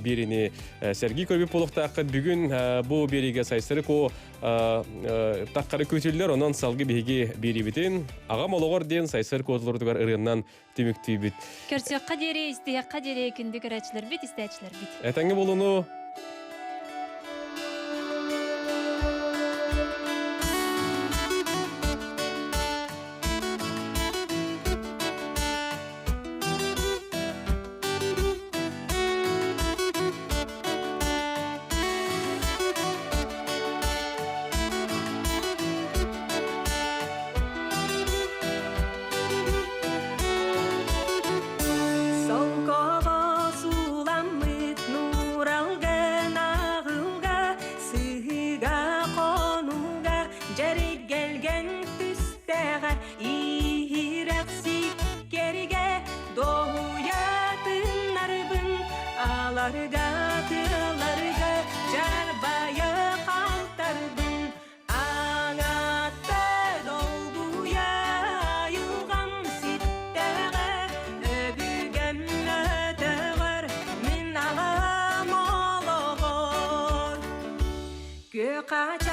беріне Сергей көрбіп болуқтақы бүгін бұл береге сайсыры ко таққары көтелілер онан салғы бейге бері бітін ағам олығыр дейін сайсыр көтілірдігер ұрыннан түміктей біт. Көрсе қадере, істеге қадере күнді көрәчілер бит, істәчілер бит. Әтәңгі болуну Солкова суламыт нуралга ситтәгә ирәкси керге доятыннарбын аларга тыларга жарбая калтарбын аңатта долбуя югам ситтәгә өбүгәм өтәгәр мин агам ологор көкач